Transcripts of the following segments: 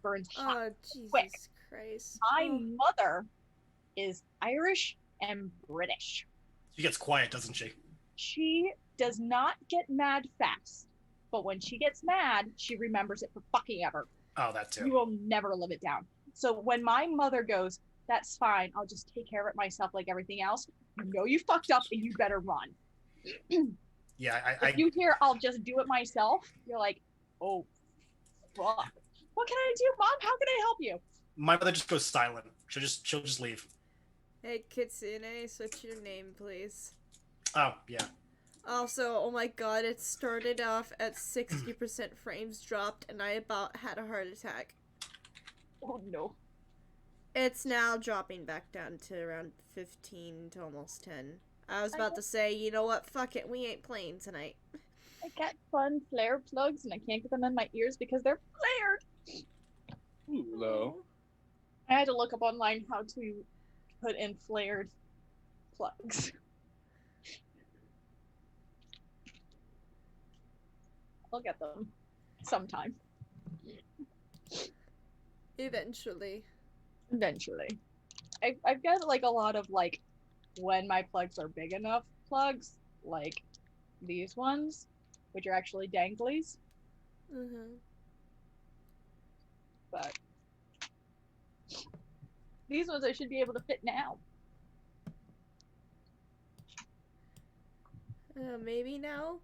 burns hot. Oh, Quick. Jesus Christ. My Oh. mother is Irish and British. She gets quiet, doesn't she? She does not get mad fast, but when she gets mad, she remembers it for fucking ever. Oh, that too. You will never live it down. So when my mother goes, that's fine, I'll just take care of it myself like everything else, you know you fucked up and you better run. Yeah, if you hear, I'll just do it myself, you're like, oh, fuck. What can I do, Mom? How can I help you? My mother just goes silent. She'll just leave. Hey, Kitsune, switch your name, please. Oh, yeah. Also, oh my god, it started off at 60% frames dropped, and I about had a heart attack. Oh, no. It's now dropping back down to around 15 to almost 10. I was about to say, you know what, fuck it, we ain't playing tonight. I got fun flare plugs, and I can't get them in my ears because they're flared. Ooh, low. I had to look up online how to put in flared plugs. I'll get them sometime. Eventually. I've got like a lot of like when my plugs are big enough plugs, like these ones, which are actually danglies. But these ones I should be able to fit now. Maybe now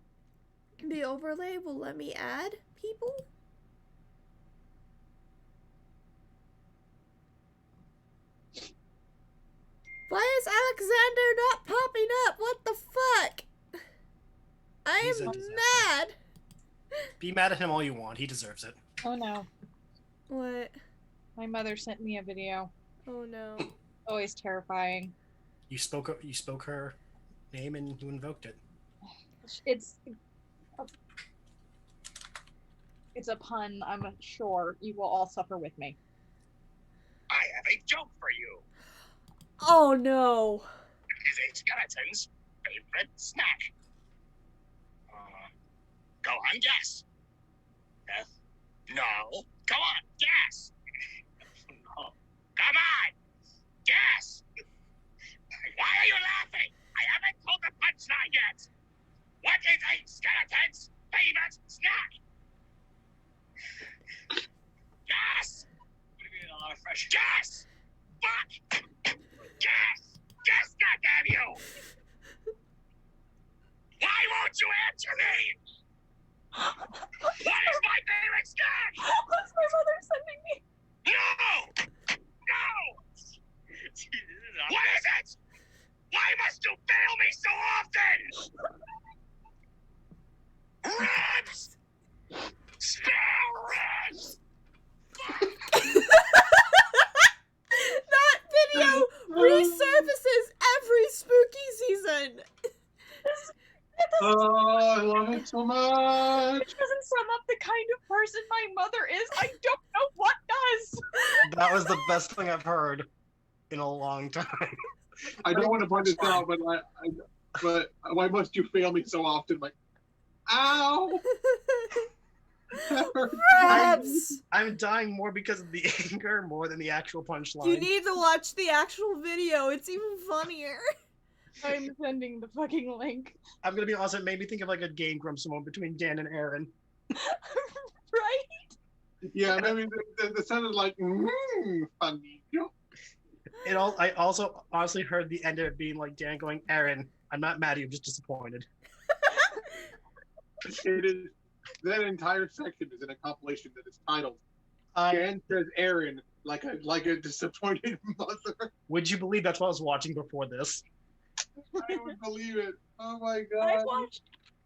the overlay will let me add people? Why is Alexander not popping up? What the fuck? I am mad. Be mad at him all you want. He deserves it. Oh no. What? My mother sent me a video. Oh no. Always terrifying. You spoke her name and you invoked it. It's a pun. I'm sure you will all suffer with me. I have a joke for you. Oh no. It is a skeleton's favorite snack. Go on, guess. No. Go on, guess. No. Come on, guess. Why are you laughing? I haven't told the punchline yet. What is a skeleton's favorite snack? Guess. What do you mean, a lot of fresh? Guess. Fuck. Guess. Guess, goddamn you. Why won't you answer me? What is my favorite snack? What's my mother sending me? No! No! What is it? Why must you fail me so often? Ribs! Spare ribs! That video resurfaces every spooky season. Oh, I love it so much. It doesn't sum up the kind of person my mother is. I don't know what does. That was the best thing I've heard in a long time. I don't want to point this out, but why must you fail me so often? Like, ow! I'm dying more because of the anger more than the actual punchline. You need to watch the actual video. It's even funnier. I'm sending the fucking link. I'm gonna be honest, it made me think of like a Game Grumps moment between Dan and Aaron. Right? Yeah, I mean, it sounded like, funny. I also honestly heard the end of it being like Dan going, Aaron, I'm not mad at you, I'm just disappointed. It is. That entire section is in a compilation that is titled Dan Says Aaron like a disappointed mother. Would you believe that's what I was watching before this? I would believe it. Oh my god.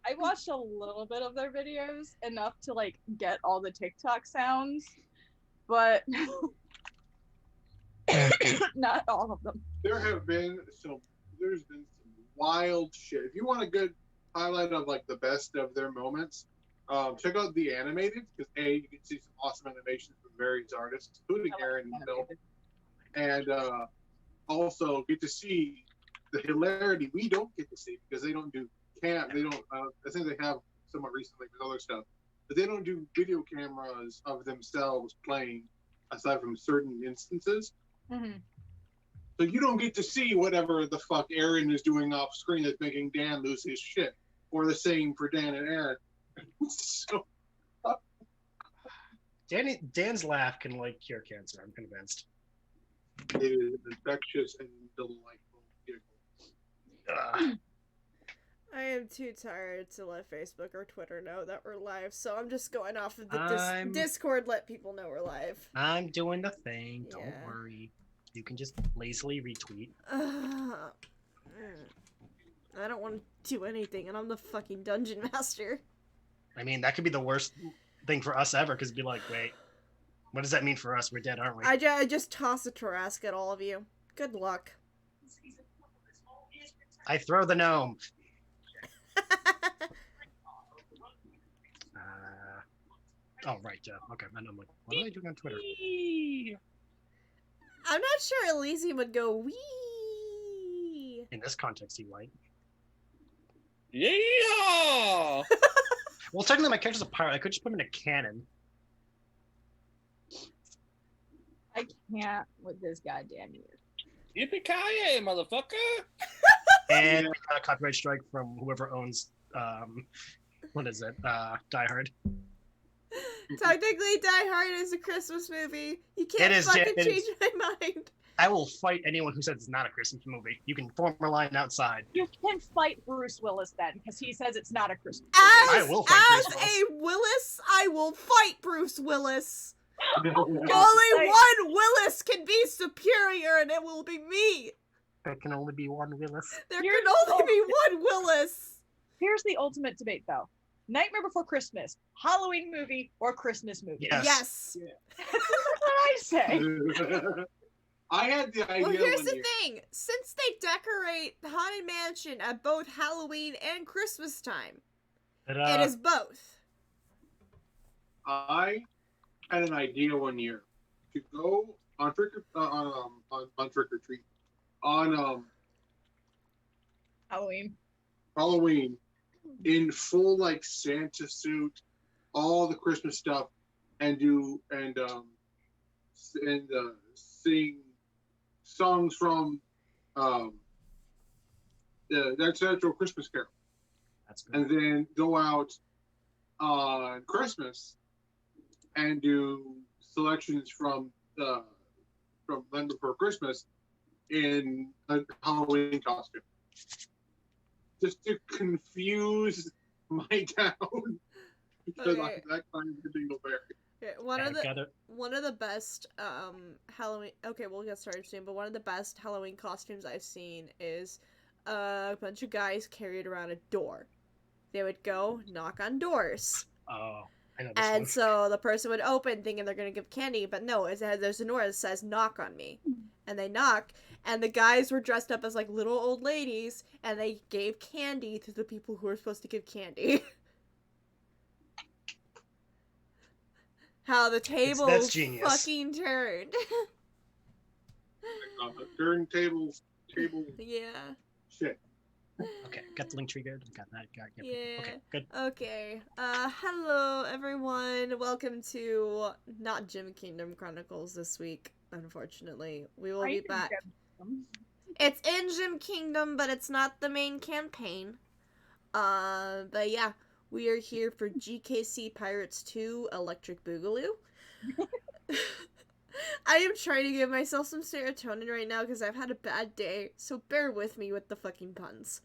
I watched a little bit of their videos, enough to like get all the TikTok sounds, but not all of them. There's been some wild shit. If you want a good highlight of like the best of their moments, check out the animated, because you can see some awesome animations from various artists, including Aaron and Phil, and also get to see the hilarity we don't get to see because they don't do cam. They don't. I think they have somewhat recently with other stuff, but they don't do video cameras of themselves playing aside from certain instances. Mm-hmm. So you don't get to see whatever the fuck Aaron is doing off screen that's making Dan lose his shit. Or the same for Dan and Aaron. So Dan's laugh can like cure cancer. I'm convinced. it is infectious and delightful giggle. I am too tired to let Facebook or Twitter know that we're live, so I'm just going off of the Discord. Let people know we're live. I'm doing the thing. Don't Yeah. worry. You can just lazily retweet. I don't want to do anything, and I'm the fucking dungeon master. I mean, that could be the worst thing for us ever, because it'd be like, wait, what does that mean for us? We're dead, aren't we? I just toss a Tarrasque at all of you. Good luck. I throw the gnome. Oh, right, yeah. Okay, and I'm like, what am I doing on Twitter? I'm not sure Elysium would go wee. In this context, he might. Yeah! Well, technically, my character's a pirate. I could just put him in a cannon. I can't with this goddamn year. Yippee-ki-yay, motherfucker! And we got a copyright strike from whoever owns, what is it? Die Hard. Technically, Die Hard is a Christmas movie. You can't It is, fucking it change is. my mind. I will fight anyone who says it's not a Christmas movie. You can form a line outside. You can fight Bruce Willis then, because he says it's not a Christmas I will fight As Bruce a Willis, I will fight Bruce Willis. Only Only one Willis can be superior, and it will be me. There can only be one Willis. There Here's can only the- be one Willis. Here's the ultimate debate, though. Nightmare Before Christmas, Halloween movie, or Christmas movie? Yes. Yes. That's what I say. I had the idea Well, here's one the year. thing. Since they decorate the Haunted Mansion at both Halloween and Christmas time, it is both. I had an idea one year to go on trick on trick or treat on Halloween. Halloween in full like Santa suit, all the Christmas stuff, and sing songs from That's Natural Christmas Carol, That's good. and then go out on Christmas and do selections from Land Before Christmas in a Halloween costume, just to confuse my town because Okay. I'm that kind of dingleberry. Okay, Gather- one of the best Halloween. Okay, we'll get started soon. But one of the best Halloween costumes I've seen is a bunch of guys carried around a door. They would go knock on doors, Oh, I know this and one. so the person would open thinking they're gonna give candy, but no, there's a door that says "knock on me," and they knock, and the guys were dressed up as like little old ladies, and they gave candy to the people who were supposed to give candy. How the table that's genius. fucking turned. Table Yeah. shit. Okay, got the link triggered. Got that. Yep. Yeah. Okay, good. Okay. Hello everyone. Welcome to not Gym Kingdom Chronicles this week, unfortunately. We will be back. It's in Gym Kingdom, but it's not the main campaign. But yeah, we are here for GKC Pirates 2 Electric Boogaloo. I am trying to give myself some serotonin right now because I've had a bad day, so bear with me with the fucking puns.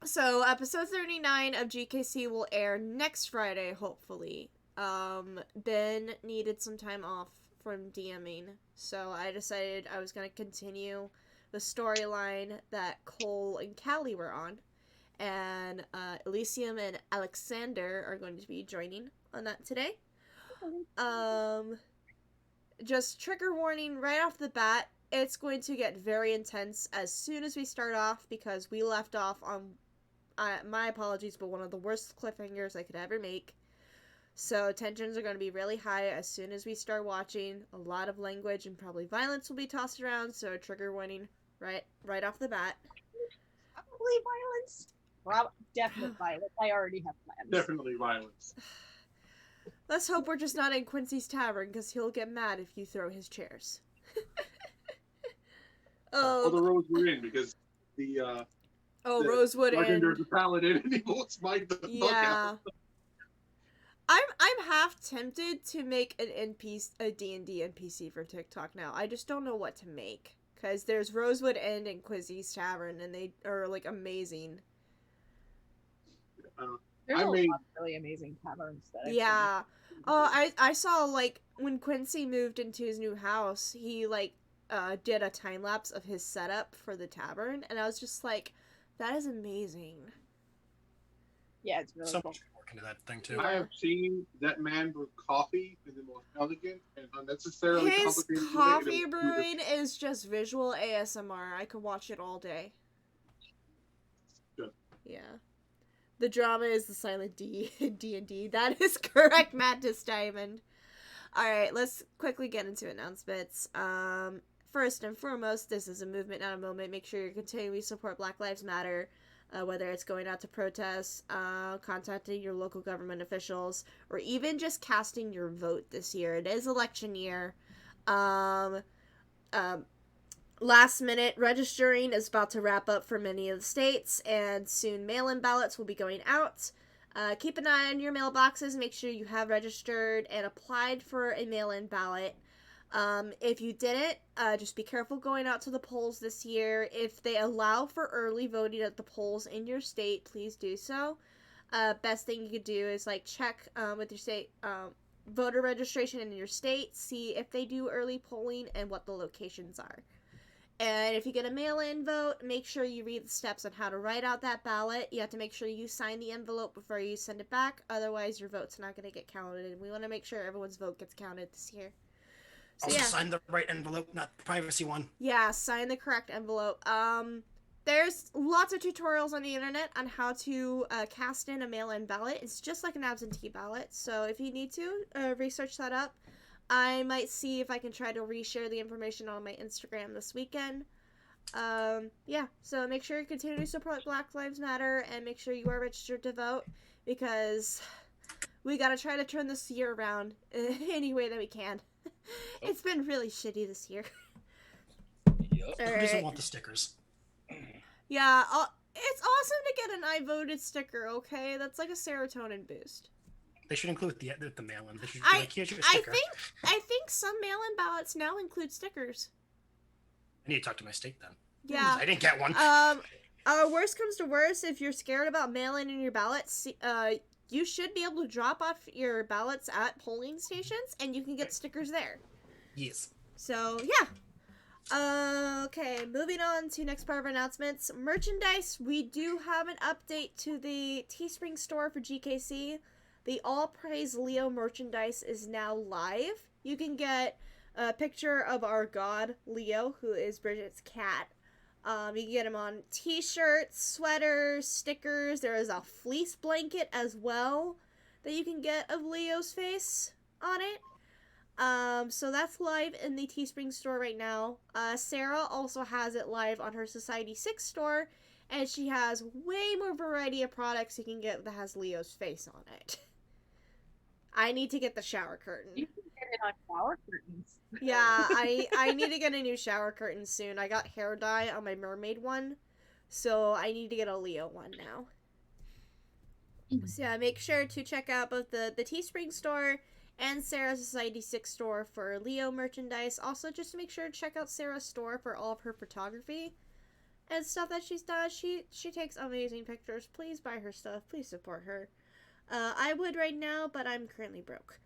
So episode 39 of GKC will air next Friday, hopefully. Ben needed some time off from DMing, so I decided I was gonna continue the storyline that Cole and Callie were on, and Elysium and Alexander are going to be joining on that today. Just trigger warning right off the bat, it's going to get very intense as soon as we start off, because we left off on, my apologies, but one of the worst cliffhangers I could ever make. So tensions are going to be really high as soon as we start watching. A lot of language and probably violence will be tossed around, so trigger warning right off the bat. Probably violence. Definite violence. I already have plans. Definitely violence. Let's hope we're just not in Quincy's tavern, because he'll get mad if you throw his chairs. All the roads were in because the Rosewood bartender's and a paladin and he won't smite the fuck yeah. out. I'm half tempted to make a D&D NPC for TikTok now. I just don't know what to make, because there's Rosewood Inn and Quizzy's Tavern, and they are like amazing. There's a lot of really amazing taverns that I've Yeah. Oh, I saw, like, when Quincy moved into his new house, he, like, did a time lapse of his setup for the tavern, and I was just like, that is amazing. Yeah, it's really So cool. much work into that thing too. I have seen that man brew coffee in the most elegant and unnecessarily His complicated way, and coffee it was brewing is just visual ASMR. I could watch it all day. Good. Yeah. The drama is the silent D in D&D. That is correct, Mattis Diamond. Alright, let's quickly get into announcements. First and foremost, this is a movement, not a moment. Make sure you continually support Black Lives Matter, whether it's going out to protests, contacting your local government officials, or even just casting your vote this year. It is election year. Last minute registering is about to wrap up for many of the states, and soon mail-in ballots will be going out. Keep an eye on your mailboxes. Make sure you have registered and applied for a mail-in ballot. If you didn't, just be careful going out to the polls this year. If they allow for early voting at the polls in your state, please do so. Best thing you could do is like check with your state voter registration in your state, see if they do early polling and what the locations are. And if you get a mail-in vote, make sure you read the steps on how to write out that ballot. You have to make sure you sign the envelope before you send it back. Otherwise, your vote's not going to get counted. And we want to make sure everyone's vote gets counted this year. So, Also yeah. sign the right envelope, not the privacy one. Yeah, sign the correct envelope. There's lots of tutorials on the internet on how to cast in a mail-in ballot. It's just like an absentee ballot. So if you need to, research that up. I might see if I can try to reshare the information on my Instagram this weekend. Yeah, so make sure you continue to support Black Lives Matter and make sure you are registered to vote, because we gotta try to turn this year around any way that we can. It's been really shitty this year. Yep. Who doesn't want the stickers? Yeah, it's awesome to get an I voted sticker, okay? That's like a serotonin boost. They should include the mail-in. They should be like, here's your sticker. I think some mail-in ballots now include stickers. I need to talk to my state then. Yeah. I didn't get one. Worst comes to worst, if you're scared about mailing in your ballots, you should be able to drop off your ballots at polling stations, and you can get stickers there. Yes. So, yeah. Okay, moving on to next part of our announcements. Merchandise, we do have an update to the Teespring store for GKC. The All Praise Leo merchandise is now live. You can get a picture of our god, Leo, who is Bridget's cat. You can get him on t-shirts, sweaters, stickers. There is a fleece blanket as well that you can get of Leo's face on it. So that's live in the Teespring store right now. Sarah also has it live on her Society 6 store, and she has way more variety of products you can get that has Leo's face on it. I need to get the shower curtain. You can get it on shower curtains. Yeah, I need to get a new shower curtain soon. I got hair dye on my mermaid one, so I need to get a Leo one now. So yeah, make sure to check out both the Teespring store and Sarah's Society 6 store for Leo merchandise. Also, just make sure to check out Sarah's store for all of her photography and stuff that she's done. She takes amazing pictures. Please buy her stuff. Please support her. I would right now, but I'm currently broke.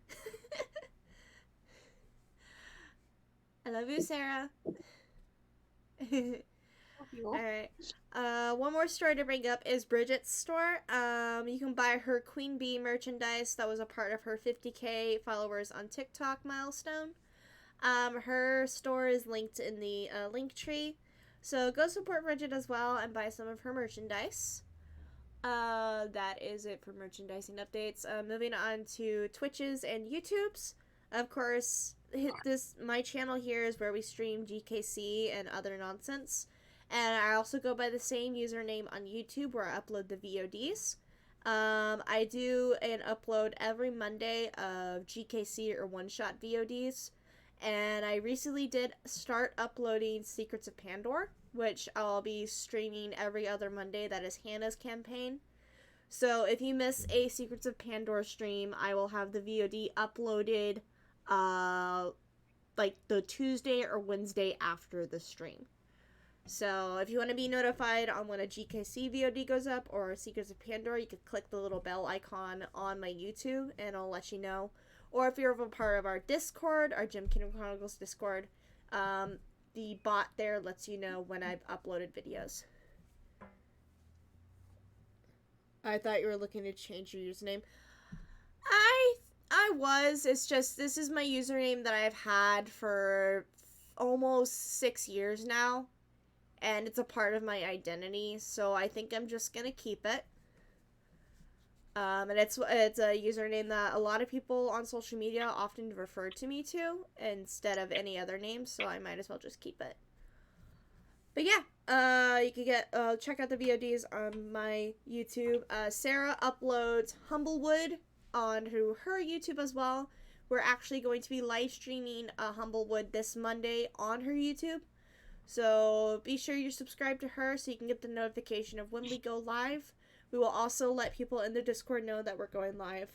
I love you, Sarah. Alright. One more store to bring up is Bridget's store. You can buy her Queen Bee merchandise that was a part of her 50k followers on TikTok milestone. Her store is linked in the link tree. So go support Bridget as well and buy some of her merchandise. That is it for merchandising updates. Moving on to Twitches and YouTubes. Of course, my channel here is where we stream GKC and other nonsense. And I also go by the same username on YouTube where I upload the VODs. I do an upload every Monday of GKC or one-shot VODs. And I recently did start uploading Secrets of Pandora, which I'll be streaming every other Monday. That is Hannah's campaign. So if you miss a Secrets of Pandora stream, I will have the VOD uploaded like the Tuesday or Wednesday after the stream. So if you want to be notified on when a GKC VOD goes up or Secrets of Pandora, you can click the little bell icon on my YouTube and I'll let you know. Or if you're a part of our Discord, our Gym Kingdom Chronicles Discord, the bot there lets you know when I've uploaded videos. I thought you were looking to change your username. I was. It's just, this is my username that I've had for almost 6 years now. And it's a part of my identity, so I think I'm just gonna keep it. And it's a username that a lot of people on social media often refer to me to instead of any other name, so I might as well just keep it. But yeah, you can check out the VODs on my YouTube. Sarah uploads Humblewood onto her YouTube as well. We're actually going to be live streaming Humblewood this Monday on her YouTube. So be sure you're subscribed to her so you can get the notification of when we go live. We will also let people in the Discord know that we're going live.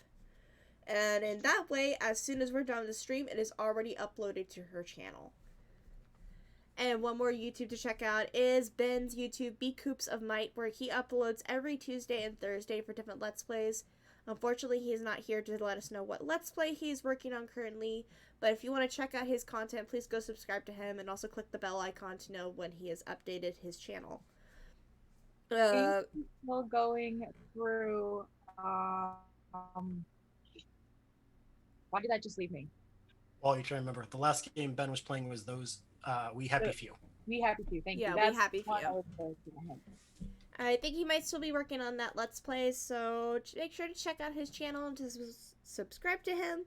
And in that way, as soon as we're done with the stream, it is already uploaded to her channel. And one more YouTube to check out is Ben's YouTube, Be Coops of Might, where he uploads every Tuesday and Thursday for different Let's Plays. Unfortunately, he's not here to let us know what Let's Play he's working on currently, but if you want to check out his content, please go subscribe to him and also click the bell icon to know when he has updated his channel. Still going through, why did that just leave me? Well, you try to remember, the last game Ben was playing was those We Happy Few. We Happy Few, thank you. Yeah, That's We Happy what Few. I was working on. I think he might still be working on that Let's Play, so make sure to check out his channel and to subscribe to him.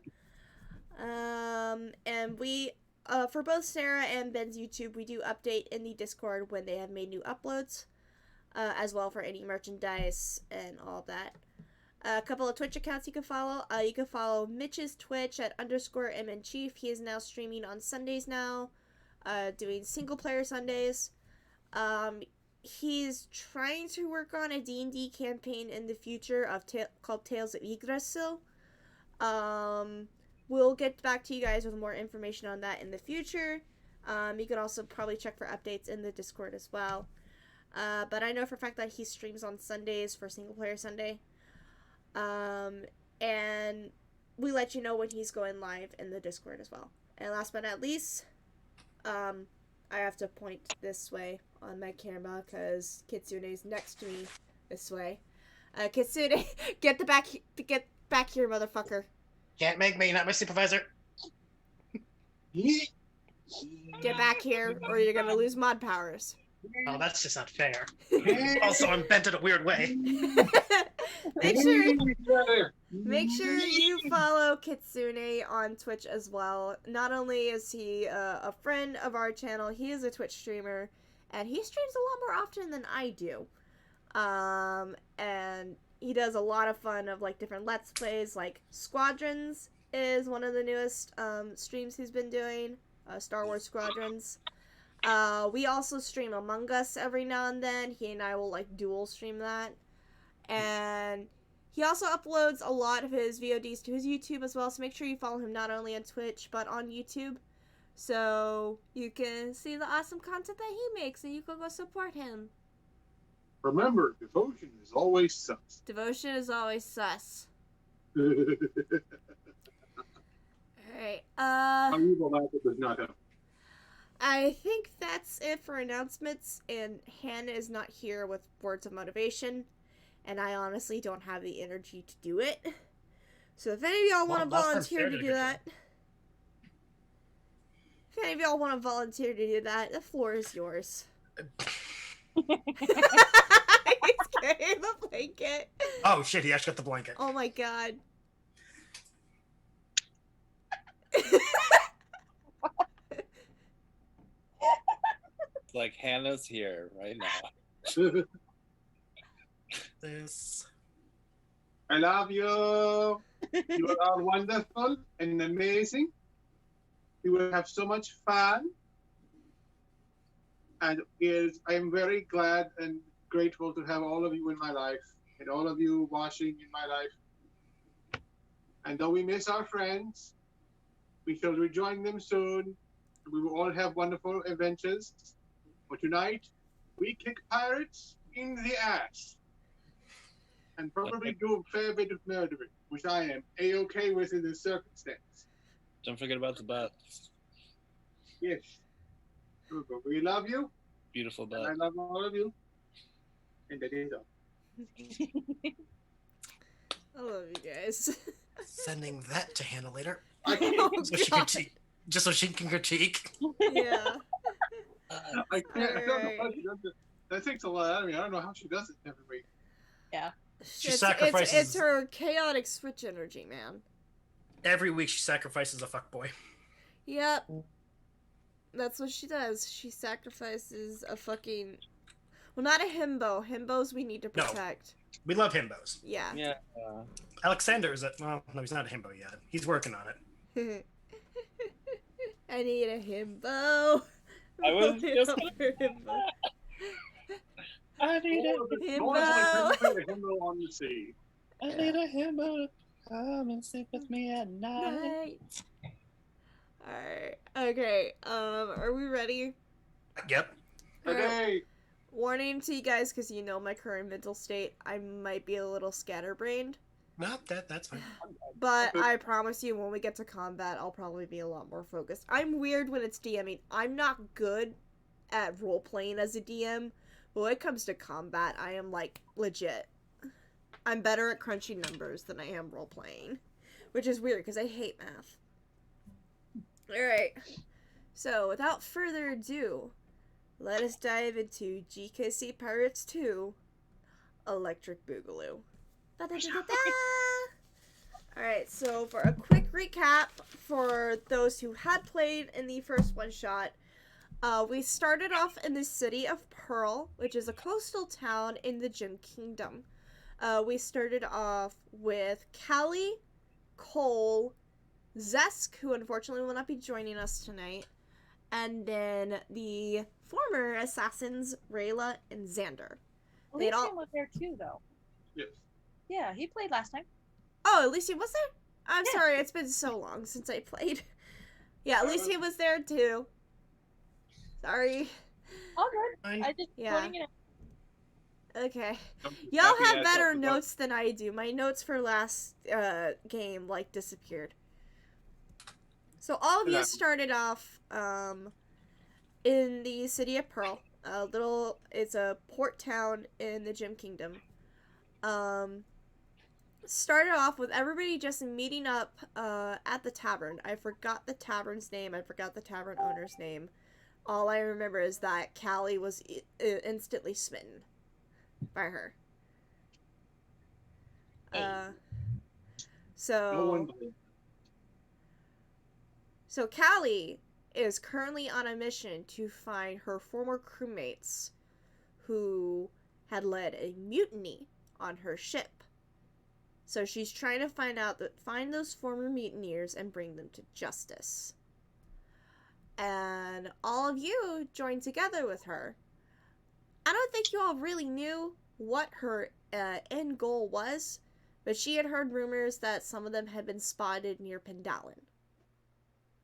And we, for both Sarah and Ben's YouTube, we do update in the Discord when they have made new uploads, as well for any merchandise and all that. A couple of Twitch accounts you can follow. You can follow Mitch's Twitch at _MNChief. He is now streaming on Sundays now, doing single player Sundays. He's trying to work on a D&D campaign in the future called Tales of Yggdrasil. We'll get back to you guys with more information on that in the future. You can also probably check for updates in the Discord as well. But I know for a fact that he streams on Sundays for Single Player Sunday. And we let you know when he's going live in the Discord as well. And last but not least, I have to point this way on my camera because Kitsune's next to me this way. Kitsune, get back here, motherfucker. Can't make me, not my supervisor. Get back here or you're gonna lose mod powers. Oh, that's just not fair. Also, I'm bent in a weird way. Make sure you follow Kitsune on Twitch as well. Not only is he a friend of our channel, he is a Twitch streamer, and he streams a lot more often than I do. And he does a lot of fun of like different Let's Plays, like Squadrons is one of the newest streams he's been doing, Star Wars Squadrons. We also stream Among Us every now and then. He and I will like dual stream that. And he also uploads a lot of his VODs to his YouTube as well, so make sure you follow him not only on Twitch, but on YouTube. So you can see the awesome content that he makes, and you can go support him. Remember, devotion is always sus. Devotion is always sus. Alright, How evil that does not help. I think that's it for announcements, and Hannah is not here with words of motivation, and I honestly don't have the energy to do it. So if any of y'all want to volunteer to do that, the floor is yours. He's carrying the blanket. Oh shit, he actually got the blanket. Oh my god. Like Hannah's here right now. This. I love you. You are all wonderful and amazing. We will have so much fun. And I am very glad and grateful to have all of you in my life and all of you watching in my life. And though we miss our friends, we shall rejoin them soon. We will all have wonderful adventures. But tonight, we kick pirates in the ass. And probably do a fair bit of murdering, which I am A-okay with in this circumstance. Don't forget about the butts. Yes. We love you. Beautiful And butt. I love all of you. And that is all. I love you guys. Sending that to Hannah later. I can't, Oh, So she God. can just so she can critique. Yeah. I can't, I don't know how Alright. she does it. That takes a lot out of me. I don't know how she does it every week. She It's sacrifices her chaotic switch energy, man. every week. She sacrifices a fuckboy. Yep. That's what she does. She sacrifices a fucking... Well, not a himbo. Himbos we need to No. protect. We love himbos. Yeah. Yeah. Alexander is well, no, he's not a himbo yet. He's working on it. I need a himbo. I was just Vote for himbo. I need a, Himbo. Himbo on the sea. I need a himbo to come and sleep with me at night. Night. Alright. Okay. Are we ready? Yep. Alright. Okay. Warning to you guys, because you know my current mental state. I might be a little scatterbrained. No, that's fine. But I promise you, when we get to combat, I'll probably be a lot more focused. I'm weird when it's DMing. I'm not good at role-playing as a DM. But when it comes to combat, I am, like, legit. I'm better at crunching numbers than I am role-playing. Which is weird, because I hate math. Alright. So, without further ado, let us dive into GKC Pirates 2, Electric Boogaloo. Da-da-da-da-da! Alright, so for a quick recap, for those who had played in the first one-shot, we started off in the city of Pearl, which is a coastal town in the Gem Kingdom. We started off with Callie, Cole, Zesk, who unfortunately will not be joining us tonight, and then the former assassins, Rayla and Xander. They'd all- Elysium was there too, though. Yes. Yeah, he played last time. Oh, Elysium was there? I'm Yeah. sorry, it's been so long since I played. Yeah, Elysium was there too. Sorry. All good. Fine. I just Yeah. putting it. Okay. I'm Y'all happy have I better talked about- notes than I do. My notes for last game, like, disappeared. So all of you Yeah. started off in the city of Pearl. It's a port town in the Gem Kingdom. Started off with everybody just meeting up at the tavern. I forgot the tavern's name. I forgot the tavern owner's name. All I remember is that Callie was instantly smitten by her. No one believes. So Callie is currently on a mission to find her former crewmates who had led a mutiny on her ship. So she's trying to find those former mutineers and bring them to justice. And all of you joined together with her. I don't think you all really knew what her end goal was, but she had heard rumors that some of them had been spotted near Pendalin.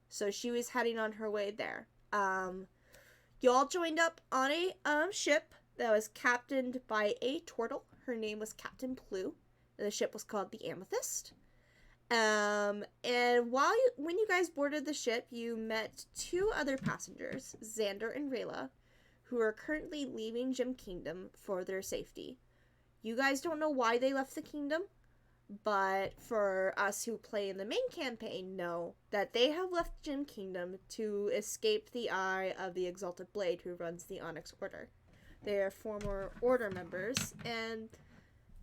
So she was heading on her way there. Y'all joined up on a ship that was captained by a turtle. Her name was Captain Plue. The ship was called the Amethyst. And when you guys boarded the ship, you met two other passengers, Xander and Rayla, who are currently leaving Gem Kingdom for their safety. You guys don't know why they left the kingdom, but for us who play in the main campaign know that they have left Gem Kingdom to escape the eye of the Exalted Blade who runs the Onyx Order. They are former Order members, and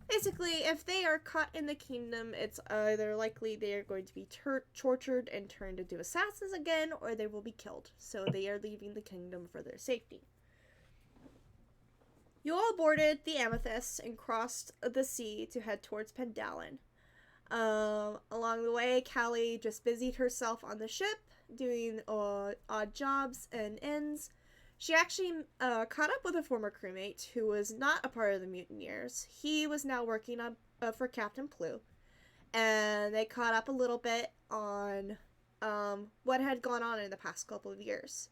basically, if they are caught in the kingdom, it's either likely they are going to be tortured and turned into assassins again, or they will be killed. So they are leaving the kingdom for their safety. You all boarded the Amethyst and crossed the sea to head towards Pendalin. Along the way, Callie just busied herself on the ship, doing odd jobs and ends. She actually caught up with a former crewmate who was not a part of the mutineers. He was now working on for Captain Plu, and they caught up a little bit on what had gone on in the past couple of years.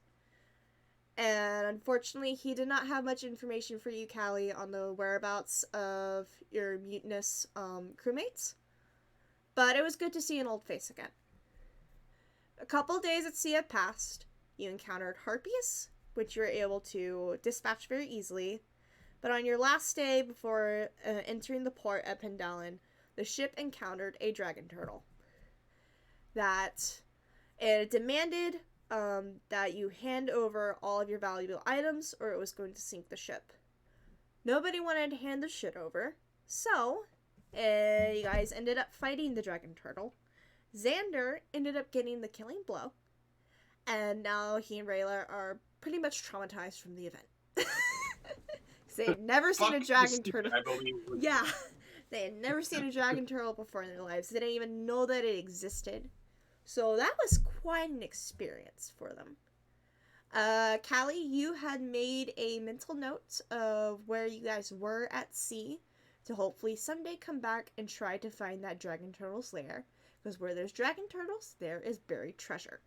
And unfortunately, he did not have much information for you, Callie, on the whereabouts of your mutinous crewmates. But it was good to see an old face again. A couple days at sea had passed. You encountered harpies, which you were able to dispatch very easily. But on your last day before entering the port at Pendalin, the ship encountered a dragon turtle. That it demanded that you hand over all of your valuable items or it was going to sink the ship. Nobody wanted to hand the shit over, so you guys ended up fighting the dragon turtle. Xander ended up getting the killing blow, and now he and Rayla are pretty much traumatized from the event. They had never seen a dragon turtle. I believe. Yeah, they had never seen a dragon turtle before in their lives. They didn't even know that it existed. So that was quite an experience for them. Callie, you had made a mental note of where you guys were at sea to hopefully someday come back and try to find that dragon turtle's lair. Because where there's dragon turtles, there is buried treasure.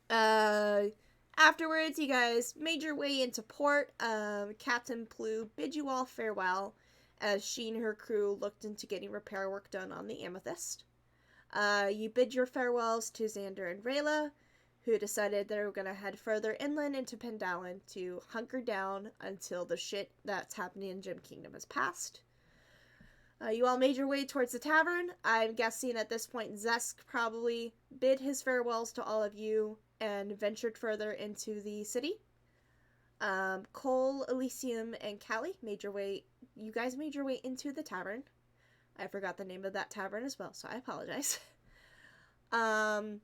Afterwards, you guys made your way into port. Captain Plu bid you all farewell as she and her crew looked into getting repair work done on the Amethyst. You bid your farewells to Xander and Rayla, who decided they were going to head further inland into Pendalin to hunker down until the shit that's happening in Gem Kingdom has passed. You all made your way towards the tavern. I'm guessing at this point Zesk probably bid his farewells to all of you and ventured further into the city. Cole, Elysium, and Callie you guys made your way into the tavern. I forgot the name of that tavern as well, so I apologize. And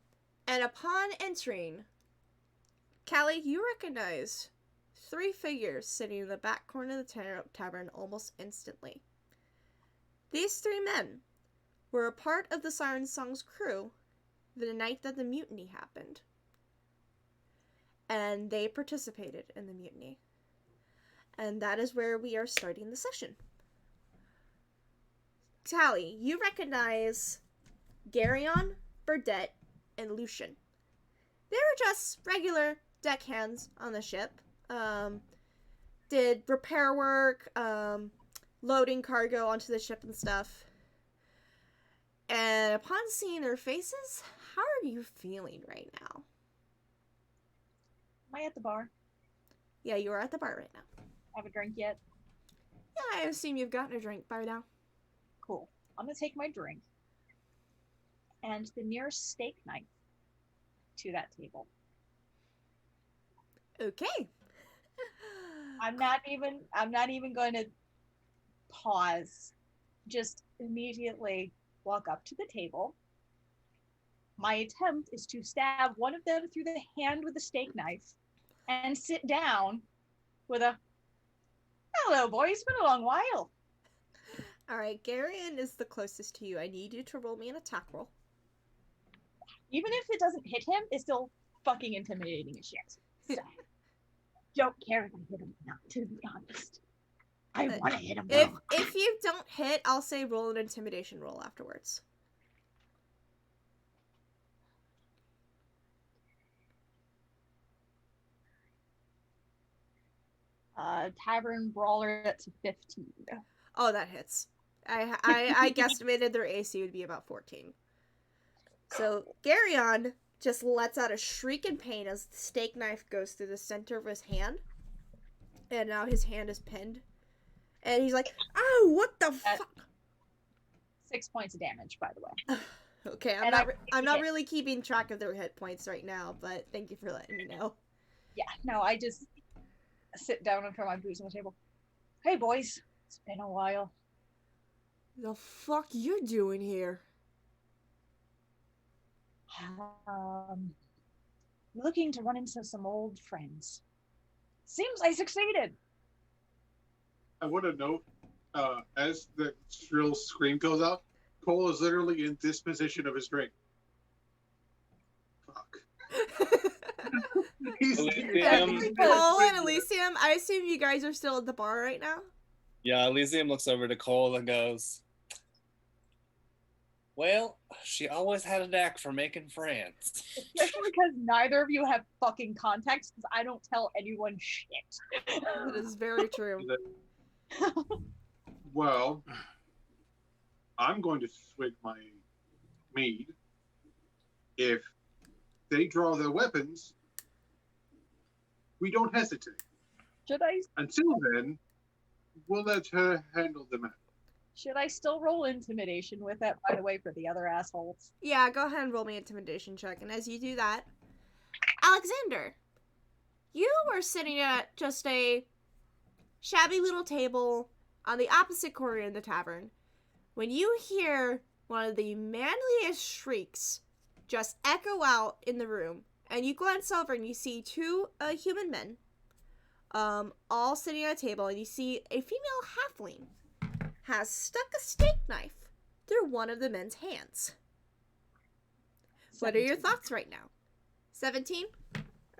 upon entering, Callie, you recognize 3 figures sitting in the back corner of the tavern almost instantly. These 3 men were a part of the Siren Song's crew the night that the mutiny happened. And they participated in the mutiny. And that is where we are starting the session. Callie, you recognize Garyon, Burdette, and Lucian. They were just regular deckhands on the ship. Did repair work, loading cargo onto the ship and stuff. And upon seeing their faces, how are you feeling right now? Am I at the bar? Yeah, you are at the bar right now. Have a drink yet? Yeah, I assume you've gotten a drink by now. Cool. I'm gonna take my drink and the nearest steak knife to that table. Okay. I'm not even going to pause. Just immediately walk up to the table. My attempt is to stab one of them through the hand with the steak knife and sit down with a, "Hello, boy, it's been a long while." Alright, Garyon is the closest to you. I need you to roll me an attack roll. Even if it doesn't hit him, it's still fucking intimidating as shit. So, don't care if I hit him or not, to be honest. I want to hit him. If you don't hit, I'll say roll an intimidation roll afterwards. Tavern brawler, that's a 15. Oh, that hits. I guesstimated their AC would be about 14. So Garyon just lets out a shriek in pain as the steak knife goes through the center of his hand. And now his hand is pinned. And he's like, "Oh, what the fuck?" 6 points of damage, by the way. Okay, I'm not really keeping track of their hit points right now, but thank you for letting me know. Yeah, no, I just sit down and throw my booze on the table. Hey, boys. It's been a while. The fuck you doing here? Looking to run into some old friends. Seems I succeeded. I want to note, as the shrill scream goes out, Cole is literally in this position of his drink. Fuck. He's Elysium. Cole and Elysium, I assume you guys are still at the bar right now? Yeah, Elysium looks over to Cole and goes, well, she always had a knack for making friends. Especially because neither of you have fucking context, because I don't tell anyone shit. That is very true. Well, I'm going to swig my mead. If they draw their weapons, we don't hesitate. Should I Until then, we'll let her handle the matter. should I still roll intimidation with it, by the way, for the other assholes? Yeah, go ahead and roll me an intimidation check. And as you do that, Alexander, you were sitting at just a shabby little table on the opposite corner in the tavern when you hear one of the manliest shrieks just echo out in the room. And you glance over and you see two human men all sitting at a table, and you see a female halfling has stuck a steak knife through one of the men's hands. What are your 17. thoughts right now? 17?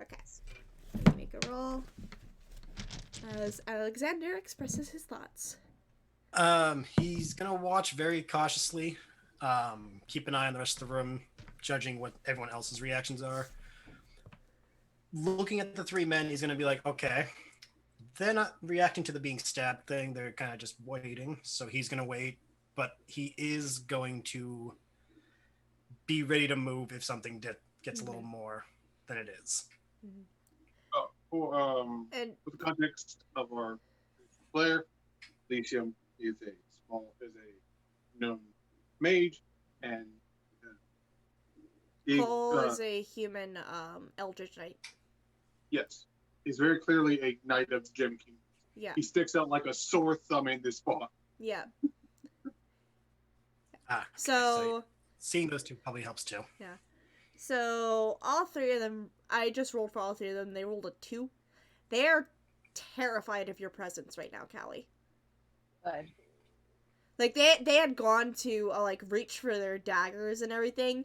Okay. Let me make a roll as Alexander expresses his thoughts. He's gonna watch very cautiously. Keep an eye on the rest of the room, judging what everyone else's reactions are. Looking at the three men, he's gonna be like, okay, they're not reacting to the being stabbed thing. They're kind of just waiting. So he's gonna wait, but he is going to be ready to move if something gets a little more than it is. And for the context of our player, Elysium is a known mage, and Cole is a human eldritch knight. Yes, he's very clearly a knight of Gem King. Yeah. He sticks out like a sore thumb in this spot. Yeah. So seeing those two probably helps too. Yeah. So all three of them, I just rolled for all three of them. They rolled a 2. They are terrified of your presence right now, Callie. Good. Like they had gone to like reach for their daggers and everything,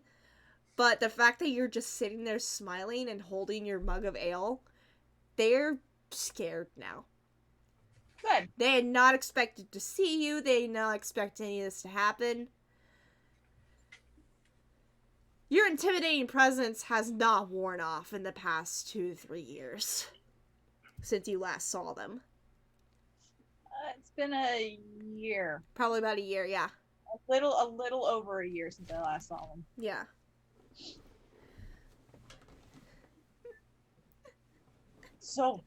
but the fact that you're just sitting there smiling and holding your mug of ale, they're scared now. Good. They had not expected to see you. They did not expect any of this to happen. Your intimidating presence has not worn off in the past 2 to 3 years since you last saw them. It's been a year. Probably about a year, yeah. A little over a year since I last saw them. Yeah. So,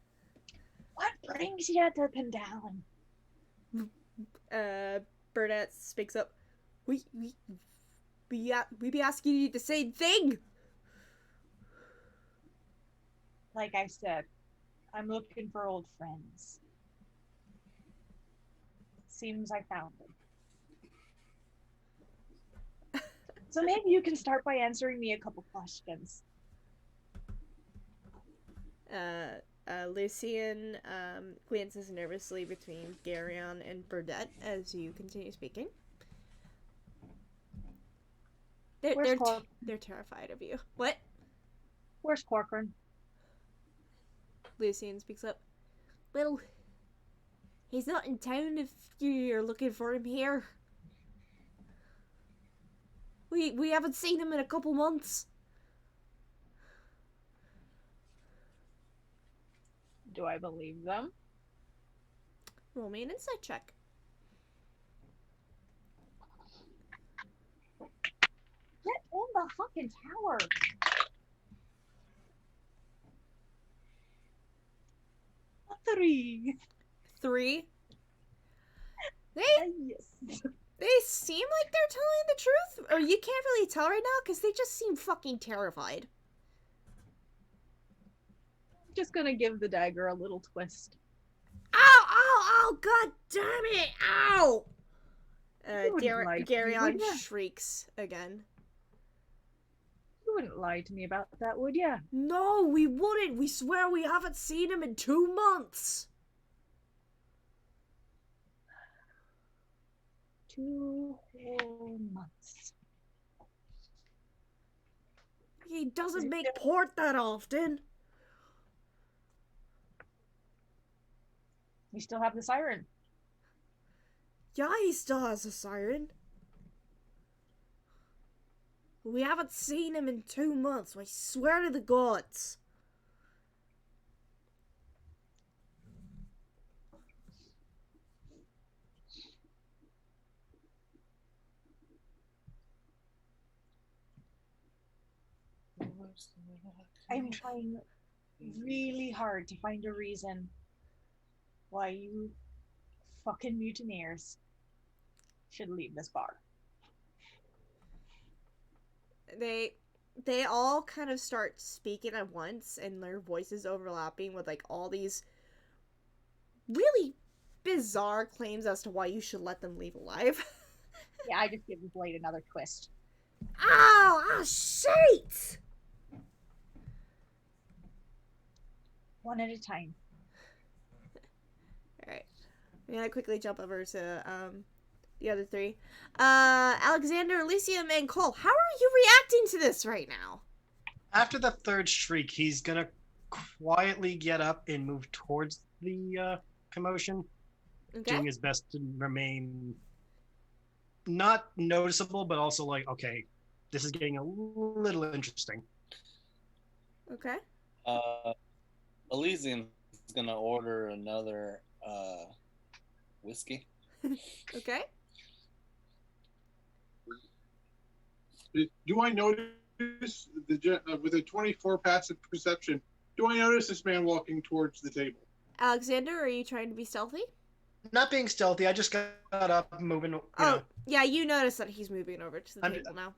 what brings you to Pendalin? Burnett speaks up. We be asking you the same thing. Like I said, I'm looking for old friends. Seems I found them. So maybe you can start by answering me a couple questions. Lucian glances nervously between Garyon and Burdett as you continue speaking. They're terrified of you. What? Where's Corcoran? Lucian speaks up. Well, he's not in town if you're looking for him here. We haven't seen him in a couple months. Do I believe them? Roll me an insight check. Get in the fucking tower. A 3. 3. Yes. They seem like they're telling the truth, or you can't really tell right now because they just seem fucking terrified. Just gonna give the dagger a little twist. Ow! Ow! Ow! God damn it! Ow! You wouldn't lie to me, Garyon would ya? shrieks again. You wouldn't lie to me about that, would ya? No, we wouldn't. We swear we haven't seen him in 2 months. 2 whole months. He doesn't make port that often. We still have the siren. Yeah, he still has a siren. We haven't seen him in 2 months, I swear to the gods. I'm trying really hard to find a reason why you fucking mutineers should leave this bar. They all kind of start speaking at once, and their voices overlapping with like all these really bizarre claims as to why you should let them leave alive. Yeah, I just give the blade another twist. Ow! Ah, shit! One at a time. Alright. I'm gonna quickly jump over to the other three. Alexander, Elysium, and Cole, how are you reacting to this right now? After the third shriek, he's gonna quietly get up and move towards the commotion, Okay. doing his best to remain not noticeable, but also like, okay, this is getting a little interesting. Okay. Elysium's gonna order another whiskey. Okay. Do I notice with a 24 passive perception? Do I notice this man walking towards the table? Alexander, are you trying to be stealthy? Not being stealthy, I just got up, moving. Yeah, you notice that he's moving over to the table now.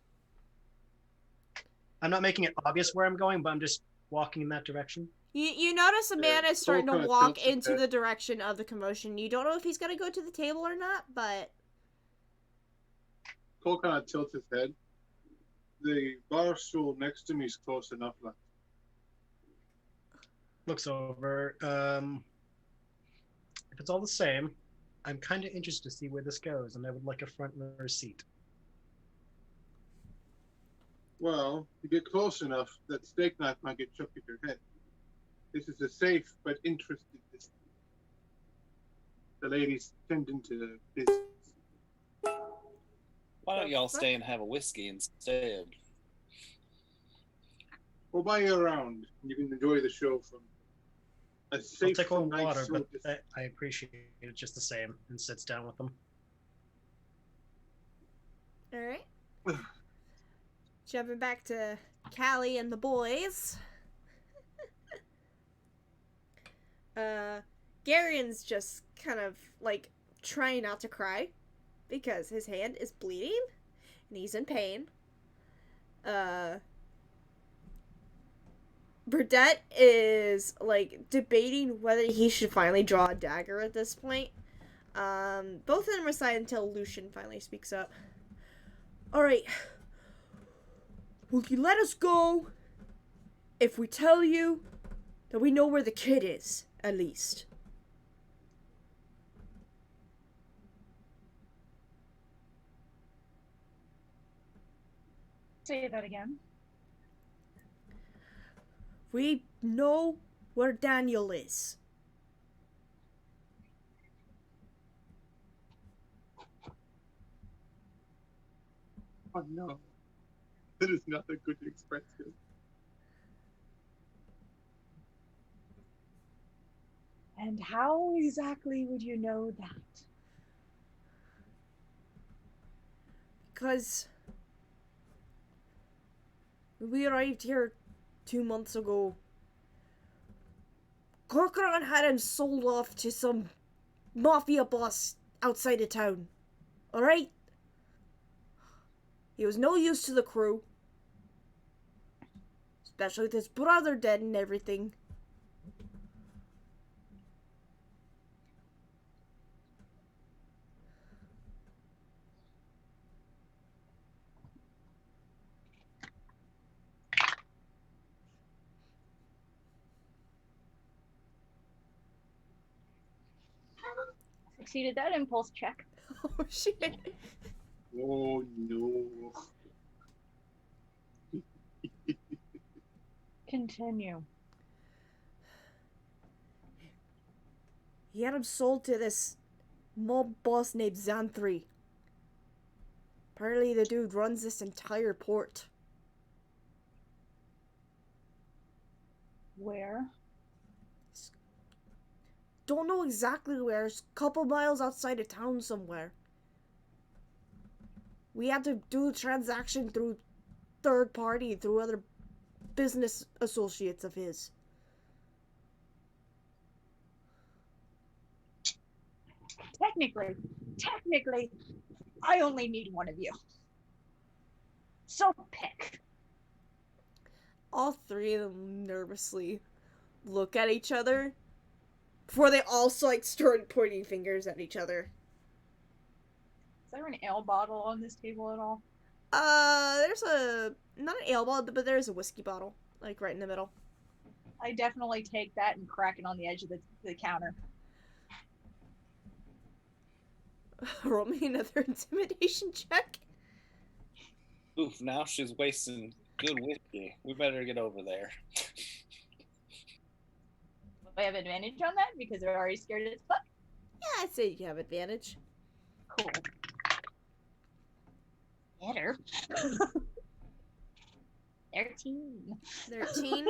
I'm not making it obvious where I'm going, but I'm just walking in that direction. You notice a man is starting to Cole kinda walk tilts his into head. the direction of the commotion. You don't know if he's gonna go to the table or not, but Cole kind of tilts his head. The bar stool next to me is close enough left. Looks over. If it's all the same, I'm kind of interested to see where this goes, and I would like a front row seat. Well, you get close enough, that steak knife might get chucked at your head. This is a safe but interested distance. The ladies tending to business. Why don't y'all stay and have a whiskey instead? We'll buy you around. You can enjoy the show from a I'll safe take one and nice water, but distance. I appreciate it just the same, and sits down with them. alright. Jumping back to Callie and the boys. Garion's just kind of like trying not to cry because his hand is bleeding and he's in pain. Burdette is like debating whether he should finally draw a dagger at this point. Both of them are silent until Lucian finally speaks up. Alright. Will you let us go if we tell you that we know where the kid is, at least? Say that again. We know where Daniel is. Oh no. That is not a good expression. And how exactly would you know that? Because we arrived here 2 months ago. Corcoran had him sold off to some mafia boss outside of town. Alright? He was no use to the crew. Especially with his brother dead and everything. Succeeded that impulse check. Oh shit. Oh no. Continue. He had him sold to this mob boss named Xanthri. Apparently the dude runs this entire port. Where? Don't know exactly where. It's a couple miles outside of town somewhere. We had to do the transaction through third party, through other business associates of his. Technically, I only need one of you. So pick. All three of them nervously look at each other before they also like start pointing fingers at each other. Is there an ale bottle on this table at all? There's not an ale bottle, but there's a whiskey bottle, like right in the middle. I definitely take that and crack it on the edge of the counter. Roll me another intimidation check. Oof, now she's wasting good whiskey. We better get over there. Do I have advantage on that because they're already scared as fuck? Yeah, I'd say you have advantage. Cool. Better. 13. 13.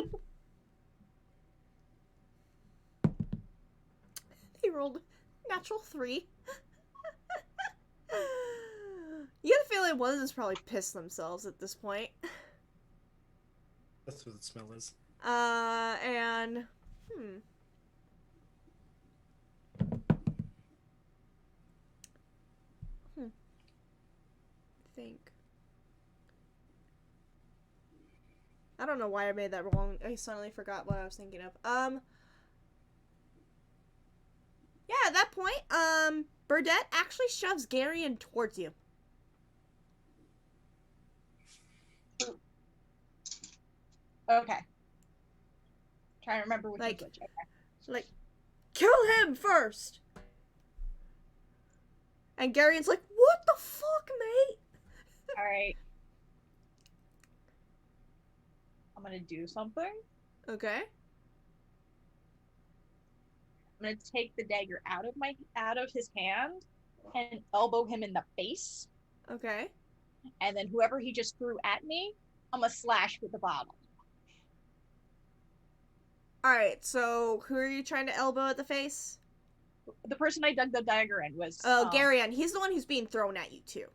They rolled natural 3. You get a feeling one of them's probably pissed themselves at this point. That's what the smell is. And think. I don't know why I made that wrong. I suddenly forgot what I was thinking of. Yeah, at that point, Burdette actually shoves Garion towards you. Okay. Trying to remember which Like- is which. Okay. Like, kill him first! And Garion's like, what the fuck, mate? Alright. I'm gonna do something. Okay. I'm gonna take the dagger out of his hand and elbow him in the face. Okay. And then whoever he just threw at me, I'm gonna slash with the bottle. Alright, so who are you trying to elbow at the face? The person I dug the dagger in was Oh, Garion. He's the one who's being thrown at you, too.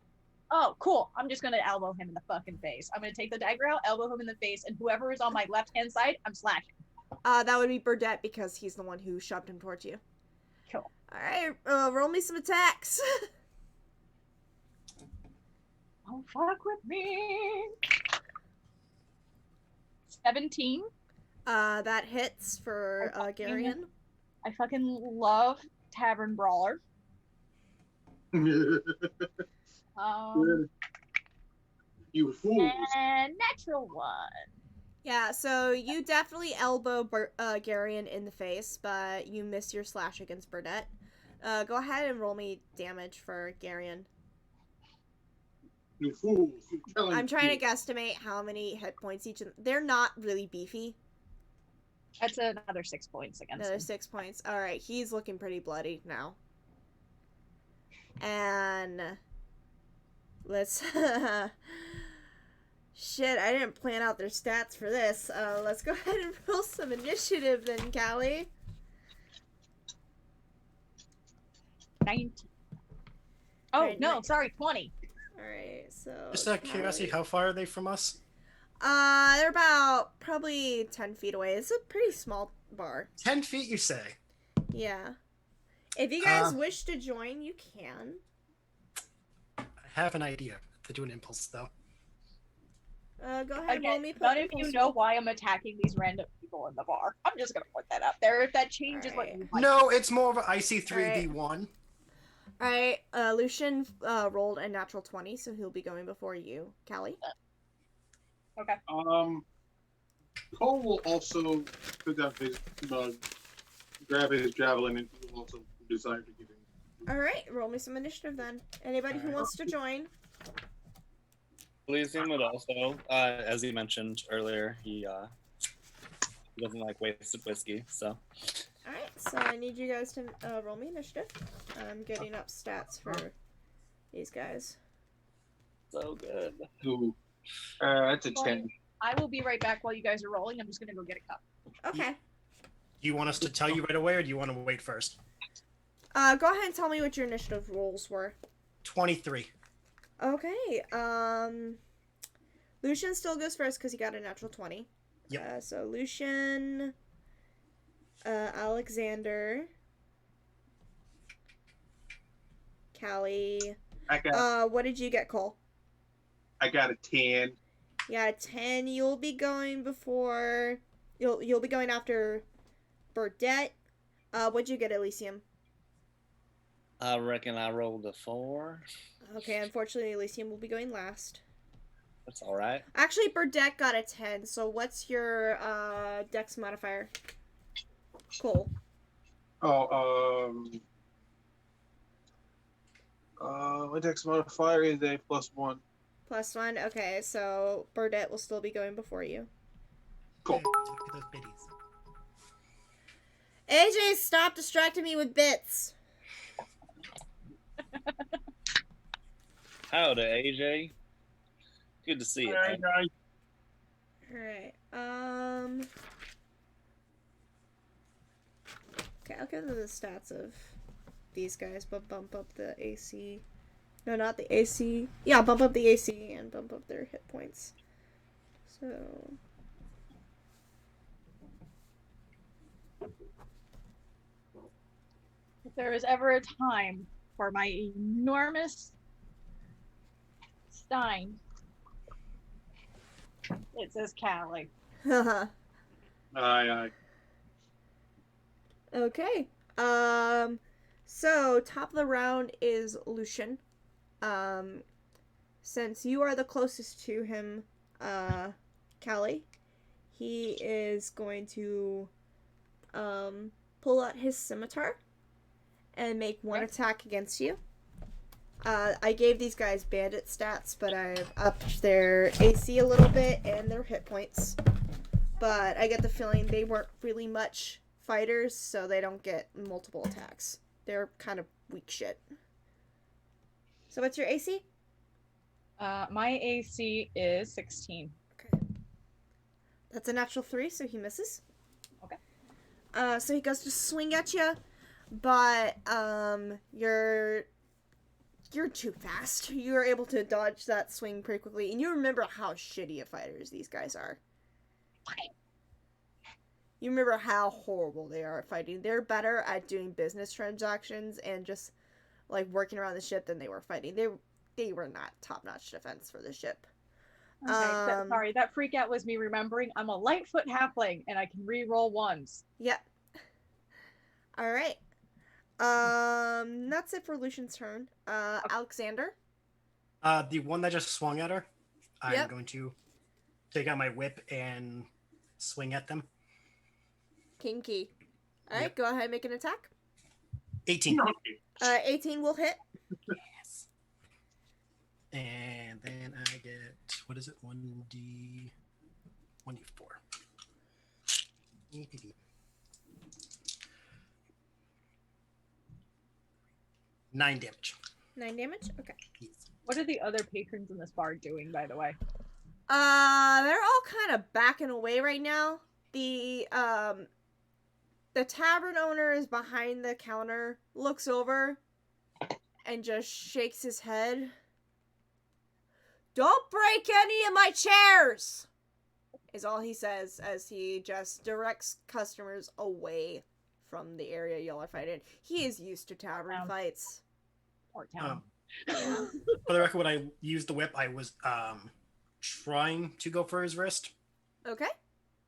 Oh, cool. I'm just gonna elbow him in the fucking face. I'm gonna take the dagger out, elbow him in the face, and whoever is on my left hand side, I'm slashing. That would be Burdette because he's the one who shoved him towards you. Cool. Alright, roll me some attacks. Don't fuck with me. 17. That hits for Garion. I fucking love Tavern Brawler. You fools. And natural 1. Yeah, so you definitely elbow Garion in the face, but you miss your slash against Burdette. Go ahead and roll me damage for Garion. You fools. I'm trying to guesstimate how many hit points each. They're not really beefy. That's another 6 points against Another him. 6 points. Alright, he's looking pretty bloody now. And let's shit, I didn't plan out their stats for this. Let's go ahead and roll some initiative then, Callie. 19. Oh, Alright, no, sorry, 20. Alright, so Just out of curiosity, how far are they from us? they're about probably 10 feet away. It's a pretty small bar. 10 feet, you say? Yeah. If you guys wish to join, you can. I have an idea. To do an impulse, though. Go ahead and roll Again, me. none of you know why I'm attacking these random people in the bar. I'm just gonna put that up there. If that changes what you like. No, it's more of an IC3v1. Alright, Lucian rolled a natural 20, so he'll be going before you. Callie? Okay. Cole will also put down his mug, grab his javelin, and he will also desire to get All right, roll me some initiative then. Anybody who Alright. wants to join. Elysium would also, as he mentioned earlier, he doesn't like wasted whiskey. So All right, so I need you guys to roll me initiative. I'm getting up stats for these guys. so good. Ooh. That's a 10. I will be right back while you guys are rolling. I'm just gonna go get a cup. Okay. Do you want us to tell you right away, or do you want to wait first? Go ahead and tell me what your initiative rolls were. 23. Okay. Lucian still goes first because he got a natural 20. Yep. So Lucian, Alexander, Callie. What did you get, Cole? I got a 10. Yeah, 10. You'll be going before. You'll be going after Burdette. What'd you get, Elysium? I reckon I rolled a 4. Okay, unfortunately, Elysium will be going last. That's all right. Actually, Burdette got a 10. So what's your Dex modifier? Cole. My dex modifier is a +1. +1. Okay, so Burdette will still be going before you. Cool. Look at those biddies. AJ, stop distracting me with bits. Howdy, AJ. Good to see you. Man. Alright, okay, I'll give them the stats of these guys, but bump up the AC. No, not the AC. Yeah, bump up the AC and bump up their hit points. So... If there was ever a time for my enormous Stein, it says Callie. Haha. Aye. Okay. So top of the round is Lucian. Since you are the closest to him, Callie, he is going to pull out his scimitar and make one attack against you. I gave these guys bandit stats, but I've upped their AC a little bit and their hit points. But I get the feeling they weren't really much fighters, so they don't get multiple attacks. They're kind of weak shit. So what's your AC? My AC is 16. Okay. That's a natural 3, so he misses. Okay. So he goes to swing at you, but you're too fast. You're able to dodge that swing pretty quickly, and you remember how shitty of fighters these guys are. You remember how horrible they are at fighting. They're better at doing business transactions and just like working around the ship than they were fighting. They were not top-notch defense for the ship. Okay, sorry, that freak out was me remembering I'm a Lightfoot halfling and I can re-roll ones. Yep. All right. That's it for Lucian's turn. Alexander. The one that just swung at her, I'm Yep. going to take out my whip and swing at them. Kinky. All right, Yep. go ahead and make an attack. 18. 18 will hit. Yes. And then I get, what is it? 1d4. 9 damage. 9 damage? Okay. Yes. What are the other patrons in this bar doing, by the way? They're all kind of backing away right now. The tavern owner is behind the counter, looks over, and just shakes his head. Don't break any of my chairs! Is all he says as he just directs customers away from the area y'all are fighting. He is used to tavern fights. Or town. For the record, when I used the whip, I was trying to go for his wrist. Okay.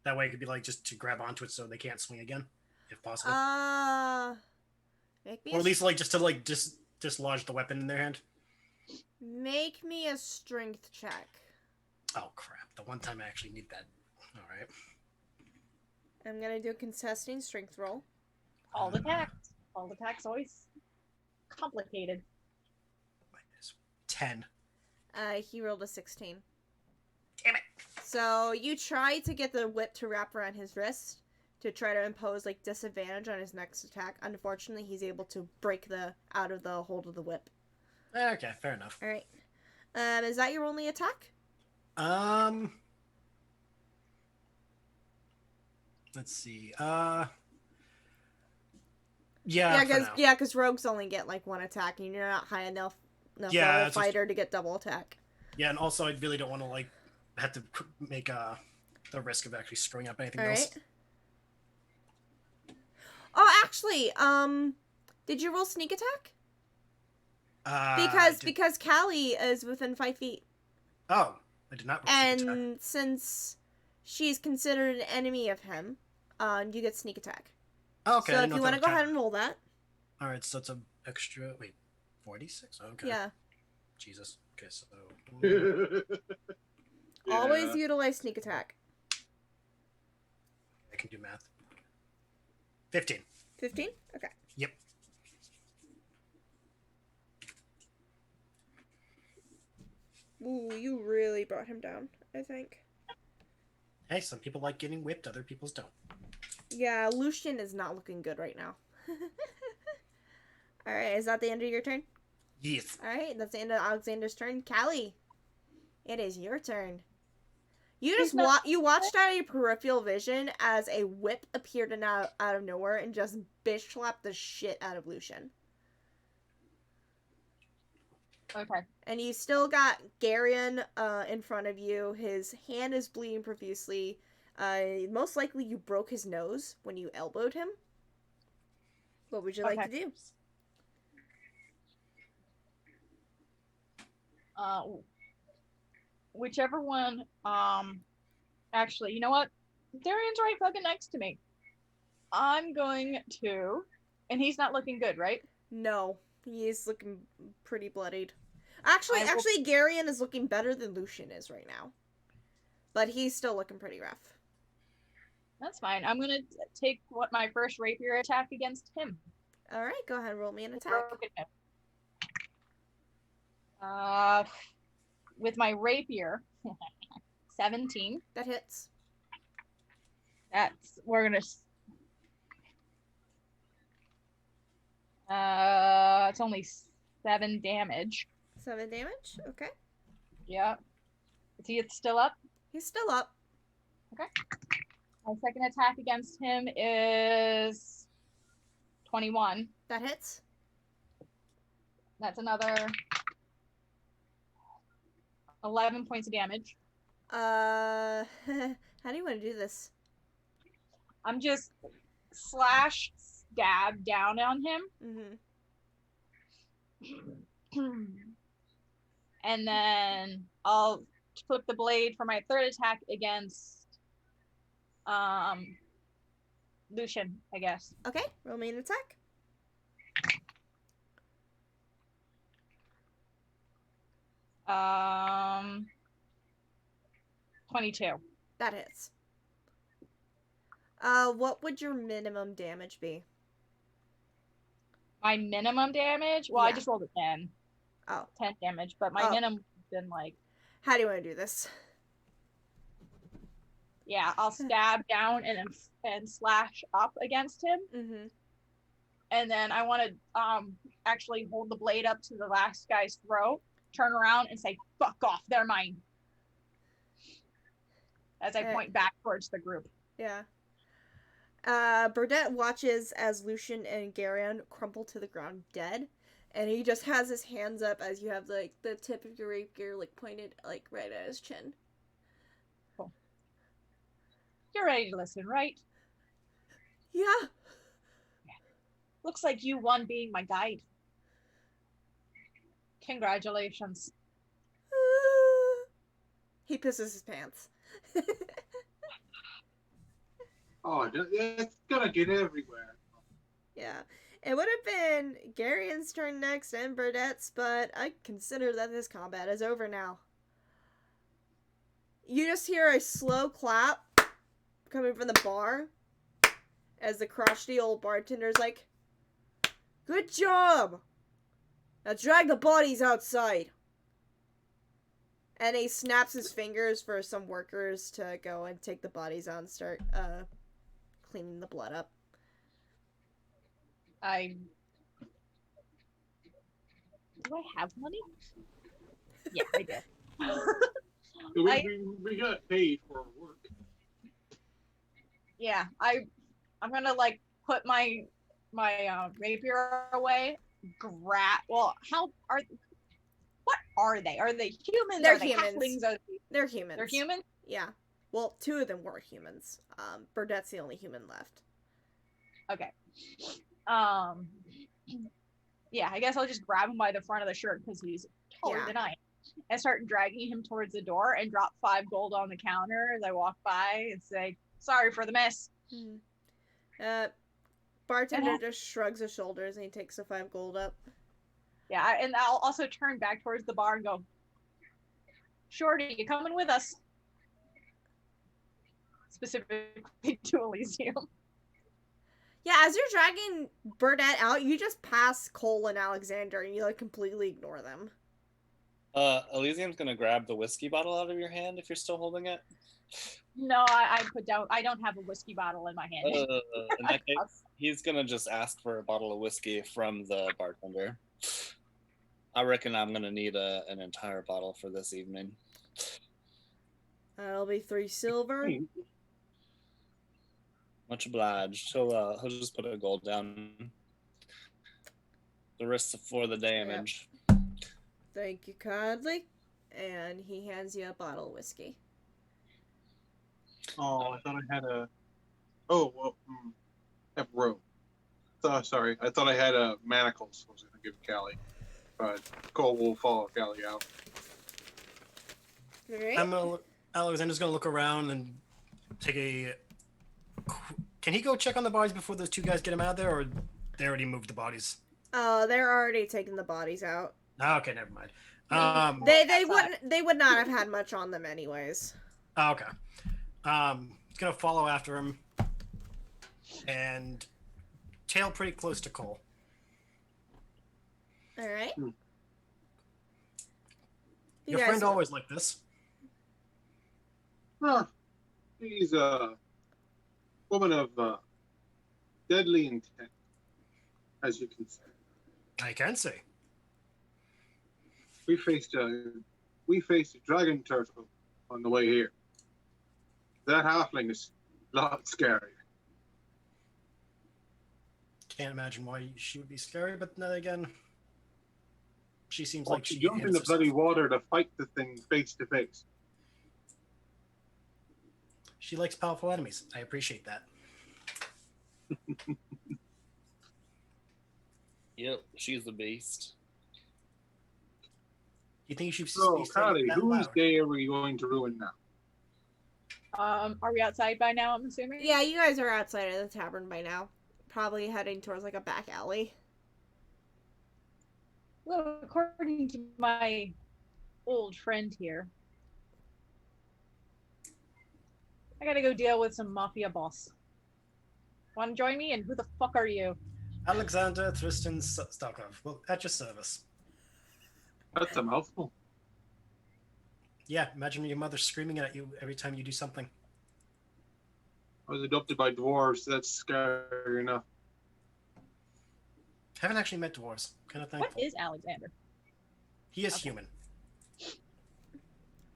That way it could be like just to grab onto it so they can't swing again, if possible. Make me or at least like just to like dislodge the weapon in their hand. Make me a strength check. Oh crap. The one time I actually need that. Alright. I'm gonna do a contesting strength roll. All attacks. All attacks always. complicated. Minus 10. He rolled a 16. Damn it. So you try to get the whip to wrap around his wrist to try to impose like disadvantage on his next attack. Unfortunately, he's able to break out of the hold of the whip. Okay, fair enough. All right. Is that your only attack? Let's see. Yeah, for now. Because rogues only get like one attack, and you're not high enough Yeah, level it's fighter to get double attack. Yeah, and also I really don't want to like have to make the risk of actually screwing up anything All else. right. Oh, actually, did you roll sneak attack? Because Callie is within 5 feet, Oh, I did not roll sneak attack. and since she's considered an enemy of him, you get sneak attack. Oh, okay. So if you want to go ahead and roll that, All right, so it's an extra. Wait, 46. Okay. yeah, Jesus. Okay, so always utilize sneak attack. I can do math. 15. 15? Okay. Yep. Ooh, you really brought him down, I think. Hey, some people like getting whipped, other people's don't. Yeah, Lucian is not looking good right now. Alright, is that the end of your turn? Yes. Alright, that's the end of Alexander's turn. Callie, it is your turn. You He's just not- you watched out of your peripheral vision as a whip appeared out of nowhere and just bitch slapped the shit out of Lucian. Okay. And you still got Garion in front of you. His hand is bleeding profusely. Most likely you broke his nose when you elbowed him. What would you like to do? Whichever one. Actually, you know what? Darian's right fucking next to me. I'm going to, and he's not looking good, right? No, he's looking pretty bloodied. Actually, I will- Garion is looking better than Lucian is right now. But he's still looking pretty rough. That's fine. I'm gonna take my first rapier attack against him. Alright, go ahead and roll me an attack. Broken hip. With my rapier, 17. That hits. We're gonna. It's only 7 damage. 7 damage? Okay. Yeah. Is he still up? He's still up. My second attack against him is 21. That hits. That's another 11 points of damage. How do you want to do this? I'm just stab down on him. Mm-hmm. And then I'll flip the blade for my third attack against Lucian, I guess. Okay, roll me an attack. Um 22. That hits. What would your minimum damage be? My minimum damage? Well, I Yeah. just rolled a 10. Oh. 10 damage, but my Oh. minimum has been like, How do you want to do this? yeah, I'll stab down and slash up against him. Mm-hmm. And then I want to actually hold the blade up to the last guy's throat, turn around and say, fuck off, they're mine. As I Alright. point back towards the group. Yeah. Burdette watches as Lucian and Garion crumple to the ground dead, and he just has his hands up as you have like the tip of your rapier like pointed like right at his chin. You're ready to listen, right? Yeah. Looks like you won being my guide. Congratulations. He pisses his pants. Oh, it's gonna get everywhere. Yeah. It would have been Garion's turn next and Burdette's, but I consider that this combat is over now. You just hear a slow clap coming from the bar as the crotchety old bartender's like, "Good job! Now drag the bodies outside. And he snaps his fingers for some workers to go and take the bodies out and start cleaning the blood up. Do I have money? Yeah, I do. We got paid for our work. Yeah, I'm gonna like put my rapier away. What are they? Are they humans? They're are they humans. halflings? They're humans. They're humans? Yeah. Well, 2 of them were humans. Burdett's the only human left. Okay. Yeah, I guess I'll just grab him by the front of the shirt because he's taller than I am, and start dragging him towards the door and drop 5 gold on the counter as I walk by and say, "Sorry for the mess." Bartender just shrugs his shoulders and he takes the 5 gold up. Yeah, and I'll also turn back towards the bar and go, "Shorty, you coming with us?" Specifically to Elysium. Yeah, as you're dragging Burdette out, you just pass Cole and Alexander and you like completely ignore them. Elysium's gonna grab the whiskey bottle out of your hand if you're still holding it. No, I put down. I don't have a whiskey bottle in my hand. In that case, he's gonna just ask for a bottle of whiskey from the bartender. I reckon I'm gonna need an entire bottle for this evening. That'll be 3 silver. Much obliged. He'll just put a gold down. The rest for the damage. Yep. Thank you kindly. And he hands you a bottle of whiskey. Oh, I thought I had a. Oh well, I have rope. Sorry, I thought I had manacles. I was gonna give Callie, but Cole will follow Callie out. Alright. Alexander's gonna look around and take a. Can he go check on the bodies before those 2 guys get him out of there, or they already moved the bodies? They're already taking the bodies out. Okay, never mind. They would not have had much on them anyways. Okay. He's gonna follow after him and tail pretty close to Cole. Alright. Your friend always like this. He's a woman of deadly intent, as you can see. I can see. We faced a dragon turtle on the way here. That halfling is a lot scary. Can't imagine why she would be scary, but then again, she seems Well, like she she jumped in the bloody water to fight the thing face to face. She likes powerful enemies. I appreciate that. Yep, she's the beast. You think you should So, be saying Callie, that whose loud? day are we going to ruin now? Are we outside by now? I'm assuming. Yeah, you guys are outside of the tavern by now. Probably heading towards like a back alley. Well, according to my old friend here, I gotta go deal with some mafia boss. Want to join me? And who the fuck are you? Alexander Tristan Stalkov. Well, at your service. That's a mouthful. Yeah, imagine your mother screaming at you every time you do something. I was adopted by dwarves, so that's scary enough. Haven't actually met dwarves. Kind of thankful. What is Alexander? He is Okay. human.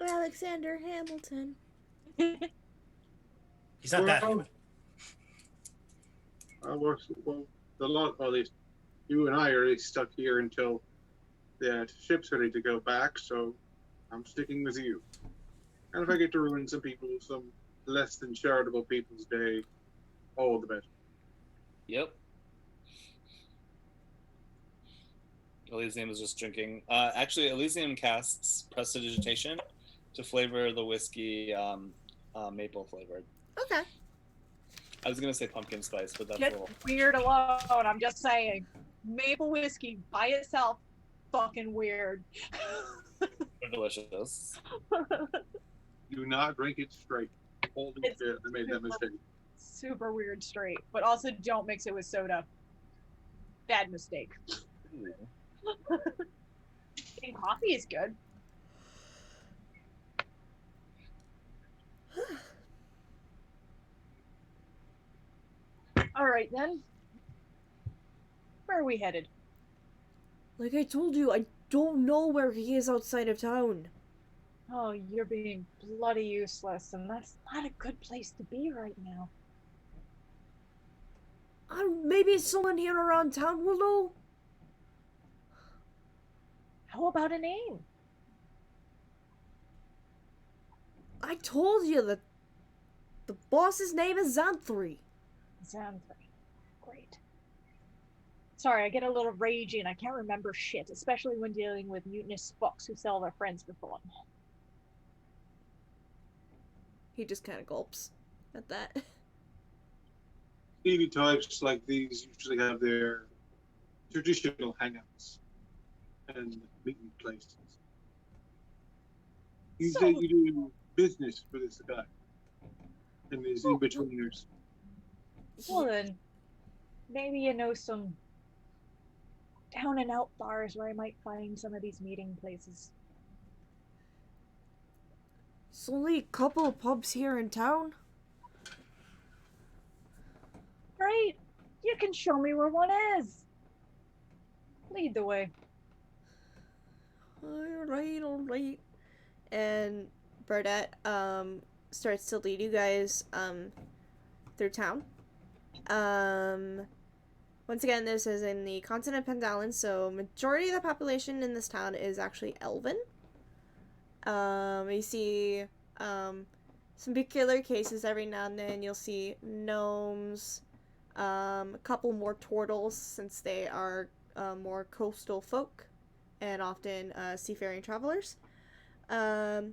Alexander Hamilton. He's not that human. Well, at least you and I are really stuck here until the ship's ready to go back, so I'm sticking with you. And if I get to ruin some less than charitable people's day, all the better. Yep. Elysium is just drinking. Actually, Elysium casts Prestidigitation to flavor the whiskey maple flavored. Okay. I was gonna say pumpkin spice, but that's a Get little. weird alone. I'm just saying. Maple whiskey by itself, fucking weird. Delicious. Do not drink it straight. Holy It's shit, I made that mistake. Super weird straight. But also don't mix it with soda. Bad mistake. Getting coffee is good. All right then. Where are we headed? Like I told you, I don't know where he is outside of town. Oh, you're being bloody useless, and that's not a good place to be right now. Maybe someone here around town will know. How about a name? I told you that the boss's name is Xanthri. Xanthri. Great. Sorry, I get a little ragey and I can't remember shit, especially when dealing with mutinous fucks who sell their friends for fun. He just kind of gulps at that. Stevie types like these usually have their traditional hangouts and meeting places. You So- say you do business for this guy and his Oh, in-betweeners. Well then, maybe you know some down and out bars where I might find some of these meeting places. There's only a couple of pubs here in town. Right? You can show me where one is. Lead the way. Alright. And Burdette starts to lead you guys through town. Once again, this is in the continent of Pendalan, so majority of the population in this town is actually Elven. You see some peculiar cases every now and then. You'll see gnomes, a couple more turtles since they are more coastal folk and often seafaring travelers. You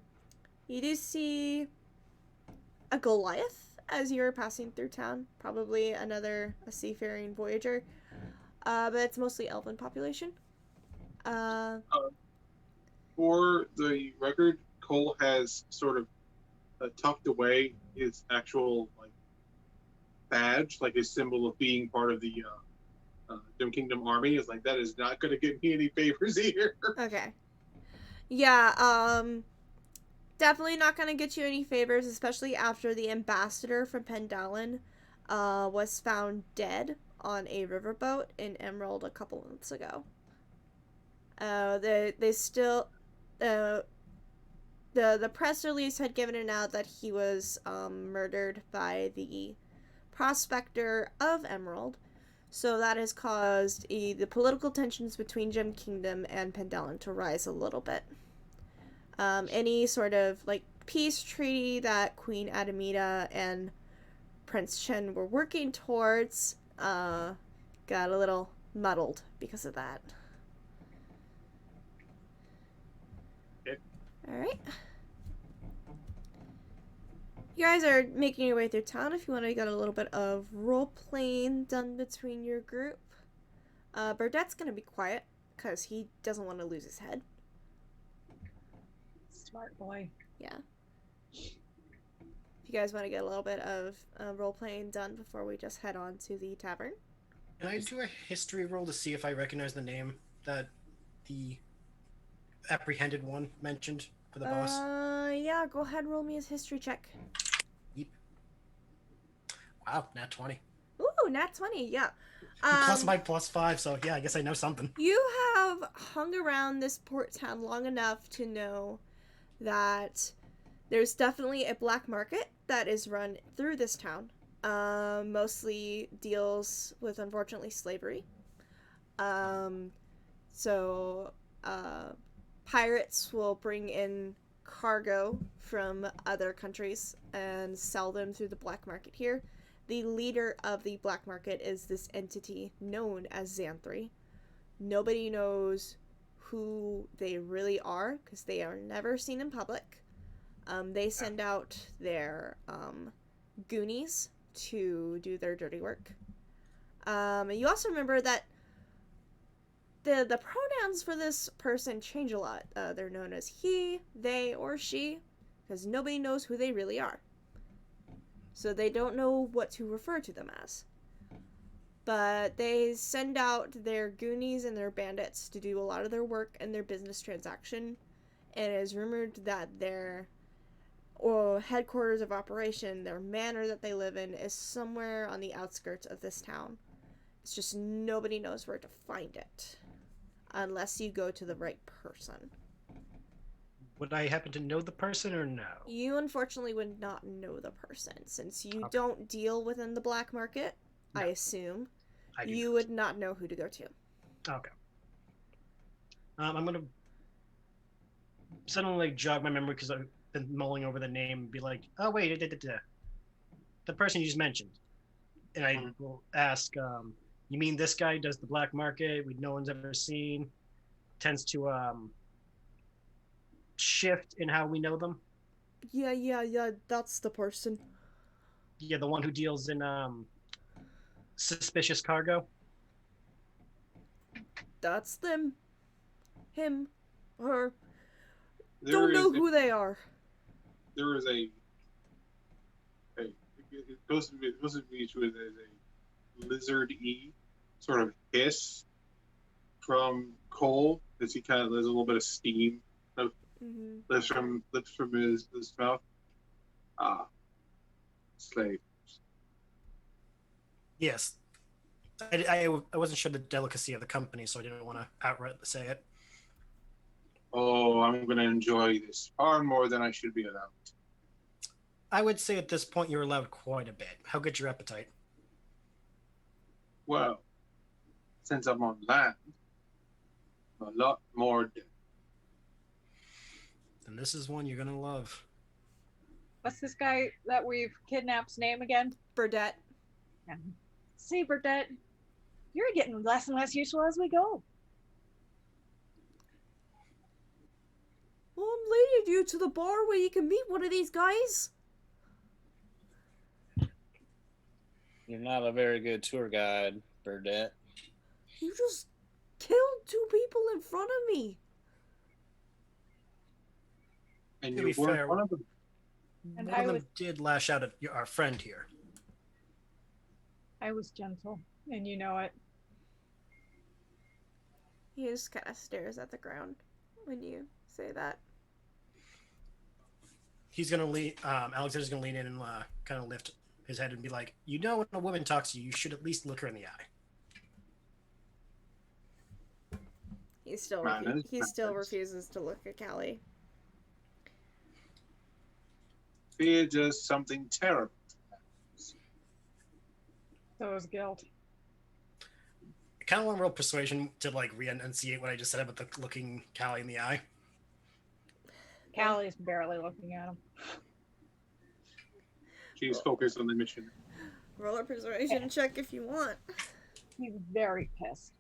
do see a Goliath as you're passing through town, probably a seafaring voyager, but it's mostly elven population. For the record, Cole has sort of tucked away his actual badge, like his symbol of being part of the Dim Kingdom army. Is like, that is not going to get me any favors here. Okay. Yeah, definitely not gonna get you any favors, especially after the ambassador from Pendalan was found dead on a riverboat in Emerald a couple months ago. They still the press release had given it out that he was murdered by the prospector of Emerald, so that has caused the political tensions between Gem Kingdom and Pendalan to rise a little bit. Any sort of peace treaty that Queen Adamita and Prince Chen were working towards got a little muddled because of that. Okay. Alright. You guys are making your way through town. If you want to get a little bit of role playing done between your group. Burdette's gonna be quiet because he doesn't want to lose his head. Smart boy. Yeah. If you guys want to get a little bit of role playing done before we just head on to the tavern. Can I do a history roll to see if I recognize the name that the apprehended one mentioned for the boss? Yeah, go ahead and roll me a history check. Yep. Wow, nat 20. Ooh, nat 20, yeah. Plus my +5, so yeah, I guess I know something. You have hung around this port town long enough to know that there's definitely a black market that is run through this town. Mostly deals with, unfortunately, slavery. Pirates will bring in cargo from other countries and sell them through the black market here. The leader of the black market is this entity known as Xanthri. Nobody knows who they really are because they are never seen in public. They send out their goonies to do their dirty work. You also remember that the pronouns for this person change a lot. They're known as he, they, or she, because nobody knows who they really are. So they don't know what to refer to them as. But they send out their goonies and their bandits to do a lot of their work and their business transaction. And it is rumored that their headquarters of operation, their manor that they live in, is somewhere on the outskirts of this town. It's just nobody knows where to find it. Unless you go to the right person. Would I happen to know the person or no? You unfortunately would not know the person. Since you Okay. don't deal within the black market, No. I assume, I do you not. would not know who to go to. Okay. I'm gonna suddenly jog my memory because I've been mulling over the name and be like, oh wait, the person you just mentioned, and I will ask, you mean this guy does the black market? No one's ever seen. Tends to shift in how we know them. Yeah, that's the person. Yeah, the one who deals in suspicious cargo. That's them. Him. Her. There Don't know is who they are. there is a it goes to be issued as a lizard-y sort of hiss from Cole as he kind of there's a little bit of steam Mm-hmm. lifts from his mouth. Ah, slave. Yes. I wasn't sure the delicacy of the company, so I didn't want to outright say it. Oh, I'm going to enjoy this far more than I should be allowed. I would say at this point you're allowed quite a bit. How good's your appetite? Well, since I'm on land, a lot more. And this is one you're gonna love. What's this guy that we've kidnapped's name again? Burdette. Yeah. See, Burdette, you're getting less and less useful as we go. Well, I'm leading you to the bar where you can meet one of these guys. You're not a very good tour guide, Burdette. You just killed 2 people in front of me. And To you be weren't fair, one of them. And one I of them was- did lash out at our friend here. I was gentle, and you know it. He just kind of stares at the ground when you say that. He's gonna lean. Alexander's gonna lean in and kind of lift his head and be like, "You know, when a woman talks to you, you should at least look her in the eye." He still Manners, he still manners. refuses to look at Callie. Fear just something terrible. So is guilt. I kind of want to roll persuasion to like re-enunciate what I just said about the looking Callie in the eye. Callie's barely looking at him. She's focused on the mission. Roll a persuasion check if you want. He's very pissed.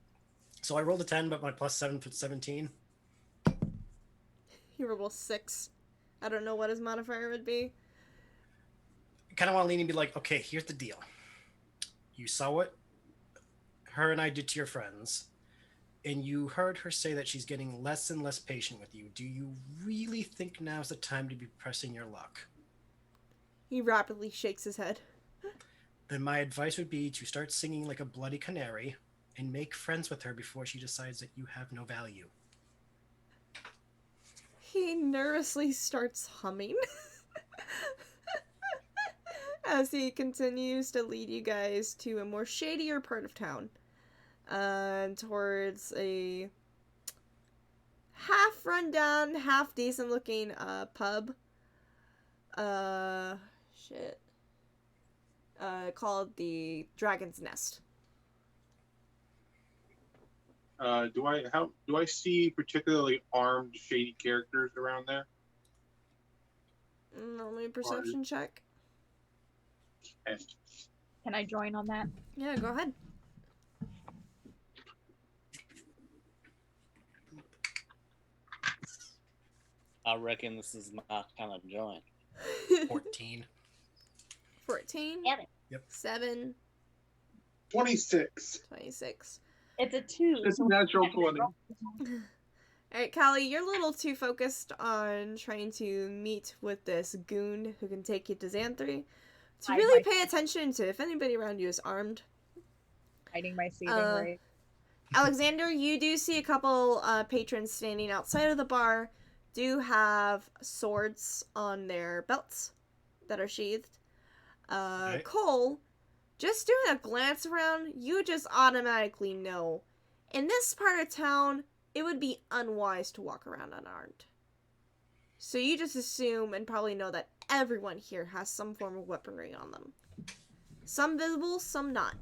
So I rolled a 10, but my plus 7 for 17. He rolled a 6. I don't know what his modifier would be. I kind of want to lean in and be like, "Okay, here's the deal. You saw what her and I did to your friends, and you heard her say that she's getting less and less patient with you. Do you really think now's the time to be pressing your luck? He rapidly shakes his head. Then my advice would be to start singing like a bloody canary and make friends with her before she decides that you have no value." He nervously starts humming as he continues to lead you guys to a more shadier part of town, towards a half rundown, half decent looking pub. Called the Dragon's Nest. Do I see particularly armed shady characters around there? Roll me a perception check. And Can I join on that? Yeah, go ahead. I reckon this is my kind of joint. 14. 14. Damn it. Yep. 7. 26. 26. It's a 2. It's a natural 20. Alright, Callie, you're a little too focused on trying to meet with this goon who can take you to Xanthri to I really like pay attention to if anybody around you is armed. Hiding my seething Uh, rage. Alexander, you do see a couple patrons standing outside of the bar, do have swords on their belts that are sheathed. Right. Cole, just doing a glance around, you just automatically know. In this part of town, it would be unwise to walk around unarmed. So you just assume and probably know that everyone here has some form of weaponry on them. Some visible, some not.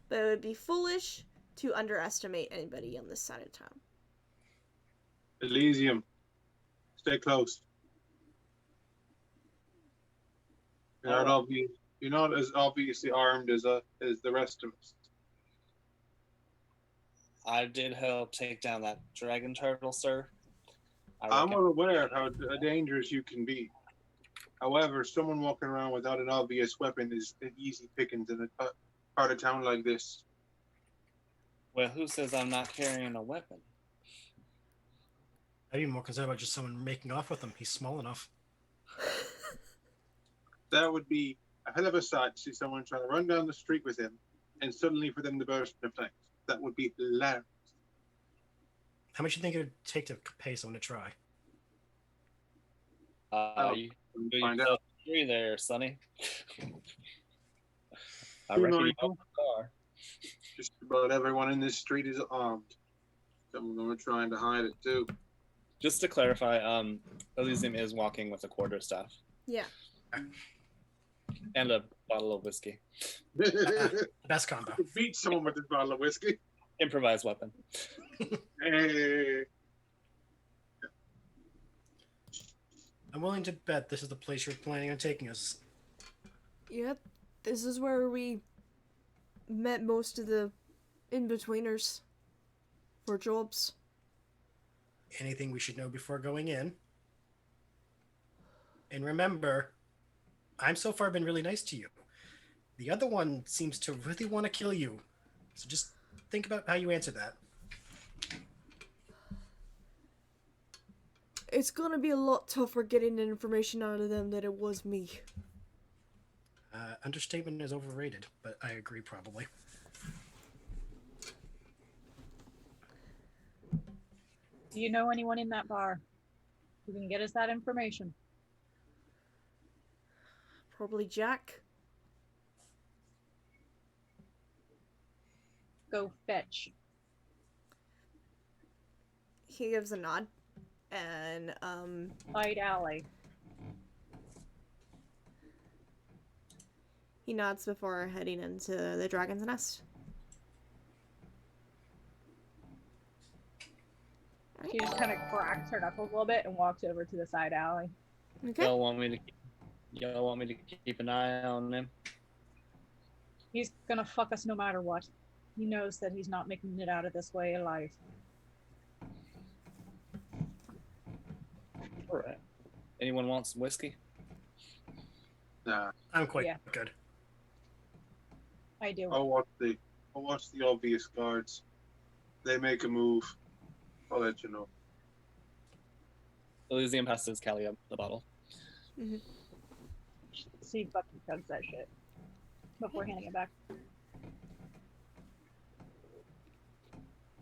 But it would be foolish to underestimate anybody on this side of town. Elysium, stay close. You're not as obviously armed as the rest of us. I did help take down that dragon turtle, sir. I'm aware of how dangerous you can be. However, someone walking around without an obvious weapon is an easy pickings in a part of town like this. Well, who says I'm not carrying a weapon? I'd be more concerned about just someone making off with him. He's small enough. That would be a hell of a sight to see someone trying to run down the street with him, and suddenly for them to burst into flames. That would be hilarious. How much do you think it would take to pay someone to try? You Find felt out. free there, Sonny. I You reckon know, you own a car. Just about everyone in this street is armed. Some of them are trying to hide it too. Just to clarify, Elysium is walking with a quarterstaff Yeah. and a bottle of whiskey. Best combo. Beat someone with this bottle of whiskey. Improvised weapon. Hey. I'm willing to bet this is the place you're planning on taking us. Yep. This is where we met most of the in-betweeners for jobs. Anything we should know before going in? And remember, I'm so far been really nice to you. The other one seems to really want to kill you. So just think about how you answer that. It's gonna be a lot tougher getting the information out of them than it was me. Understatement is overrated, but I agree probably. Do you know anyone in that bar who can get us that information? Probably Jack. Go fetch. He gives a nod. And, Side alley. he nods before heading into the dragon's nest. She just kind of cracks her knuckles a little bit and walks over to the side alley. Okay. Y'all want me to keep an eye on him? He's gonna fuck us no matter what. He knows that he's not making it out of this way alive. All right. Anyone want some whiskey? Nah. I'm quite Yeah. good. I do. I'll watch the obvious guards. They make a move. I'll let you know. Elysium passes Callie up the bottle. See if fucking chugs that shit before handing it back.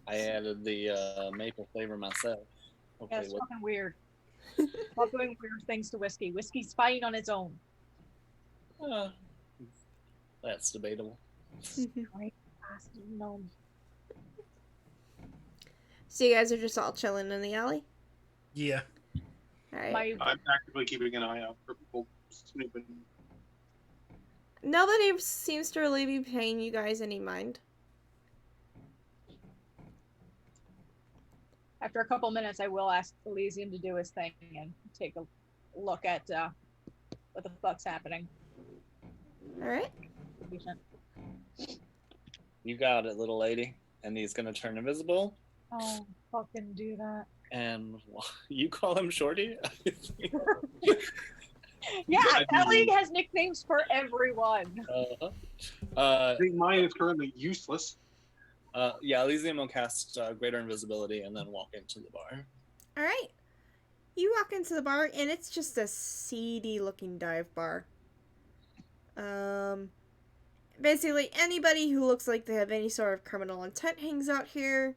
I added the maple flavor myself. Yeah, Okay, it's fucking weird. Stop doing weird things to whiskey. Whiskey's fine on its own. That's debatable. Right? No. So you guys are just all chilling in the alley? Yeah. Alright. I'm actively keeping an eye out for people snooping. Nobody seems to really be paying you guys any mind. After a couple minutes, I will ask Elysium to do his thing and take a look at what the fuck's happening. Alright. You got it, little lady. And he's gonna turn invisible. Oh, fucking do that. And you call him Shorty? Yeah, I that do. league has nicknames for everyone. I think mine is currently useless. Yeah, Elysium will cast Greater Invisibility and then walk into the bar. Alright. You walk into the bar and it's just a seedy looking dive bar. basically anybody who looks like they have any sort of criminal intent hangs out here.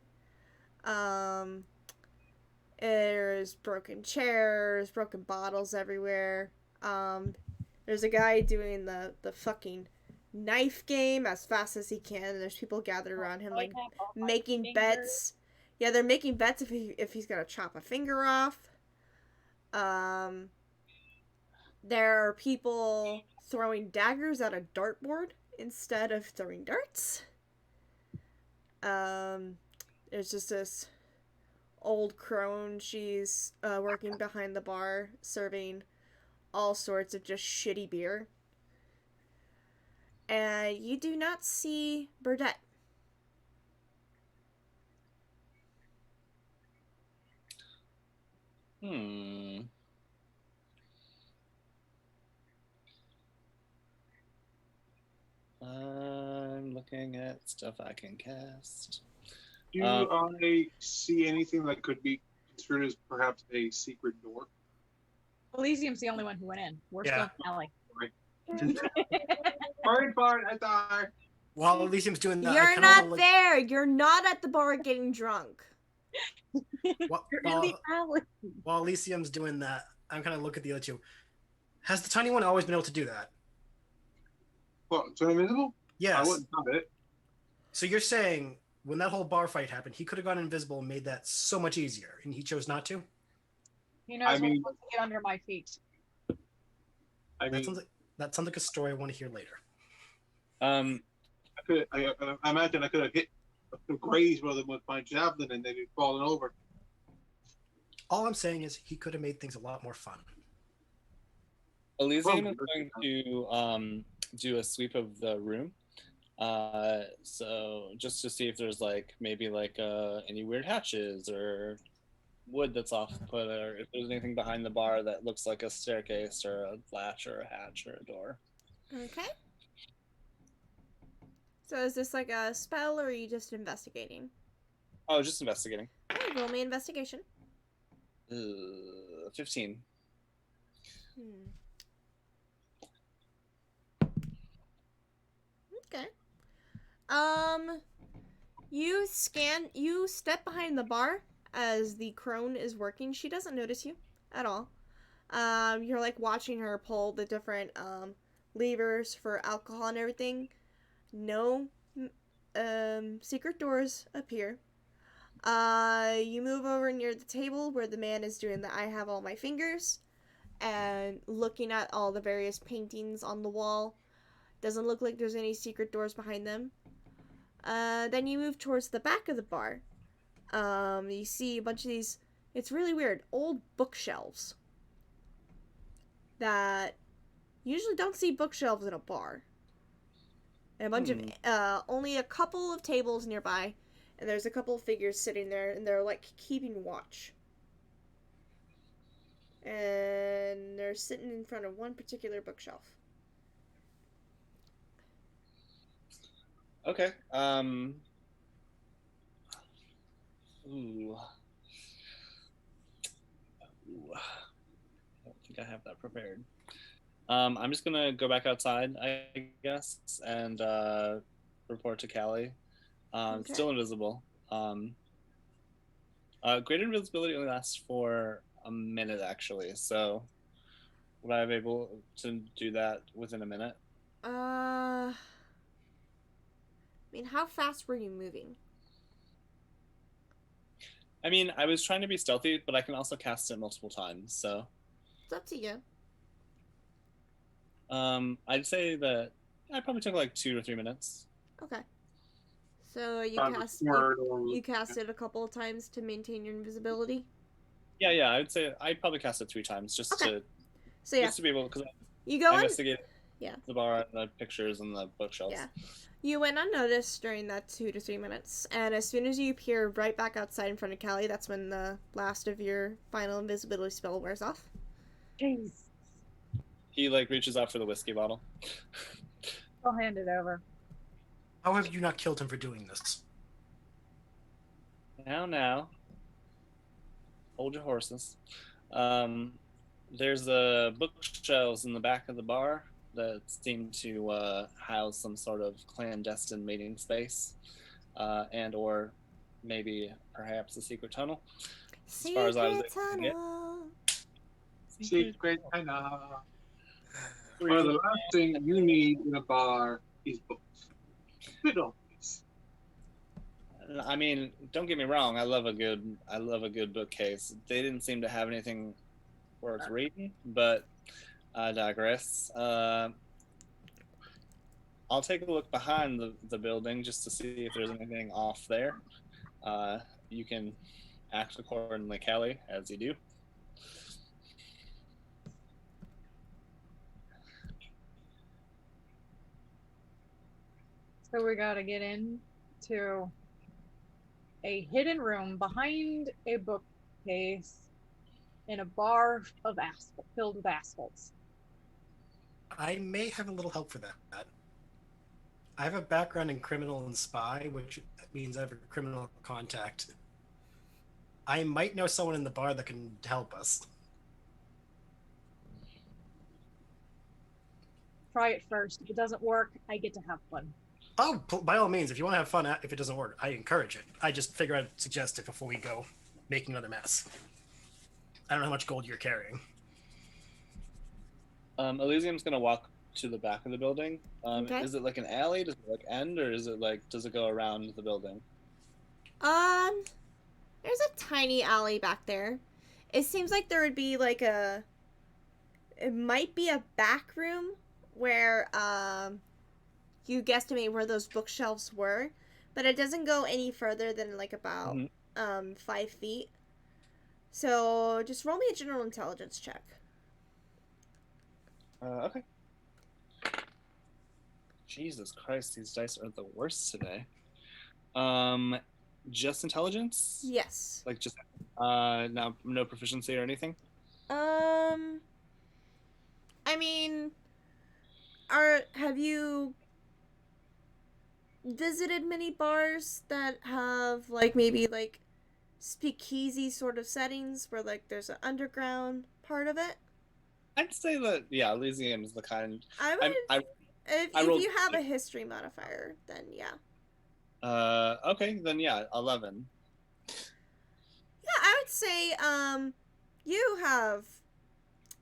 There's broken chairs, broken bottles everywhere. There's a guy doing the fucking knife game as fast as he can, and there's people gathered around him, like, making bets. Yeah, they're making bets if he's gonna chop a finger off. There are people throwing daggers at a dartboard instead of throwing darts. There's just this old crone. She's working behind the bar, serving all sorts of just shitty beer. And you do not see Burdette. I'm looking at stuff I can cast. Do I see anything that could be construed as perhaps a secret door? Elysium's the only one who went in. We're still in the alley. Fine, I thought. While Elysium's doing that, You're not there. You're not at the bar getting drunk. You're in the alley. While Elysium's doing that, I'm kind of looking at the other two. Has the tiny one always been able to do that? What, turn invisible? Yes. I wouldn't have it. So you're saying when that whole bar fight happened, he could have gone invisible and made that so much easier, and he chose not to? He knows what's to get under my feet. That sounds like a story I want to hear later. I imagine I could have hit the grazed one of them with my javelin and they'd fallen over. All I'm saying is he could have made things a lot more fun. Elysium is going to do a sweep of the room. So just to see if there's maybe any weird hatches or wood that's off put, or if there's anything behind the bar that looks like a staircase or a latch or a hatch or a door. Okay. So is this like a spell, or are you just investigating? Oh, just investigating. Okay, roll me investigation. 15. Okay. You step behind the bar as the crone is working. She doesn't notice you at all. You're watching her pull the different levers for alcohol and everything. No secret doors appear. You move over near the table where the man is doing the I have all my fingers and looking at all the various paintings on the wall. Doesn't look like there's any secret doors behind them. Then you move towards the back of the bar. You see a bunch of these, it's really weird, old bookshelves that you usually don't see bookshelves in a bar. And a bunch of, only a couple of tables nearby, and there's a couple of figures sitting there, and they're keeping watch. And they're sitting in front of one particular bookshelf. Okay. Ooh. I don't think I have that prepared. I'm just gonna go back outside, I guess, and report to Callie. Okay. Still invisible. Greater invisibility only lasts for a minute, actually. So, would I be able to do that within a minute? I mean, how fast were you moving? I mean, I was trying to be stealthy, but I can also cast it multiple times, so. It's up to you. I'd say that I probably took 2 to 3 minutes. Okay. So you cast it a couple of times to maintain your invisibility? Yeah, I'd say I'd probably cast it 3 times just to be able, because you go I investigated Yeah. the bar and the pictures and the bookshelves. Yeah. You went unnoticed during that 2 to 3 minutes, and as soon as you appear right back outside in front of Callie, that's when the last of your final invisibility spell wears off. Jeez. He reaches out for the whiskey bottle. I'll hand it over. How have you not killed him for doing this? Now. Hold your horses. There's bookshelves in the back of the bar. that seem to house some sort of clandestine meeting space, and or maybe perhaps a secret tunnel. As far as I was Secret able to get. tunnel. Secret tunnel. Well, the last thing you need in a bar is books. Good old boys. I mean, don't get me wrong. I love a good bookcase. They didn't seem to have anything worth reading, but I digress. I'll take a look behind the building just to see if there's anything off there. You can act accordingly, Kelly, as you do. So we gotta get into a hidden room behind a bookcase in a bar of asphalt, filled with asphalts. I may have a little help for that. I have a background in criminal and spy, which means I have a criminal contact. I might know someone in the bar that can help us. Try it first. If it doesn't work, I get to have fun. Oh, by all means, if you want to have fun, if it doesn't work, I encourage it. I just figure I'd suggest it before we go making another mess. I don't know how much gold you're carrying. Elysium's gonna walk to the back of the building. Okay. Is it like an alley? Does it like end, or is it like does it go around the building? There's a tiny alley back there. It seems like there would be like it might be a back room where you guesstimate where those bookshelves were, but it doesn't go any further than like about 5 feet. So just roll me a general intelligence check. Okay. Jesus Christ, these dice are the worst today. Just intelligence? Yes. Like just no proficiency or anything? I mean, have you visited many bars that have like maybe like speakeasy sort of settings where like there's an underground part of it? I'd say that Elysium is the kind. I would. If rolled- you have a history modifier, then yeah. Okay, then 11. Yeah, I would say you have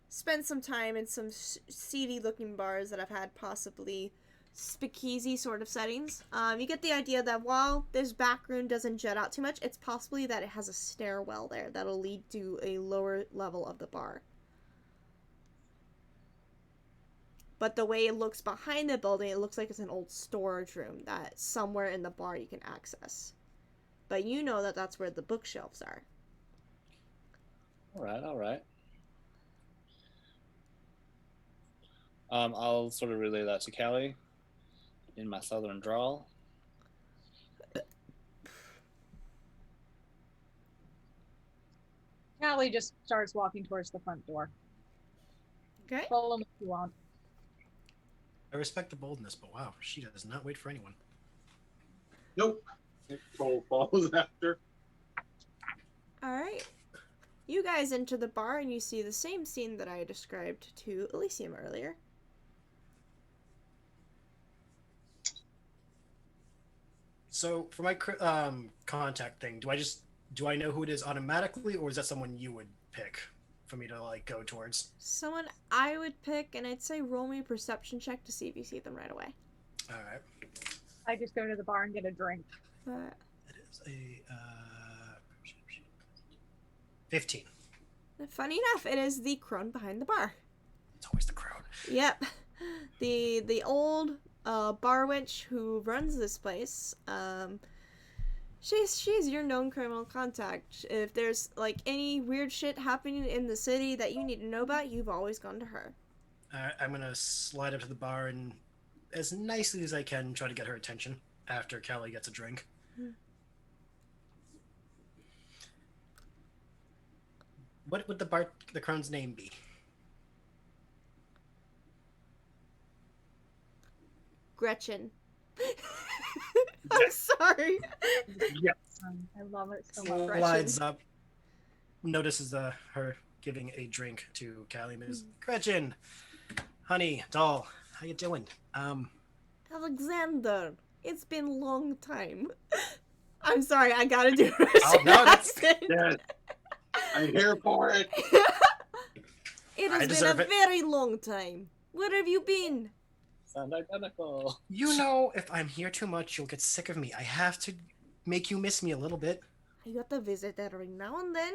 spent some time in some seedy looking bars that have had possibly speakeasy sort of settings. You get the idea that while this back room doesn't jet out too much, it's possibly that it has a stairwell there that'll lead to a lower level of the bar. But the way it looks behind the building, it looks like it's an old storage room that somewhere in the bar you can access. But you know that that's where the bookshelves are. All right. I'll sort of relay that to Callie in my southern drawl. Callie just starts walking towards the front door. Okay. Follow me if you want. I respect the boldness, but wow, she does not wait for anyone. Nope. Cole follows after. Alright. You guys enter the bar and you see the same scene that I described to Elysium earlier. So for my contact thing, do I know who it is automatically, or is that someone you would pick for me to like go towards? Someone I would pick, and I'd say roll me a perception check to see if you see them right away. All right. I just go to the bar and get a drink. It is a 15. Funny enough, it is the crone behind the bar. It's always the crowd. Yep. The old bar wench who runs this place. She's your known criminal contact. If there's like any weird shit happening in the city that you need to know about, you've always gone to her. I'm gonna slide up to the bar and, as nicely as I can, try to get her attention after Callie gets a drink. What would the crone's name be? Gretchen. I'm sorry. Yes. I love it so much. Slides up, notices her giving a drink to Callie. Ms. Gretchen, honey, doll, How you doing? Alexander, it's been a long time. I'm sorry, I gotta do a Oh, no, that's- accent. Yes. I'm here for it. It I has been deserve a it. very long time. Where have you been? Sound identical. You know, if I'm here too much, you'll get sick of me. I have to make you miss me a little bit. I got to visit every now and then.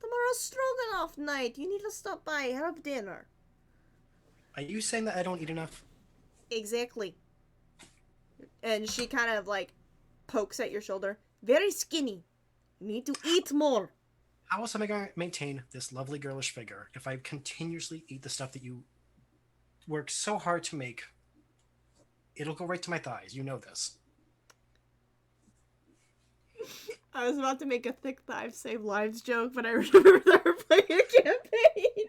Tomorrow's stroganoff night. You need to stop by, have dinner. Are you saying that I don't eat enough? Exactly. And she kind of like pokes at your shoulder. Very skinny. You need to eat more. How else am I going to maintain this lovely girlish figure if I continuously eat the stuff that you work so hard to make? It'll go right to my thighs. You know this. I was about to make a thick thighs save lives joke, but I remember they were playing a campaign.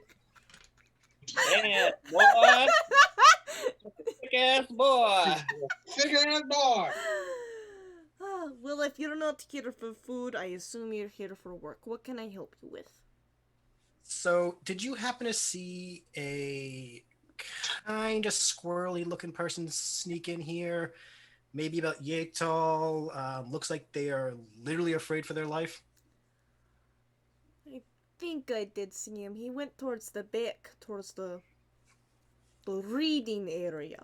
Damn, boy. Sick ass boy. Sick ass boy. Well, if you're not here for food, I assume you're here for work. What can I help you with? So, did you happen to see a kind of squirrely looking person sneak in here? Maybe about yay tall. Looks like they are literally afraid for their life. I think I did see him. He went towards the back, towards the reading area.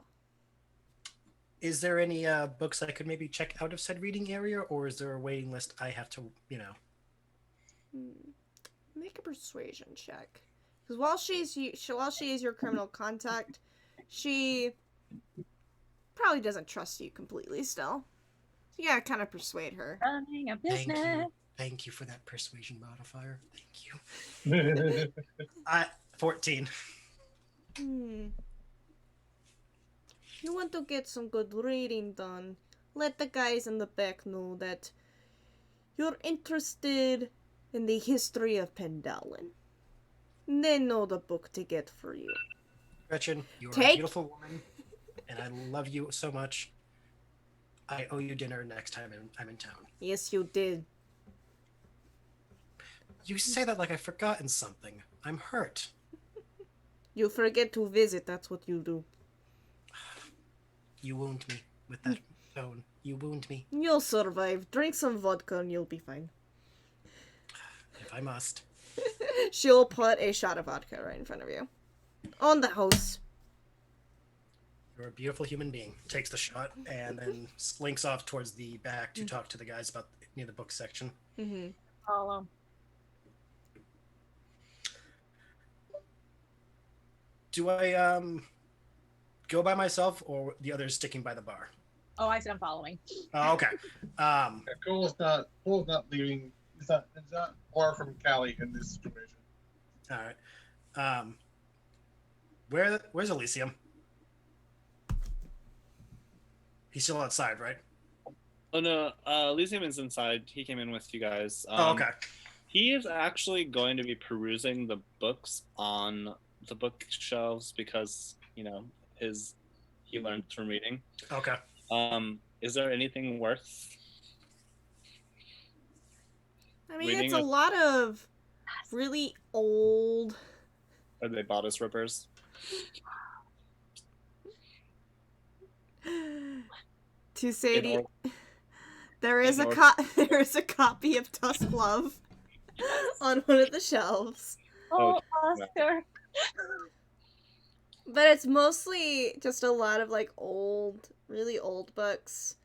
Is there any books I could maybe check out of said reading area, or is there a waiting list I have to, Make a persuasion check. Because while she is your criminal contact, she probably doesn't trust you completely still. So you gotta kind of persuade her. Running a Thank business. you. Thank you for that persuasion modifier. Thank you. 14. You want to get some good reading done. Let the guys in the back know that you're interested in the history of Pendalin. They know the book to get for you. Gretchen, you are a Take- beautiful woman, and I love you so much. I owe you dinner next time I'm in town. Yes, you did. You say that like I've forgotten something. I'm hurt. You forget to visit, that's what you do. You wound me with that tone. You wound me, You'll survive. Drink some vodka and you'll be fine. if I must. She'll put a shot of vodka right in front of you. On the house. You're a beautiful human being. Takes the shot and then slinks off towards the back to talk to the guys about near the book section. Mm-hmm. Follow. Do I go by myself or the others sticking by the bar? Oh, I said I'm following. Oh, okay. Cole's not leaving. It's not far from Callie in this situation. All right. Where's Elysium? He's still outside, right? Oh no, Elysium is inside. He came in with you guys. Oh, okay. He is actually going to be perusing the books on the bookshelves because, he learned from reading. Okay. Is there anything worth? I mean, Reading it's a a- lot of really old. Are they bodice rippers? To say In the or- there is in a or- there is a copy of Tusk Love on one of the shelves, Oh, yeah. Oscar. but it's mostly just a lot of like old, really old books.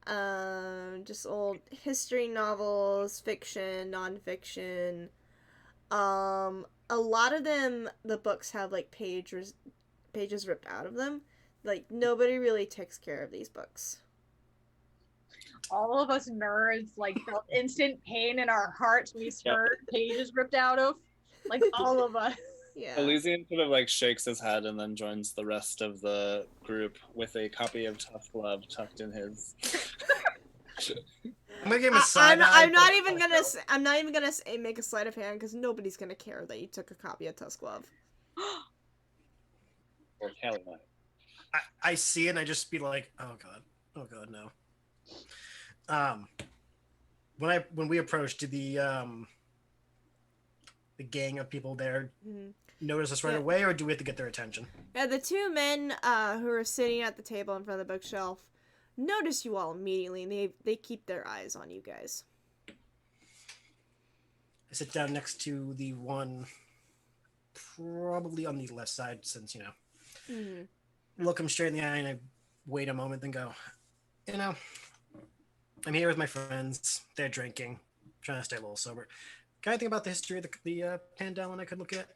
Just old history novels, fiction, nonfiction. A lot of them, the books have like pages ripped out of them. Like nobody really takes care of these books. All of us nerds like felt instant pain in our hearts when we heard pages ripped out of. Like all of us. Yeah. Elysium sort of like shakes his head and then joins the rest of the group with a copy of Tough Love tucked in his. I'm gonna give him a side eye. I'm not even gonna make a sleight of hand because nobody's gonna care that you took a copy of Tusk Love. Or Callie might. I see it and I just be like, oh god, no. When we approached, did the gang of people there notice us right Yeah. away, or do we have to get their attention? Yeah, the two men who are sitting at the table in front of the bookshelf notice you all immediately, and they keep their eyes on you guys. I sit down next to the one probably on the left side, since, look him straight in the eye and I wait a moment, then go, I'm here with my friends. They're drinking, trying to stay a little sober. Can I think about the history of the Pandalin I could look at?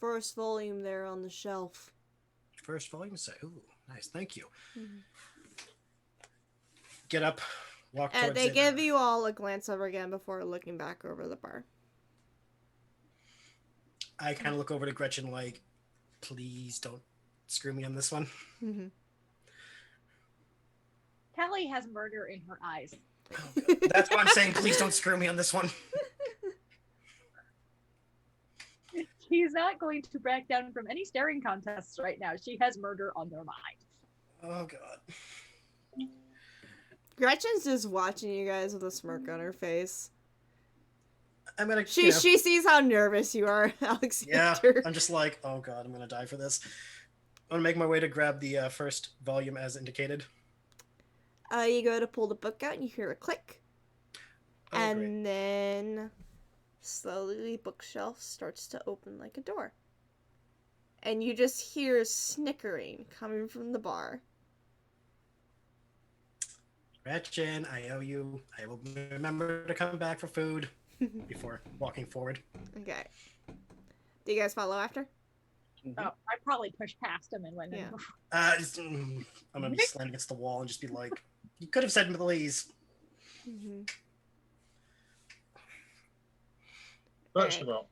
First volume there on the shelf. First volume? Say, ooh, nice, thank you. Get up, walk towards They it. give you all a glance over again before looking back over the bar. I kind of look over to Gretchen like, please don't screw me on this one. Kelly has murder in her eyes. Oh, that's what I'm saying. Please don't screw me on this one. She's not going to back down from any staring contests right now. She has murder on their mind. Oh, God. Gretchen's just watching you guys with a smirk on her face. I'm gonna. She sees how nervous you are, Alexander. Yeah, I'm just like, oh God, I'm gonna die for this. I'm gonna make my way to grab the first volume as indicated. You go to pull the book out and you hear a click. Oh, and great. then slowly the bookshelf starts to open like a door. And you just hear snickering coming from the bar. Gretchen, I owe you. I will remember to come back for food before walking forward. Okay. Do you guys follow after? Oh, I probably pushed past him and went in. Yeah. I'm gonna be slammed against the wall and just be like, you could have said please. First of all,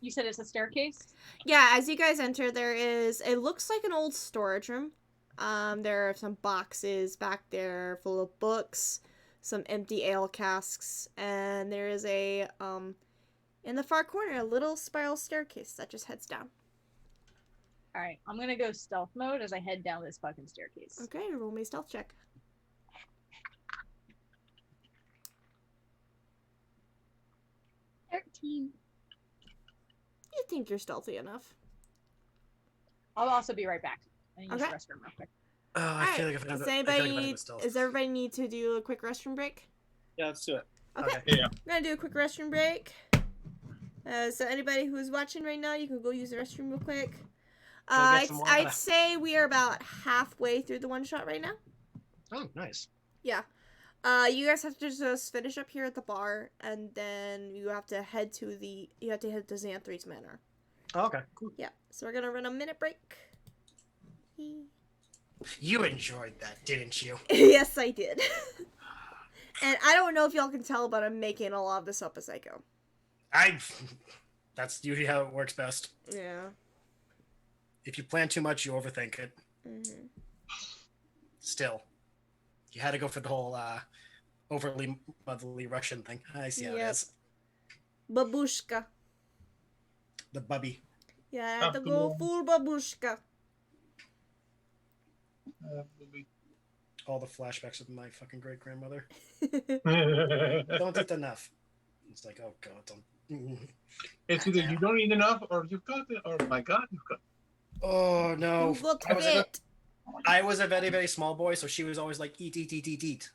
You said it's a staircase? Yeah, as you guys enter, it looks like an old storage room. There are some boxes back there full of books, some empty ale casks, and there is in the far corner, a little spiral staircase that just heads down. Alright, I'm gonna go stealth mode as I head down this fucking staircase. Okay, roll me a stealth check. 13. You think you're stealthy enough. I'll also be right back. I need to use Okay. the restroom real quick. Oh, I feel like if I Does everybody need to do a quick restroom break? Yeah, let's do it. Okay. yeah. We're gonna do a quick restroom break. So anybody who's watching right now, you can go use the restroom real quick. get some water. I'd say we are about halfway through the one shot right now. Oh, nice. Yeah. You guys have to just finish up here at the bar, and then you have to head to Xanthri's Manor. Oh, okay, cool. Yeah. So we're gonna run a minute break. You enjoyed that, didn't you? Yes, I did. And I don't know if y'all can tell, but I'm making a lot of this up as I go. That's usually how it works best. Yeah. If you plan too much, you overthink it. Mm-hmm. Still, you had to go for the whole overly motherly Russian thing. I see how it Yep. is. Babushka. The bubby. Yeah, I have to go full babushka. All the flashbacks of my fucking great grandmother. it's Don't eat enough. It's like, oh God, don't. either you don't eat enough, or you've got it, or my God, you've got. Oh no. You got I was, a, fit. I was a very, very small boy, so she was always like, eat, eat, eat, eat, eat.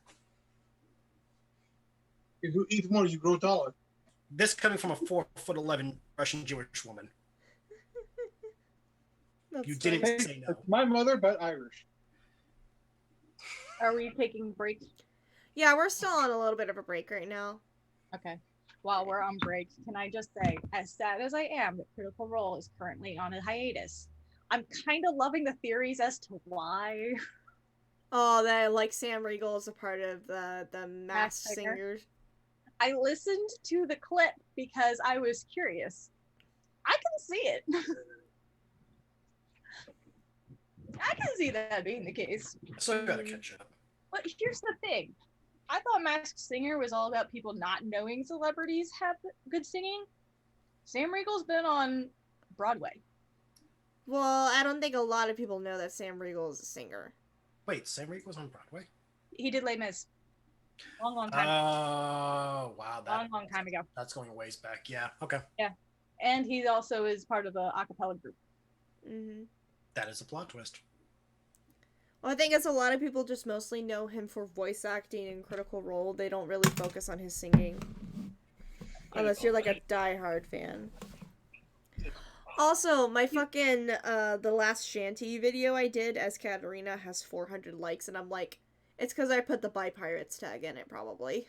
If you eat more, you grow taller. This coming from a 4'11" Russian Jewish woman. That's You funny. didn't say no. It's my mother, but Irish. Are we taking breaks? Yeah, we're still on a little bit of a break right now. Okay. While we're on break, can I just say, as sad as I am that Critical Role is currently on a hiatus, I'm kind of loving the theories as to why. Oh, that like Sam Riegel is a part of the Masked Masked Singer. Singers. I listened to the clip because I was curious. I can see it. I can see that being the case. So I gotta catch up. But here's the thing. I thought Masked Singer was all about people not knowing celebrities have good singing. Sam Riegel's been on Broadway. Well, I don't think a lot of people know that Sam Riegel is a singer. Wait, Sam Riegel was on Broadway? He did Les Mis. Long time. Oh, wow. Long time ago. That's going a ways back. Yeah. Okay. And he also is part of the acapella group. Mm-hmm. That is a plot twist. Well, I think it's a lot of people just mostly know him for voice acting in Critical Role. They don't really focus on his singing. Unless you're like a diehard fan. Also, my fucking, the last Shanty video I did as Katarina has 400 likes, and I'm like, it's because I put the Bi Pirates tag in it, probably.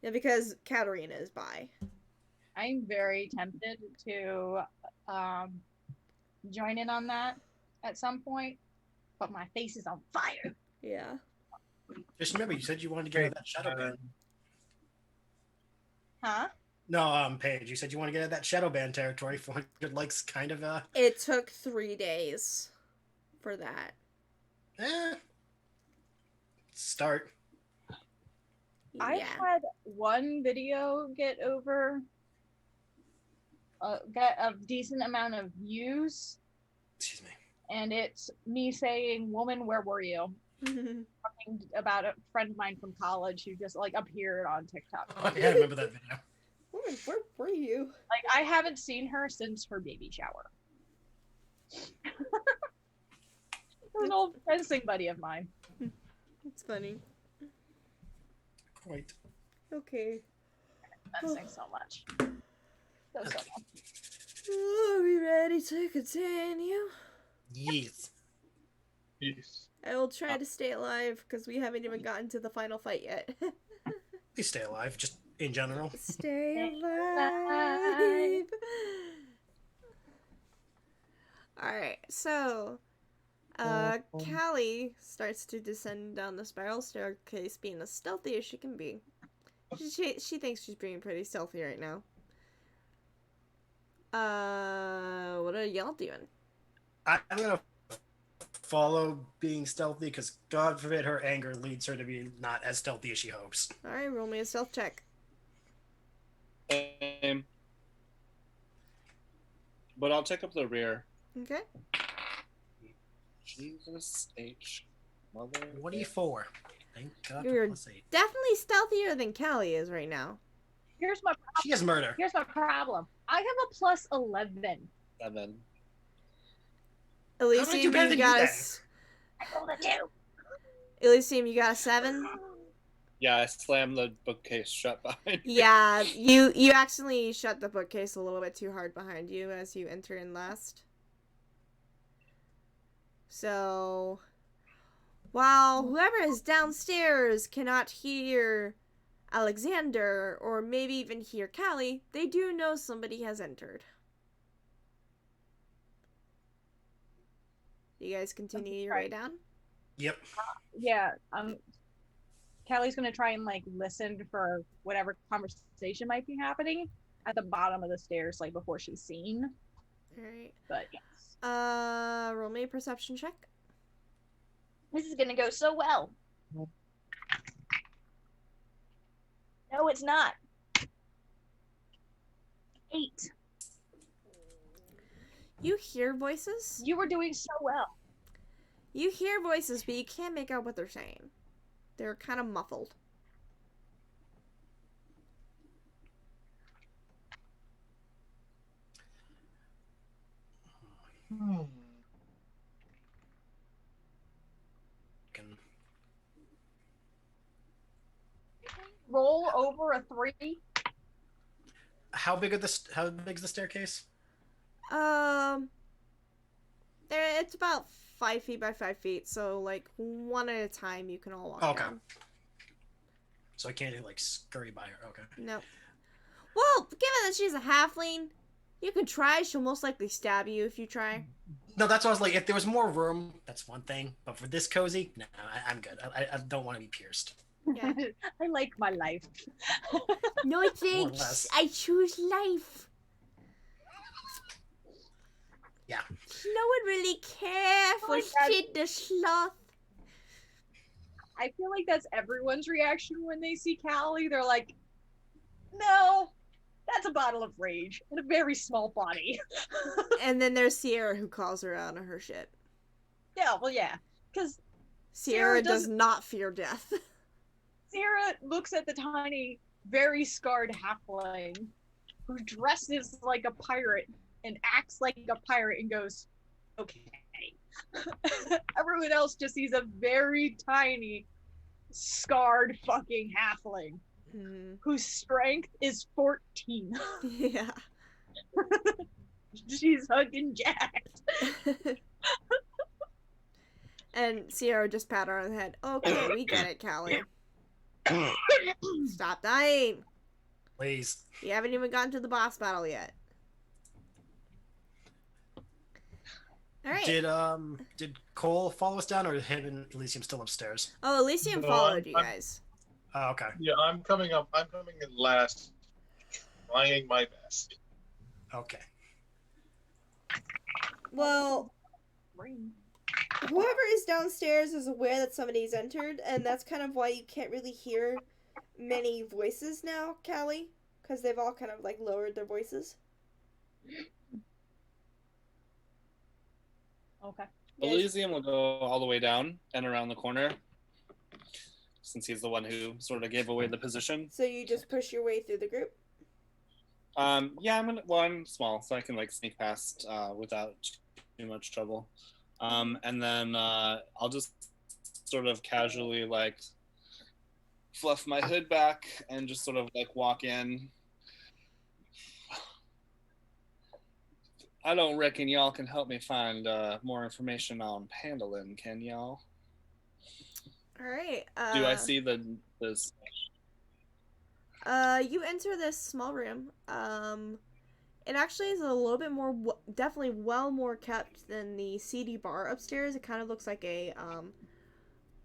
Because Katarina is bi. I'm very tempted to join in on that at some point, but my face is on fire. Yeah. Just remember, you said you wanted to get out of that shadow ban. Huh? No, Paige, you said you want to get out of that shadow ban territory. 400 likes kind of, It took 3 days for that. Start. I've had one video get a decent amount of views, Excuse me. and it's me saying, "Woman, where were you?" Talking about a friend of mine from college who just like appeared on TikTok. Oh, yeah, I remember that video. Woman, where were you? Like, I haven't seen her since her baby shower. It was an old fencing buddy of mine. It's funny. Quite. Okay. Fencing so much. So much. Are we ready to continue? Yes. Yes. I will try to stay alive because we haven't even gotten to the final fight yet. Please stay alive, just in general. Stay alive. Alright, so Callie starts to descend down the spiral staircase being as stealthy as she can be. She thinks she's being pretty stealthy right now. What are y'all doing? I'm gonna follow being stealthy because God forbid her anger leads her to be not as stealthy as she hopes. Alright, roll me a stealth check. But I'll take up the rear. Okay. Jesus H. Mother. 24. Thank God You're for +8. definitely stealthier than Callie is right now. Here's my She has murder. problem. I have a plus 11. 7. Elysium, do better you than got you a then? I rolled a 2. Elysium, you got a 7. Yeah, I slammed the bookcase shut behind me. Yeah, you accidentally shut the bookcase a little bit too hard behind you as you enter in last. So, while whoever is downstairs cannot hear Alexander, or maybe even hear Callie, they do know somebody has entered. You guys continue your way down? Yep. Yeah, Callie's gonna try and like listen for whatever conversation might be happening at the bottom of the stairs, like before she's seen. Alright. But yes. Roll me a perception check. This is gonna go so well. No, it's not. 8. You hear voices? You were doing so well. You hear voices, but you can't make out what they're saying. They're kind of muffled. Roll over a 3. How big's the staircase? It's about 5 feet by 5 feet, so like one at a time you can all walk down. So I can't like scurry by her. Okay. No. Well, given that she's a halfling, you can try. She'll most likely stab you if you try. No, that's what I was like. If there was more room, that's one thing. But for this cozy, no, I'm good. I don't want to be pierced. Yeah. I like my life. No thanks. less. I choose life. Yeah. No one really cares for like that. shit the sloth. I feel like that's everyone's reaction when they see Callie. They're like, no, that's a bottle of rage in a very small body. And then there's Sierra who calls her out on her shit. Yeah, well, yeah. Because Sierra does not fear death. Sierra looks at the tiny, very scarred halfling who dresses like a pirate and acts like a pirate and goes, okay. Everyone else just sees a very tiny, scarred fucking halfling whose strength is 14. Yeah. She's fucking jacked. And Sierra just pat her on the head. Okay, we get it, Callie. Stop dying. Please. You haven't even gotten to the boss battle yet. Alright. Did Cole follow us down, or is him and Elysium still upstairs? Oh, Elysium No, followed you guys. Oh, okay. Yeah, I'm coming up. I'm coming in last, trying my best. Okay. Well, whoever is downstairs is aware that somebody's entered, and that's kind of why you can't really hear many voices now, Callie, because they've all kind of like lowered their voices. Okay. Yes. Elysium will go all the way down and around the corner, since he's the one who sort of gave away the position. So you just push your way through the group? Yeah, I'm small, so I can like sneak past without too much trouble. And then I'll just sort of casually like fluff my hood back and just sort of like walk in. I don't reckon y'all can help me find more information on Pandolin, can y'all? Alright. Do I see this? You enter this small room. It actually is a little bit more, definitely well more kept than the CD bar upstairs. It kind of looks like a,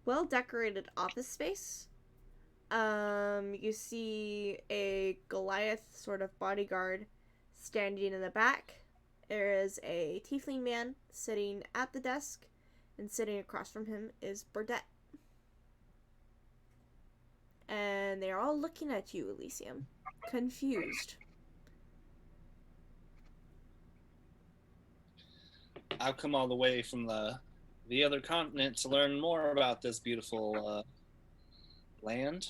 well-decorated office space. You see a Goliath sort of bodyguard standing in the back. There is a tiefling man sitting at the desk, and sitting across from him is Burdette. And they are all looking at you, Elysium, confused. I've come all the way from the other continent to learn more about this beautiful land.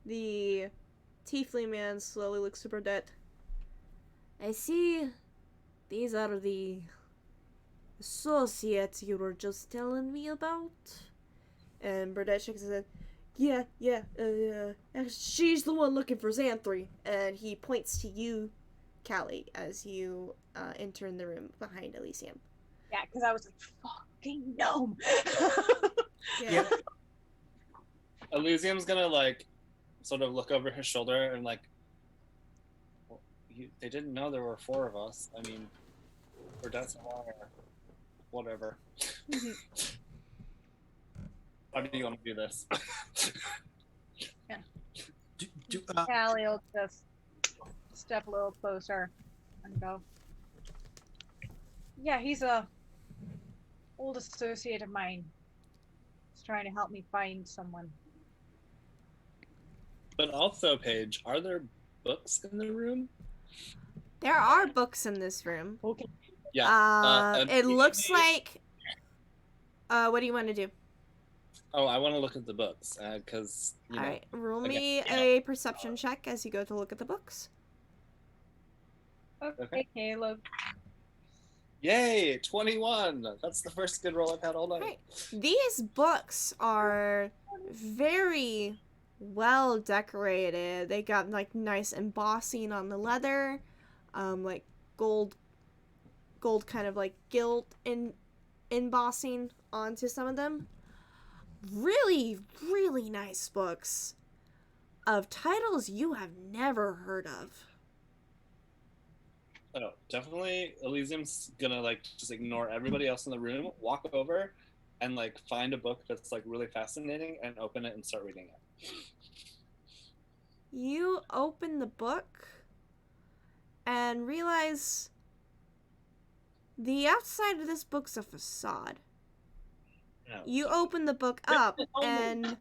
The tiefling man slowly looks at Burdette. I see these are the associates you were just telling me about. And Burdette shakes his head. Yeah, she's the one looking for Xanthri. And he points to you, Callie, as you enter in the room behind Elysium. Yeah, because I was like, fucking gnome. Yeah. Elysium's gonna like sort of look over his shoulder and like, well, they didn't know there were 4 of us. I mean, Burdette's a liar. Whatever. How do you want to do this? Callie will just step a little closer and go, yeah, he's a old associate of mine. He's trying to help me find someone. But also, Paige, are there books in the room? There are books in this room. Okay. Yeah. It looks like... what do you want to do? Oh, I want to look at the books, because, Alright, roll me again, a perception check as you go to look at the books. Okay, Caleb. Yay, 21! That's the first good roll I've had all night. Right. These books are very well decorated. They got like nice embossing on the leather, like gold kind of like gilt embossing onto some of them. Really, really nice books of titles you have never heard of. Oh, definitely Elysium's gonna like just ignore everybody else in the room, walk over, and like find a book that's like really fascinating and open it and start reading it. You open the book and realize the outside of this book's a facade. No. You open the book up and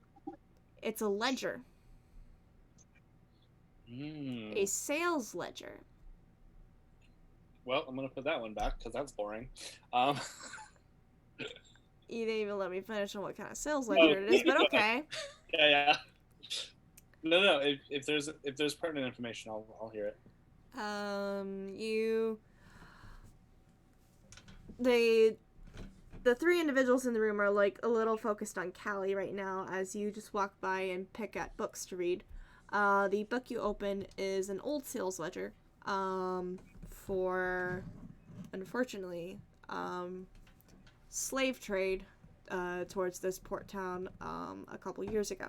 it's a ledger. A sales ledger. Well, I'm gonna put that one back because that's boring. You didn't even let me finish on what kind of sales ledger it is, but okay. Yeah. No. If there's pertinent information, I'll hear it. The three individuals in the room are like a little focused on Callie right now as you just walk by and pick at books to read. The book you open is an old sales ledger for, unfortunately, slave trade towards this port town a couple years ago.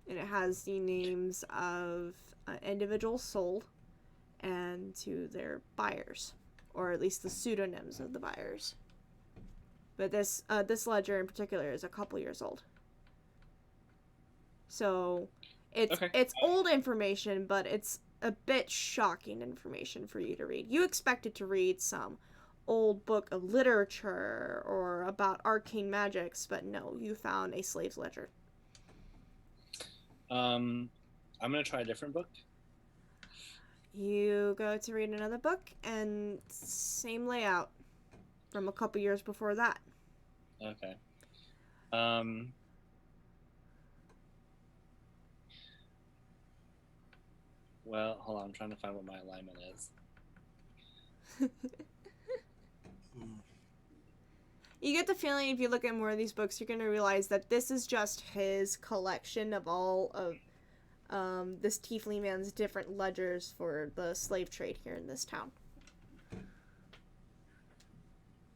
And it has the names of individuals sold and to their buyers, or at least the pseudonyms of the buyers. But this ledger in particular is a couple years old. So it's old information, but it's a bit shocking information for you to read. You expected to read some old book of literature or about arcane magics, but no, you found a slave's ledger. I'm gonna try a different book. You go to read another book, and same layout from a couple years before that. Okay. Well, hold on. I'm trying to find what my alignment is. You get the feeling if you look at more of these books, you're going to realize that this is just his collection of all of this tiefling man's different ledgers for the slave trade here in this town.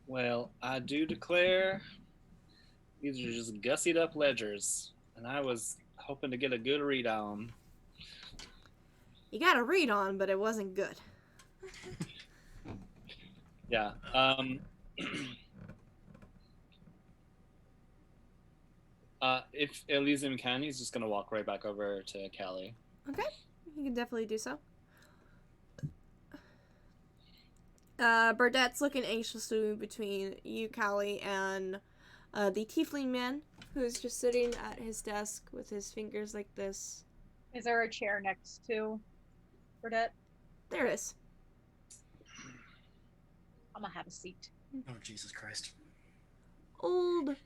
Well, I do declare these are just gussied up ledgers, and I was hoping to get a good read on. You got a read on, but it wasn't good. Yeah. If Elysium can, he's just gonna walk right back over to Callie. Okay, you can definitely do so. Burdette's looking anxiously between you, Callie, and the tiefling man, who's just sitting at his desk with his fingers like this. Is there a chair next to Burdette? There is. I'm gonna have a seat. Oh, Jesus Christ. Old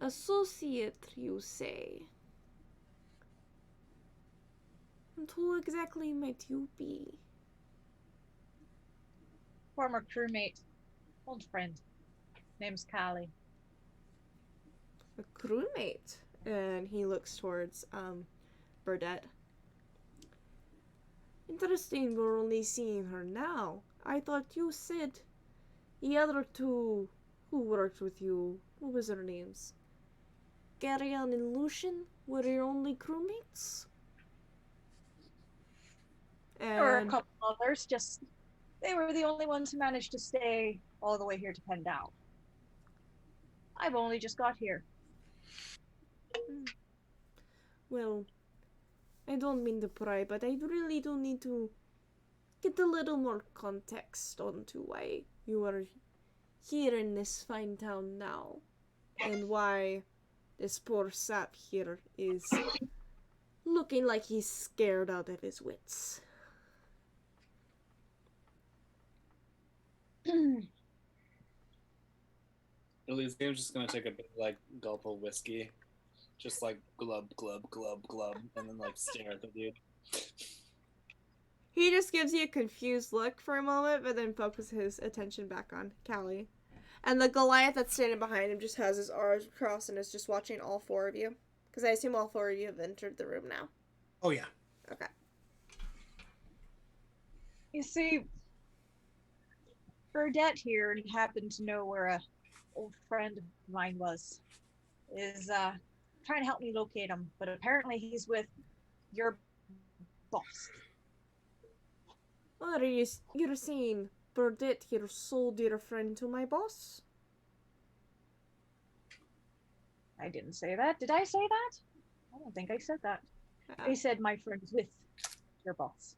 associate, you say? And who exactly might you be? Former crewmate. Old friend. Name's Callie. A crewmate. And he looks towards Burdette. Interesting, we're only seeing her now. I thought you said the other two who worked with you, what was their names? Garion and Lucian were your only crewmates? There were a And couple others, just they were the only ones who managed to stay all the way here to Pendal. I've only just got here. well, I don't mean to pry, but I really do need to get a little more context onto why you are here in this fine town now, and why this poor sap here is looking like he's scared out of his wits. Elysium's just gonna take a big gulp of whiskey, just glub glub glub glub, and then stare at the dude. He just gives you a confused look for a moment, but then focuses his attention back on Callie. And the Goliath that's standing behind him just has his arms crossed and is just watching all four of you. Because I assume all four of you have entered the room now. Oh, yeah. Okay. You see, Burdette here happened to know where a old friend of mine was. Is trying to help me locate him, but apparently he's with your boss. What are you're saying Burdette here sold your friend to my boss? I didn't say that. Did I say that? I don't think I said that. I said my friend's with your boss.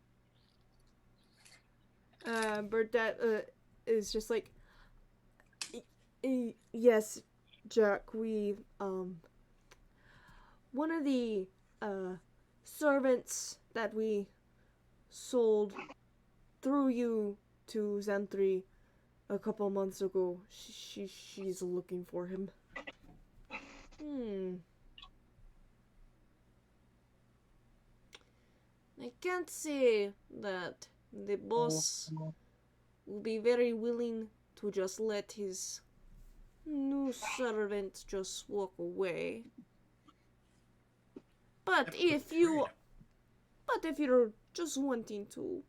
Burdette is just like, yes, Jack, we, one of the, servants that we sold through you to Zentry a couple months ago. She's looking for him. I can't say that the boss will be very willing to just let his new servant just walk away. But if you're just wanting to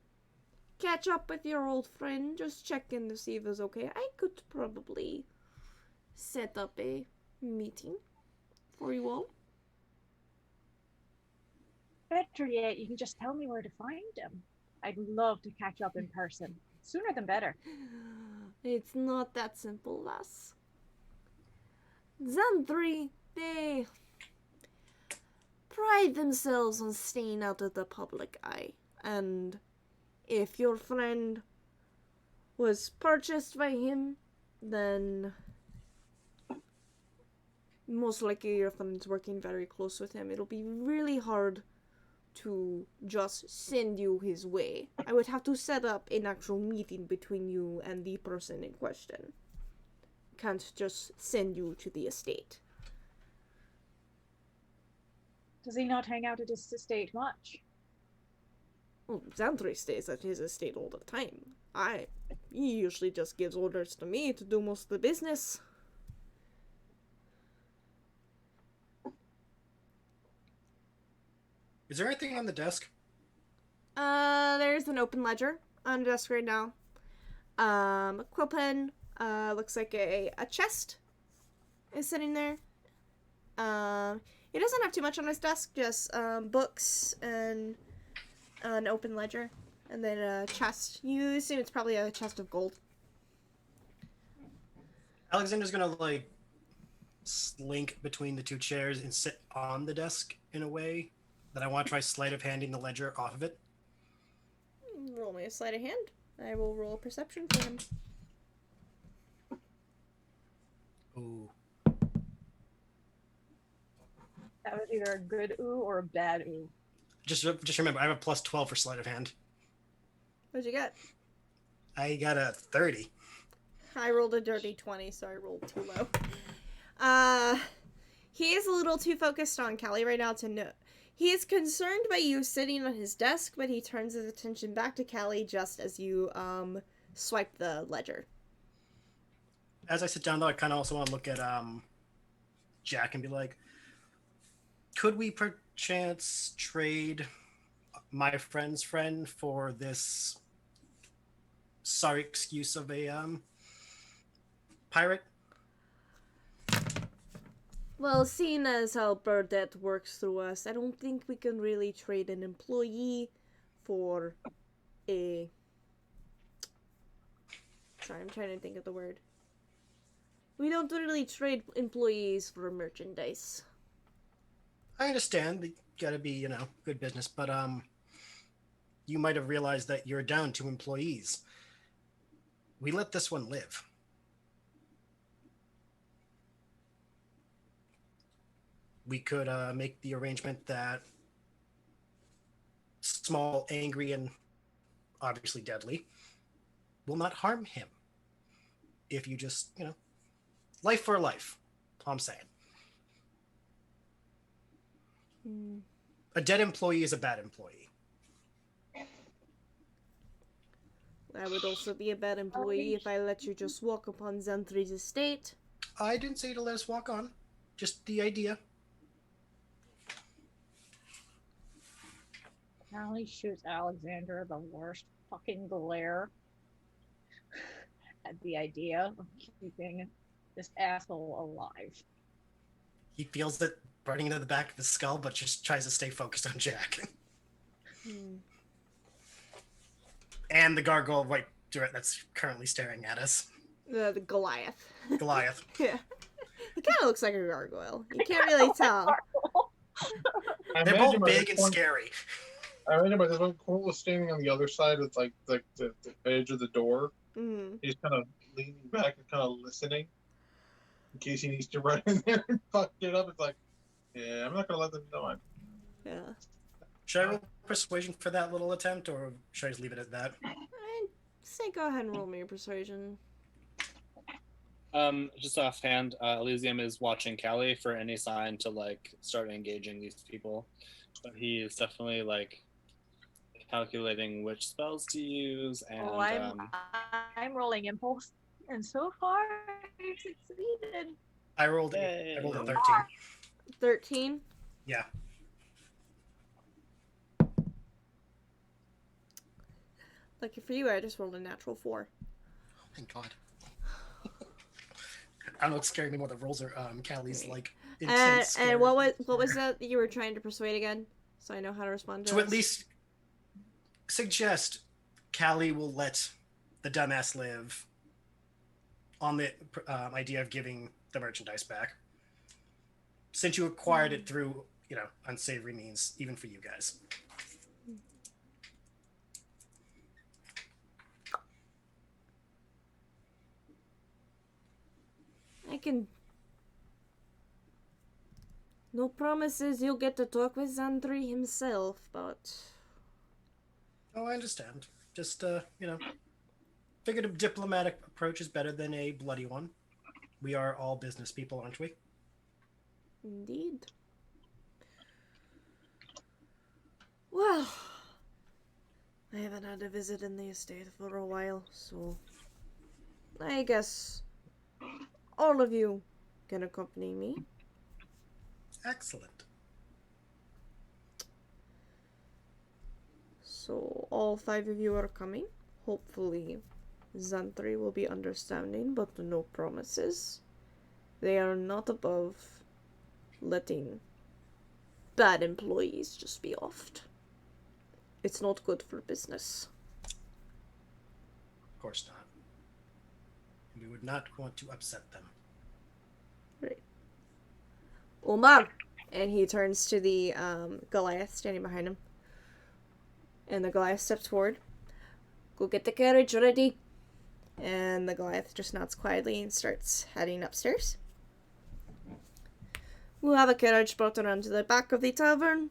catch up with your old friend, just check in to see if it's okay, I could probably set up a meeting for you all. Better yet, you can just tell me where to find him. I'd love to catch up in person. Sooner than better. It's not that simple, lass. Xandri, they pride themselves on staying out of the public eye. And if your friend was purchased by him, then most likely your friend's working very close with him. It'll be really hard to just send you his way. I would have to set up an actual meeting between you and the person in question. Can't just send you to the estate. Does he not hang out at his estate much? Well, Xandri stays at his estate all the time. He usually just gives orders to me to do most of the business. Is there anything on the desk? There's an open ledger on the desk right now. A quill pen, looks like a chest is sitting there. He doesn't have too much on his desk, just books and an open ledger, and then a chest. You assume it's probably a chest of gold. Alexander's gonna like slink between the two chairs and sit on the desk in a way that I want to try sleight of handing the ledger off of it. Roll me a sleight of hand. I will roll a perception for him. Ooh. That was either a good ooh or a bad ooh. Just remember, I have a plus 12 for sleight of hand. What'd you get? I got a 30. I rolled a dirty 20, so I rolled too low. He is a little too focused on Callie right now to know. He is concerned by you sitting on his desk, but he turns his attention back to Callie just as you, swipe the ledger. As I sit down, though, I kind of also want to look at Jack and be like, could we perchance trade my friend's friend for this sorry excuse of a pirate? Well, seeing as how Burdette works through us, I don't think we can really trade an employee for a... Sorry, I'm trying to think of the word. We don't really trade employees for merchandise. I understand that you gotta be, good business, but you might have realized that you're down 2 employees. We let this one live. We could make the arrangement that Small, angry, and obviously deadly will not harm him. If you just, life for life. That's all I'm saying. A dead employee is a bad employee. I would also be a bad employee if I let you just walk upon Xandri's estate. I didn't say to let us walk on. Just the idea. Callie shoots Alexander the worst fucking glare at the idea of keeping this asshole alive. He feels it burning into the back of his skull, but just tries to stay focused on Jack. And the gargoyle right that's currently staring at us. The Goliath. Goliath. Yeah. He kind of looks like a gargoyle. You can't really tell. They're both big and scary. I remember this one Colt was standing on the other side with like the edge of the door. Mm. He's kind of leaning back and kind of listening in case he needs to run in there and fuck it up. It's like, yeah, I'm not gonna let them know. Yeah. Should I roll persuasion for that little attempt, or should I just leave it at that? I'd say go ahead and roll me your persuasion. Just offhand, Elysium is watching Callie for any sign to like start engaging these people, but he is definitely like calculating which spells to use and Oh, I'm rolling impulse, and so far I've succeeded. I rolled a Yay. 13. 13. Yeah. Lucky for you, I just rolled a natural 4. Oh my god. I don't know what's scaring me more. The rolls are Callie's like intense. And what was that you were trying to persuade again? So I know how to respond to to this. at least suggest Callie will let the dumbass live on the idea of giving the merchandise back, since you acquired it through unsavory means, even for you guys. I can. No promises you'll get to talk with Xandri himself, but. Oh, I understand. Just figured a diplomatic approach is better than a bloody one. We are all business people, aren't we? Indeed. Well, I haven't had a visit in the estate for a while, so I guess all of you can accompany me. Excellent. So all 5 of you are coming. Hopefully, Xantri will be understanding, but no promises. They are not above letting bad employees just be offed. It's not good for business. Of course not. We would not want to upset them. Right. Omar! And he turns to the Goliath standing behind him. And the Goliath steps forward. Go get the carriage ready. And the Goliath just nods quietly and starts heading upstairs. We'll have a carriage brought around to the back of the tavern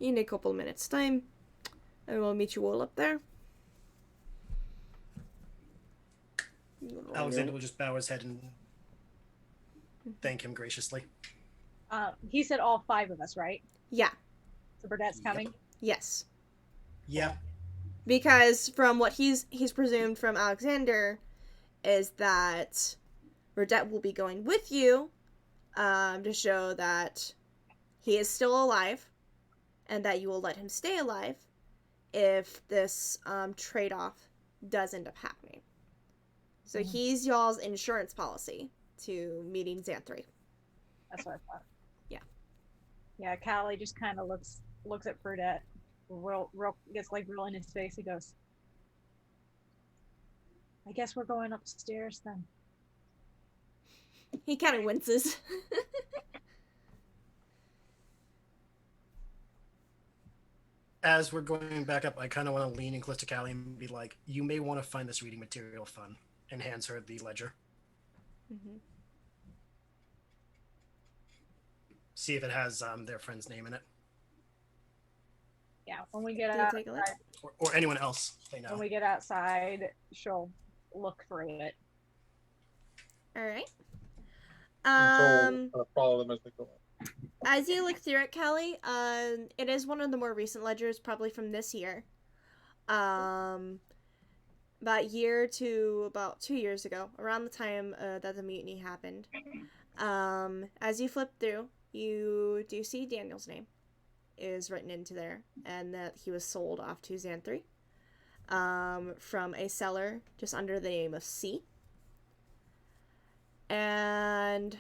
in a couple minutes' time. And we'll meet you all up there. Alexander will just bow his head and thank him graciously. He said all 5 of us, right? Yeah. So Burdett's coming. Yes. Yeah. Because from what he's presumed from Alexander is that Burdett will be going with you to show that he is still alive and that you will let him stay alive if this trade-off does end up happening. So he's y'all's insurance policy to meeting Xanthri. That's what I thought. Yeah. Yeah, Callie just kind of looks at Burdett, real gets like real in his face. He goes, I guess we're going upstairs then. He kind of winces. As we're going back up, I kind of want to lean in close to Callie and be like, you may want to find this reading material fun, and hands her the ledger. Mm-hmm. See if it has their friend's name in it. Yeah, when we get Do you out, take a look? Or anyone else they know. when we get outside, she'll look through it. All right. Follow them as they go. As you look through it, Kelly, it is one of the more recent ledgers, probably from this year. About a year to about 2 years ago, around the time that the mutiny happened. As you flip through, you do see Daniel's name is written into there, and that he was sold off to Xanthri from a seller just under the name of C. And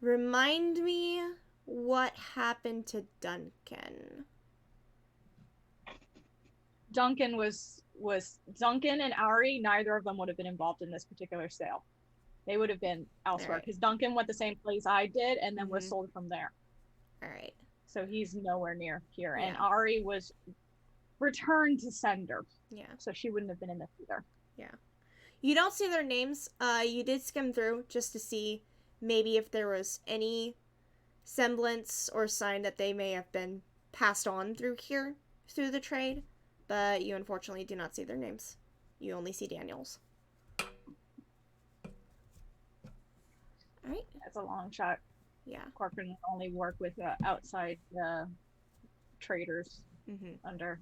remind me what happened to Duncan. Duncan and Ari, neither of them would have been involved in this particular sale. They would have been elsewhere because Duncan went the same place I did and then was sold from there. All right. So he's nowhere near here. Yeah. And Ari was returned to sender. Yeah. So she wouldn't have been in this either. Yeah. You don't see their names. You did skim through just to see maybe if there was any semblance or sign that they may have been passed on through here, through the trade. But you unfortunately do not see their names. You only see Daniel's. All right. That's a long shot. Yeah. Corcoran will only work with outside traders under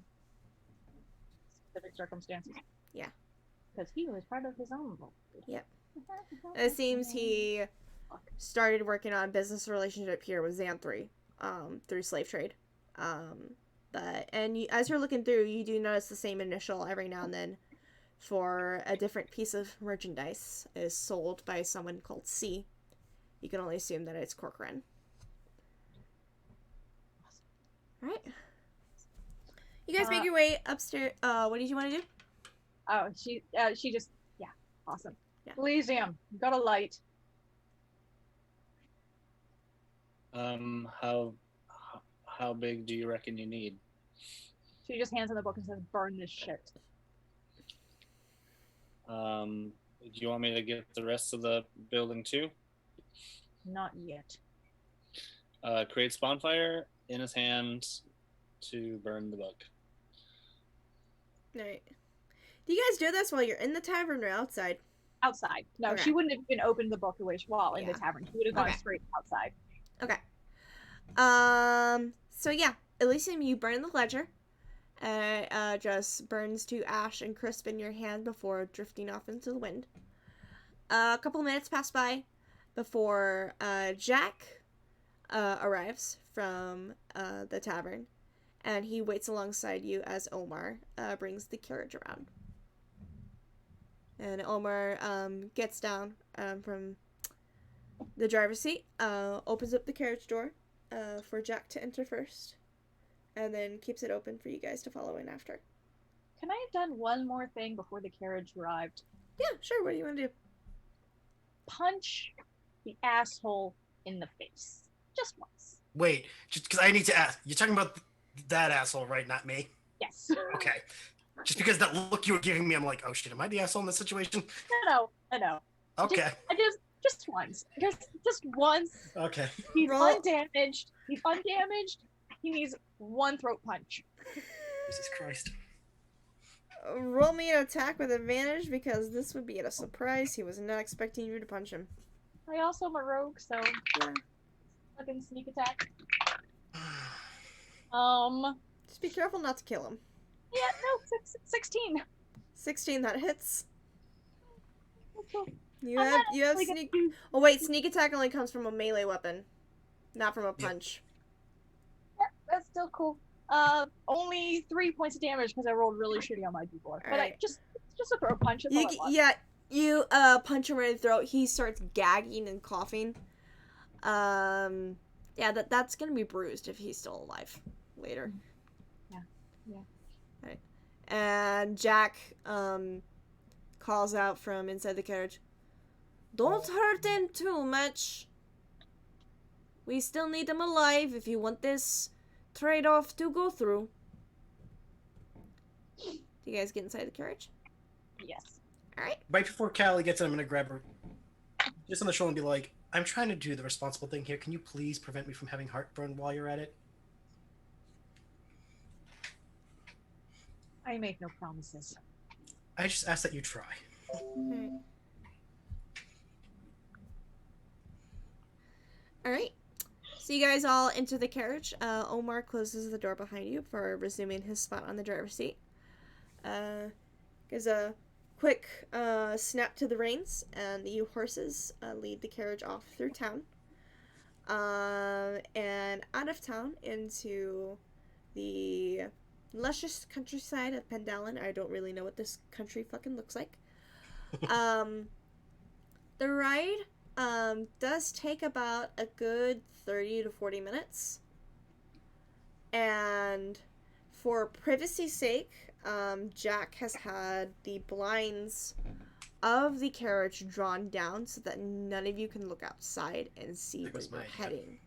specific circumstances. Yeah. Because he was part of his own book. Yep. It seems he started working on business relationship here with Xanthri, through slave trade. As you're looking through, you do notice the same initial every now and then for a different piece of merchandise is sold by someone called C. You can only assume that it's Corcoran. Alright. You guys make your way upstairs. What did you want to do? Oh, she just, yeah, awesome. Yeah. Elysium, got a light. How big do you reckon you need? She just hands him the book and says, burn this shit. Do you want me to get the rest of the building too? Not yet. Creates bonfire in his hand to burn the book. Alright. Do you guys do this while you're in the tavern or outside? Outside. No, Okay. she wouldn't have even opened the book while in the Yeah. tavern. She would have gone Okay. straight outside. Okay. So yeah, Elysium, you burn the ledger. Just burns to ash and crisp in your hand before drifting off into the wind. A couple minutes pass by before Jack arrives from the tavern, and he waits alongside you as Omar brings the carriage around. And Omar gets down from the driver's seat, opens up the carriage door for Jack to enter first, and then keeps it open for you guys to follow in after. Can I have done one more thing before the carriage arrived? Yeah, sure. What do you want to do? Punch the asshole in the face. Just once. Wait, just because I need to ask. You're talking about that asshole, right? Not me. Yes. Okay. Just because that look you were giving me, I'm like, oh shit, am I the asshole in this situation? No. Okay. Just once. Just once. Okay. He's Roll. undamaged. He needs one throat punch. Jesus Christ. Roll me an attack with advantage because this would be at a surprise. He was not expecting you to punch him. I also am a rogue, so Yeah. fucking sneak attack. Just be careful not to kill him. Yeah, no, 16. 16, that hits. Cool. You I'm have not you have actually sneak. gonna do- Oh wait, sneak attack only comes from a melee weapon, not from a punch. Yeah, that's still cool. Only 3 points of damage because I rolled really shitty on my d4. But Alright. just a throat punch. That's all I want. You punch him right in the throat. He starts gagging and coughing. Yeah, that's gonna be bruised if he's still alive later. Yeah. Right. And Jack calls out from inside the carriage. Don't hurt him too much. We still need him alive if you want this trade-off to go through. Do you guys get inside the carriage? Yes. Alright. Right before Callie gets in, I'm gonna grab her just on the shoulder and be like, I'm trying to do the responsible thing here. Can you please prevent me from having heartburn while you're at it? I make no promises. I just ask that you try. Alright. So you guys all enter the carriage. Omar closes the door behind you for resuming his spot on the driver's seat. Gives a quick snap to the reins, and you horses lead the carriage off through town. And out of town into the luscious countryside of Pendalin. I don't really know what this country fucking looks like. The ride does take about a good 30 to 40 minutes. And for privacy's sake, Jack has had the blinds of the carriage drawn down so that none of you can look outside and see That where was you're my idea. heading.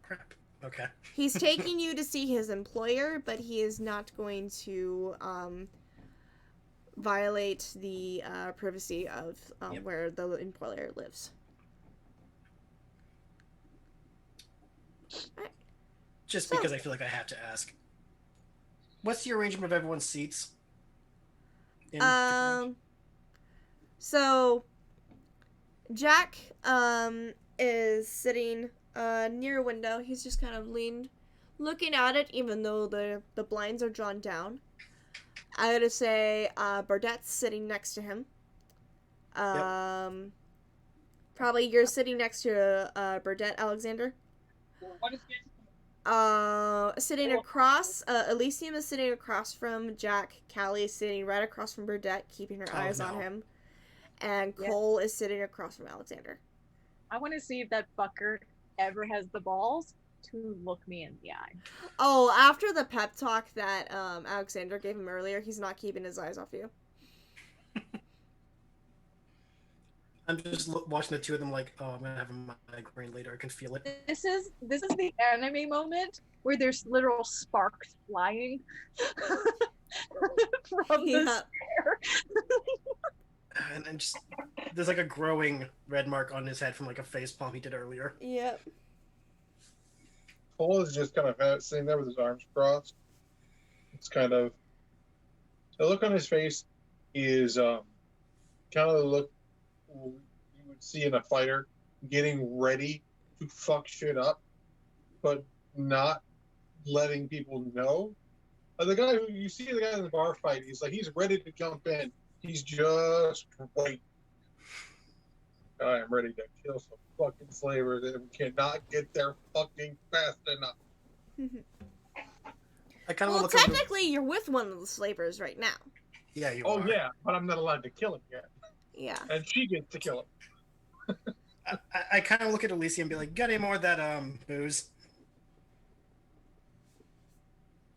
Crap. Okay. He's taking you to see his employer, but he is not going to violate the privacy of Yep. where the employer lives. Just So- because I feel like I have to ask. What's the arrangement of everyone's seats? in the carriage? So Jack is sitting near a window. He's just kind of leaned, looking at it, even though the blinds are drawn down. I gotta say, Bardette's sitting next to him. Probably you're sitting next to Burdette, Alexander. What is this? Sitting across, Elysium is sitting across from Jack. Callie is sitting right across from Burdette, keeping her eyes on him. And Yeah. Cole is sitting across from Alexander. I want to see if that fucker ever has the balls to look me in the eye. Oh, after the pep talk that Alexander gave him earlier, he's not keeping his eyes off you. I'm just watching the two of them like, oh, I'm gonna have a migraine later. I can feel it. This is the anime moment where there's literal sparks flying from the Yeah. stair. And just there's like a growing red mark on his head from like a face palm he did earlier. Yep. Cole is just kind of sitting there with his arms crossed. It's kind of the look on his face is kind of the look you would see in a fighter getting ready to fuck shit up, but not letting people know. The guy who you see, the guy in the bar fight, he's ready to jump in. He's just waiting. I am ready to kill some fucking slavers that cannot get there fucking fast enough. I kind of Well, look over. technically, you're with one of the slavers right now. Yeah, you Oh are. yeah, but I'm not allowed to kill him yet, Yeah. and she gets to kill him. I kind of look at Alicia and be like, got any more of that booze?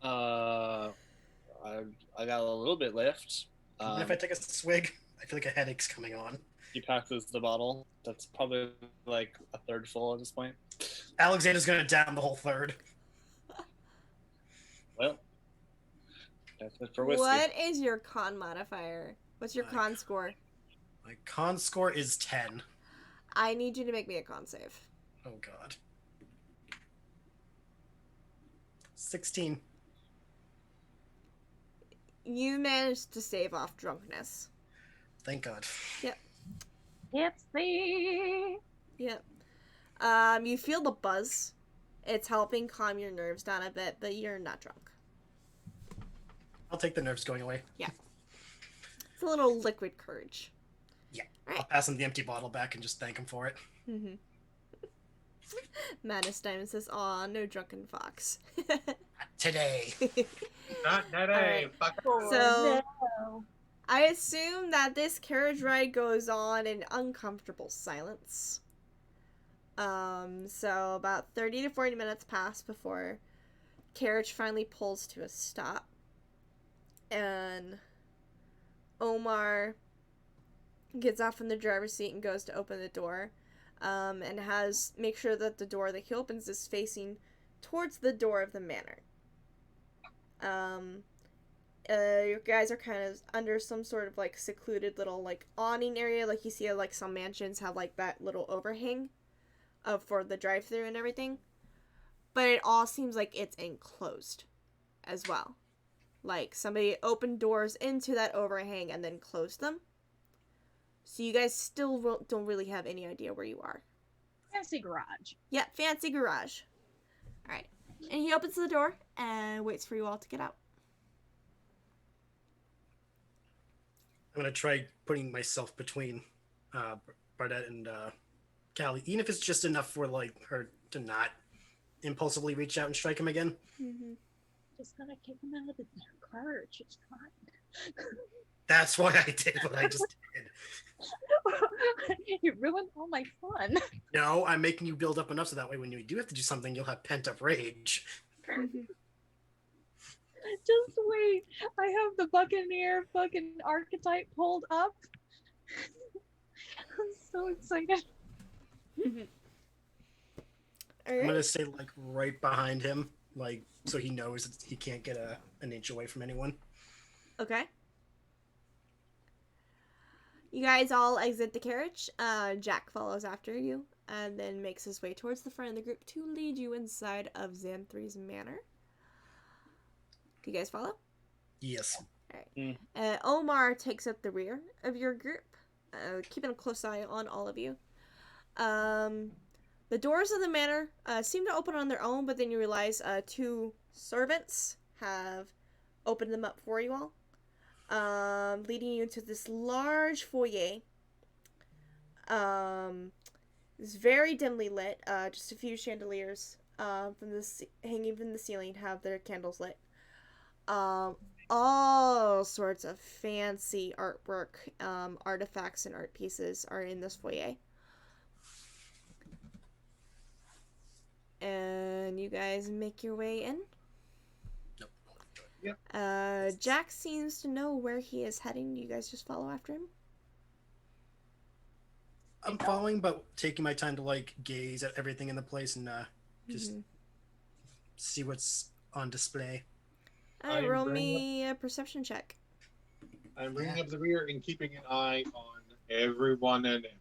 I got a little bit left. Even if I take a swig, I feel like a headache's coming on. He passes the bottle. That's probably like a third full at this point. Alexander's gonna down the whole third. Well, that's it for whiskey. What is your con modifier? What's your My con score? My con score is 10. I need you to make me a con save. Oh god. 16. You managed to save off drunkenness. Thank god. It's the Yep. You feel the buzz. It's helping calm your nerves down a bit, but you're not drunk. I'll take the nerves going away. It's a little liquid courage. I'll pass him the empty bottle back and just thank him for it. Mm-hmm. Madness Diamond says, "Aw, no drunken fox." Today. Not Alright. fuck. So- no. I assume that this carriage ride goes on in uncomfortable silence. So about 30 to 40 minutes pass before carriage finally pulls to a stop. And Omar gets off in the driver's seat and goes to open the door. And make sure that the door that he opens is facing towards the door of the manor. You guys are kind of under some sort of like secluded little like awning area, like you see like some mansions have like that little overhang for the drive-through and everything, but it all seems like it's enclosed as well. Like somebody opened doors into that overhang and then closed them, so you guys still don't really have any idea where you are. Fancy garage. Yep, fancy garage. All right, and he opens the door and waits for you all to get out. I'm gonna try putting myself between Bardette and Callie, even if it's just enough for like her to not impulsively reach out and strike him again. Mm-hmm. Just gonna kick him out of the carriage. It's fine. That's why I did what I just did. You ruined all my fun. No, I'm making you build up enough so that way when you do have to do something, you'll have pent up rage. Just wait. I have the Buccaneer fucking archetype pulled up. I'm so excited. I'm gonna stay like right behind him, like so he knows that he can't get an inch away from anyone. Okay. You guys all exit the carriage. Jack follows after you and then makes his way towards the front of the group to lead you inside of Xanthri's manor. Do you guys follow? Yes. Omar takes up the rear of your group, keeping a close eye on all of you. The doors of the manor seem to open on their own, but then you realize two servants have opened them up for you all, leading you to this large foyer. It's very dimly lit. Just a few chandeliers hanging from the ceiling have their candles lit. All sorts of fancy artwork, artifacts, and art pieces are in this foyer. And you guys make your way in. Nope. Jack seems to know where he is heading. Do you guys just follow after him? I'm following, but taking my time to like gaze at everything in the place and just see what's on display. I'm Roll bringing me a perception check. I'm bringing up the rear and keeping an eye on everyone and everything.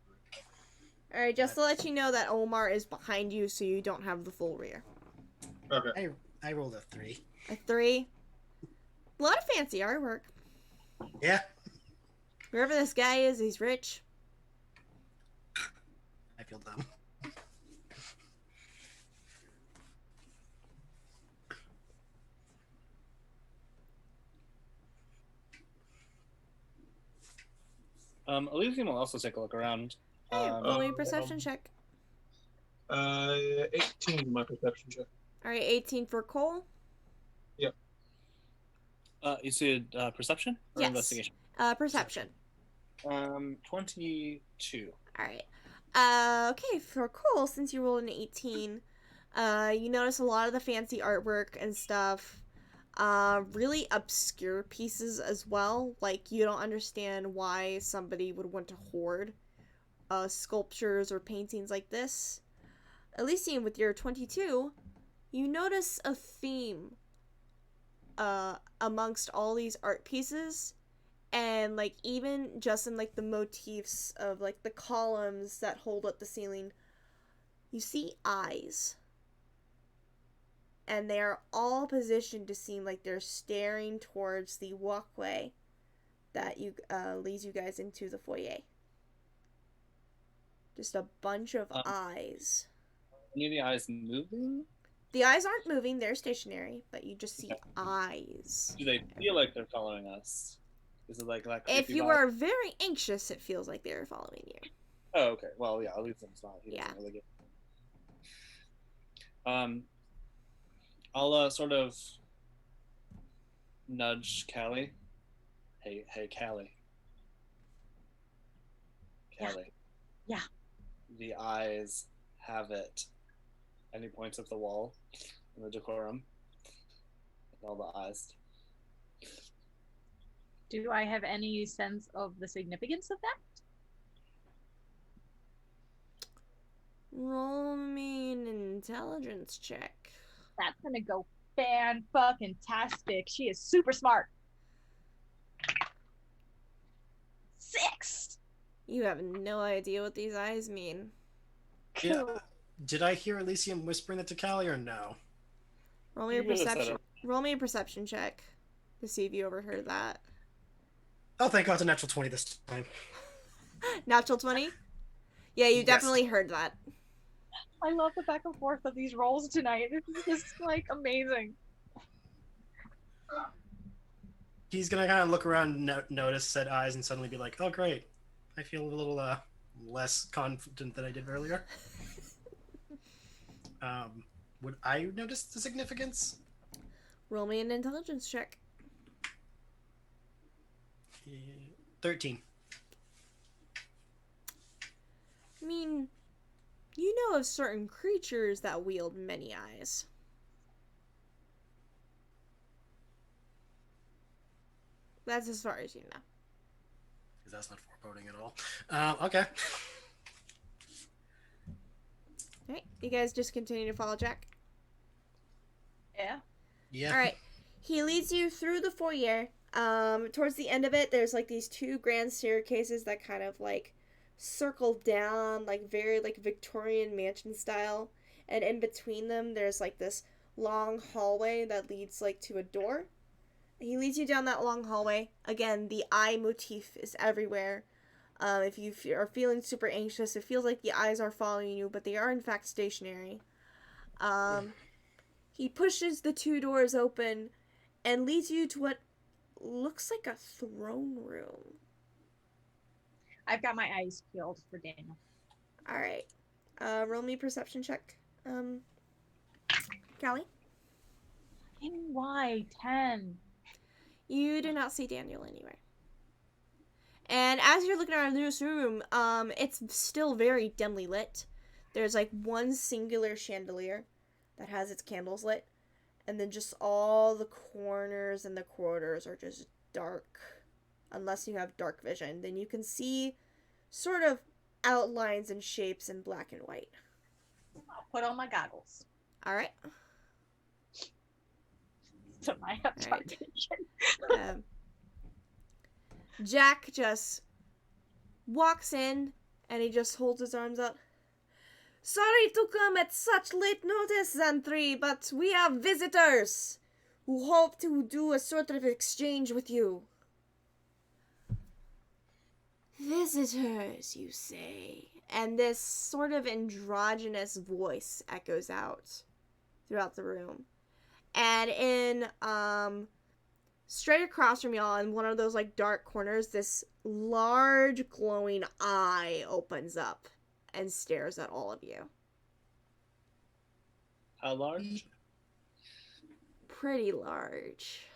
Alright, just to let you know that Omar is behind you, so you don't have the full rear. Okay. I rolled a 3. A 3. A lot of fancy artwork. Yeah. Whoever this guy is, he's rich. I feel dumb. Elysium will also take a look around. Hey, roll me a perception check. 18 my perception check. Alright, 18 for Cole. You said perception or Yes. investigation? Perception. 22. Alright. Okay, for Cole, since you rolled an 18, you notice a lot of the fancy artwork and stuff. Really obscure pieces as well. Like, you don't understand why somebody would want to hoard sculptures or paintings like this. Elysium, with your 22, you notice a theme amongst all these art pieces, and like even just in like the motifs of like the columns that hold up the ceiling, you see eyes, and they are all positioned to seem like they're staring towards the walkway that leads you guys into the foyer. Just a bunch of eyes. Any of the eyes moving? The eyes aren't moving, they're stationary, but you just see eyes. Do they feel like they're following us? Is it like that? If creepy you vibe? are very anxious, it feels like they're following you. Oh, okay. Well, yeah. Elysium's not. He doesn't Yeah. really get. I'll sort of nudge Callie. Hey, Callie. Callie. Yeah. The eyes have it. And he points at the wall in the decorum. All the eyes. Do I have any sense of the significance of that? Roll me an intelligence check. That's gonna go fan-fucking-tastic. She is super smart. 6! You have no idea what these eyes mean. Yeah. Did I hear Elysium whispering that to Callie or no? Roll me a You would've said perception. it. Roll me a perception check to see if you overheard that. Oh, thank God, it's a natural 20 this time. Natural 20? Yeah, you Yes. definitely heard that. I love the back and forth of these rolls tonight. This is just like amazing. He's gonna kind of look around, notice said eyes, and suddenly be like, "Oh, great! I feel a little less confident than I did earlier." Would I notice the significance? Roll me an intelligence check. 13. I mean, you know of certain creatures that wield many eyes. That's as far as you know. Because that's not foreboding at all. Okay. Alright, you guys just continue to follow Jack. Yeah. Yeah. Alright, he leads you through the foyer. Towards the end of it, there's like these two grand staircases that kind of like circle down, like very like Victorian mansion style. And in between them, there's like this long hallway that leads like to a door. He leads you down that long hallway. Again, the eye motif is everywhere. If you are feeling super anxious, it feels like the eyes are following you, but they are in fact stationary. He pushes the 2 doors open and leads you to what looks like a throne room. I've got my eyes peeled for Daniel. All right. Roll me a perception check. Callie? NY 10. You do not see Daniel anywhere. And as you're looking around this room, it's still very dimly lit. There's like one singular chandelier that has its candles lit, and then just all the corners and the corridors are just dark. Unless you have dark vision, then you can see sort of outlines and shapes in black and white. I'll put on my goggles. All right. So I have All dark right. vision. Jack just walks in and he just holds his arms up. Sorry to come at such late notice, Xantri, but we have visitors who hope to do a sort of exchange with you. Visitors, you say? And this sort of androgynous voice echoes out throughout the room. And in, straight across from y'all, in one of those, like, dark corners, this large, glowing eye opens up and stares at all of you. How large? Pretty large.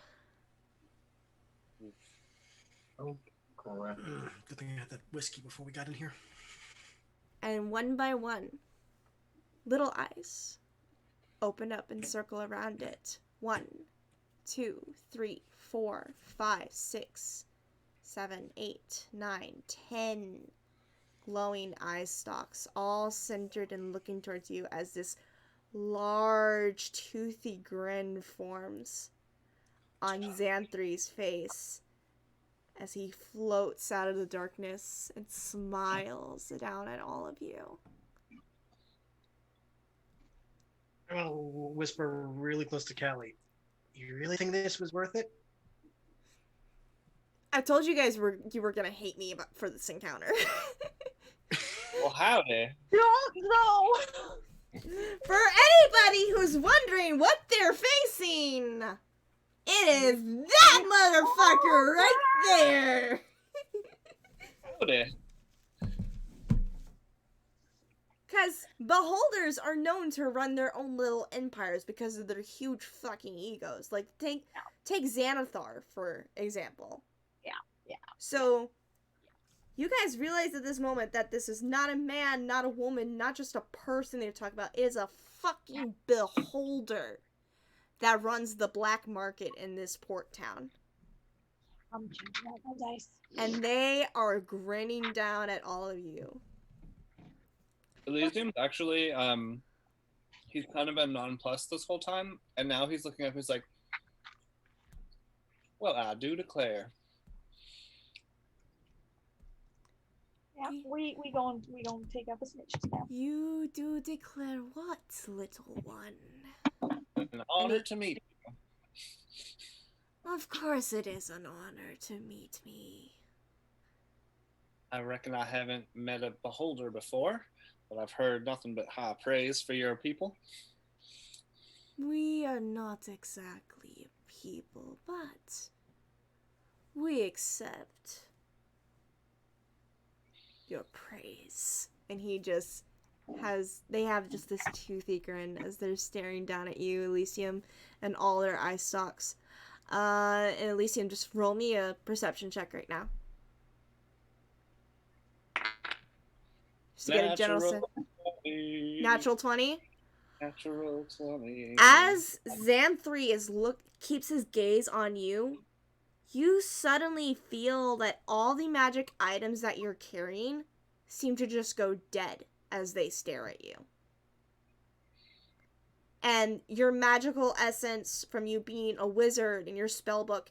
Oh, crap. Good thing I had that whiskey before we got in here. And one by one, little eyes open up and circle around it. 1, 2, 3, 4, 5, 6, 7, 8, 9, 10 glowing eye stalks, all centered and looking towards you as this large, toothy grin forms on Xanthri's face as he floats out of the darkness and smiles down at all of you. I'll whisper really close to Callie. You really think this was worth it? I told you guys you were gonna hate me for this encounter. Well, howdy. Don't know. For anybody who's wondering what they're facing, it is that motherfucker right there. Howdy. Because beholders are known to run their own little empires because of their huge fucking egos. Like, take Xanathar, for example. Yeah. So, you guys realize at this moment that this is not a man, not a woman, not just a person they're talking about. It is a fucking beholder that runs the black market in this port town. I'm changing out my dice. And they are grinning down at all of you. Elysium's actually, he's kind of been nonplussed this whole time, and now he's looking up, he's like, well, I do declare. Yeah, we gon' take up a snitch now. You do declare what, little one? An honor to meet you. Of course it is an honor to meet me. I reckon I haven't met a beholder before, but I've heard nothing but high praise for your people. We are not exactly a people, but we accept your praise. And he just they have just this toothy grin as they're staring down at you, Elysium, and all their eye stalks. And Elysium, just roll me a perception check right now. Just to get a general sense. Natural 20? Natural 20. As Xanthri keeps his gaze on you, you suddenly feel that all the magic items that you're carrying seem to just go dead as they stare at you. And your magical essence from you being a wizard in your spellbook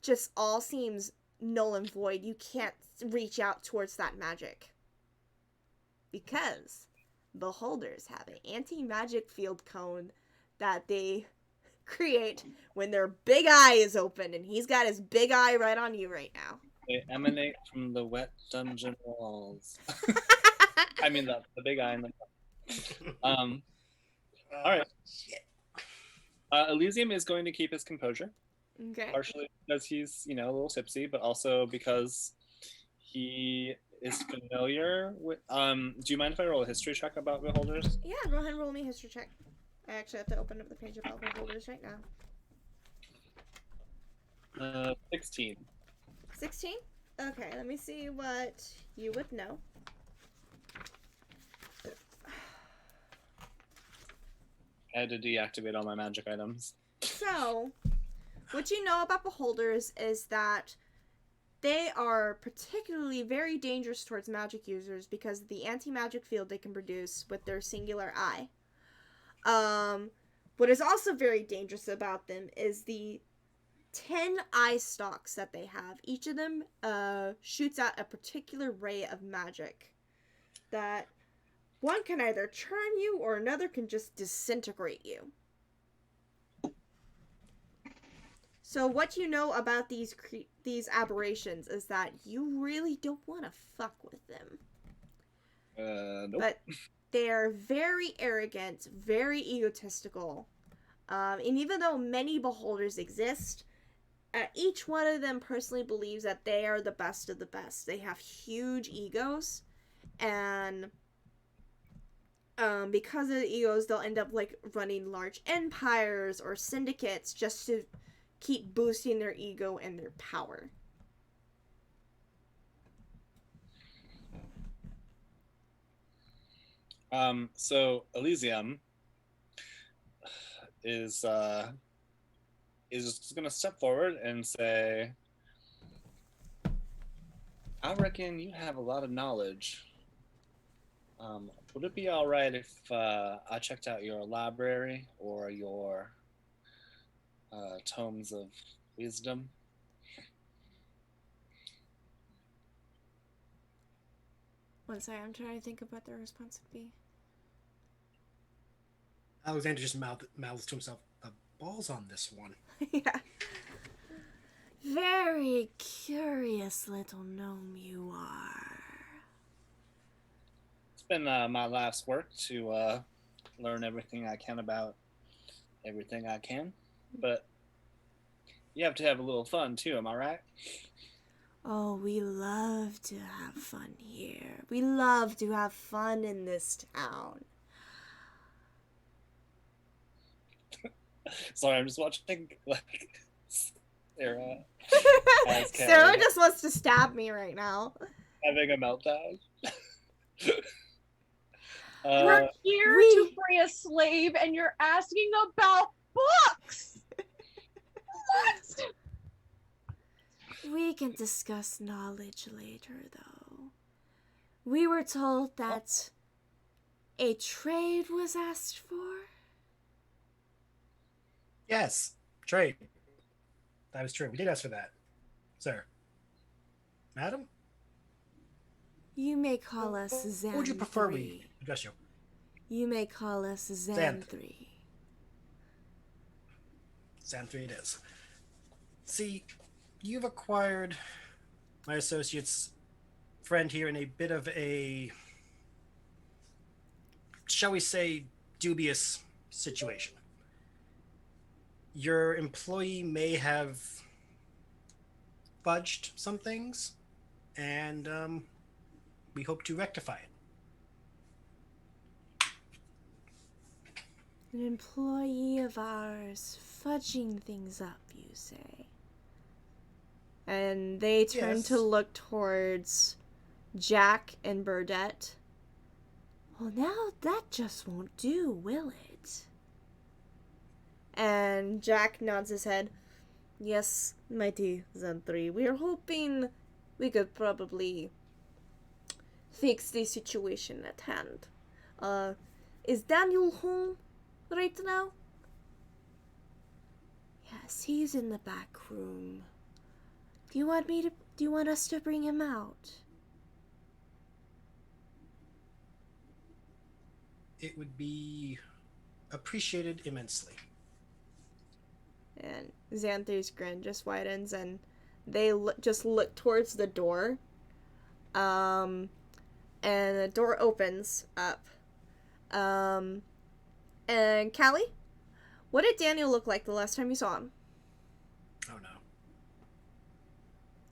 just all seems null and void. You can't reach out towards that magic. Because beholders have an anti-magic field cone that they create when their big eye is open, and he's got his big eye right on you right now. They emanate from the wet dungeon walls. I mean, the big eye. All right. Shit. Elysium is going to keep his composure, Okay. partially because he's, a little tipsy, but also because he is familiar with. Do you mind if I roll a history check about beholders? Yeah, go ahead and roll me a history check. I actually have to open up the page about beholders right now. 16. 16? Okay, let me see what you would know. I had to deactivate all my magic items. So, what you know about beholders is that they are particularly very dangerous towards magic users because of the anti-magic field they can produce with their singular eye. What is also very dangerous about them is the 10 eye stalks that they have. Each of them shoots out a particular ray of magic that one can either charm you or another can just disintegrate you. So what you know about these aberrations is that you really don't want to fuck with them. Nope. But they are very arrogant, very egotistical. And even though many beholders exist, each one of them personally believes that they are the best of the best. They have huge egos, and because of the egos, they'll end up running large empires or syndicates just to keep boosting their ego and their power. So Elysium is just gonna step forward and say, I reckon you have a lot of knowledge. Would it be all right if I checked out your library or your tomes of wisdom? One second, I'm trying to think of what their response would be. Alexander just mouths to himself, balls on this one. Yeah. Very curious little gnome you are. It's been my life's work to learn everything I can about everything I can, but you have to have a little fun too, am I right? Oh, we love to have fun here. We love to have fun in this town. Sorry, I'm just watching Sarah Sarah just wants to stab me right now. having a meltdown. We're here to free a slave, and you're asking about books. What? We can discuss knowledge later, though. We were told that a trade was asked for. Yes, trade. That was true. We did ask for that, sir. Madam? You may call us Xanthree. What would you prefer we address you? You may call us Xanthree. Xanthree it is. See, you've acquired my associate's friend here in a bit of a, shall we say, dubious situation. Your employee may have fudged some things, and we hope to rectify it. An employee of ours fudging things up, you say? And they turn to look towards Jack and Burdette. Well, now that just won't do, will it? And Jack nods his head. Yes, mighty Xanthree. We are hoping we could probably fix the situation at hand. Is Daniel home right now? Yes, he's in the back room. Do you want us to bring him out? It would be appreciated immensely. And Xanthree's grin just widens, and They just look towards the door. And the door opens up. And Callie, what did Daniel look like the last time you saw him? Oh no.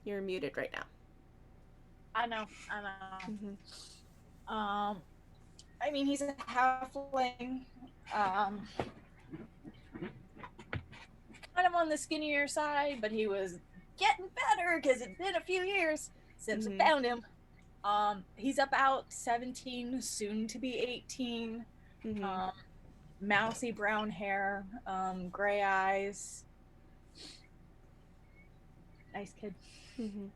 You're muted right now. I know. Mm-hmm. I mean, he's a halfling. Kind of on the skinnier side, but he was getting better because it's been a few years since we found him. He's about 17, soon to be 18. Mm-hmm. Mousy brown hair, gray eyes. Nice kid. Mm-hmm.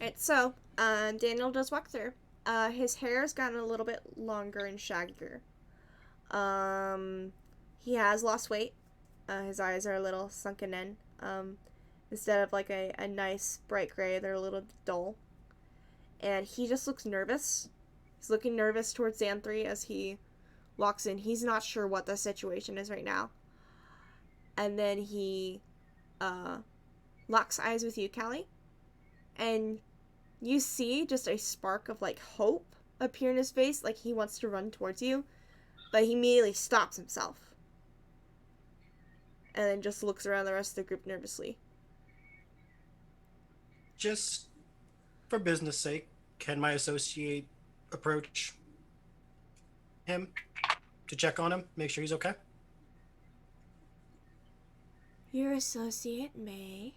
Right, so, Daniel does walk through. His hair's gotten a little bit longer and shaggier. He has lost weight. His eyes are a little sunken in. Instead of like a nice bright gray, they're a little dull. And he just looks nervous. He's looking nervous towards Xanthri as he walks in. He's not sure what the situation is right now. And then he locks eyes with you, Callie. And you see just a spark of like hope appear in his face, like he wants to run towards you. But he immediately stops himself. And then just looks around the rest of the group nervously. Just for business sake, can my associate approach him to check on him, make sure he's okay? Your associate may.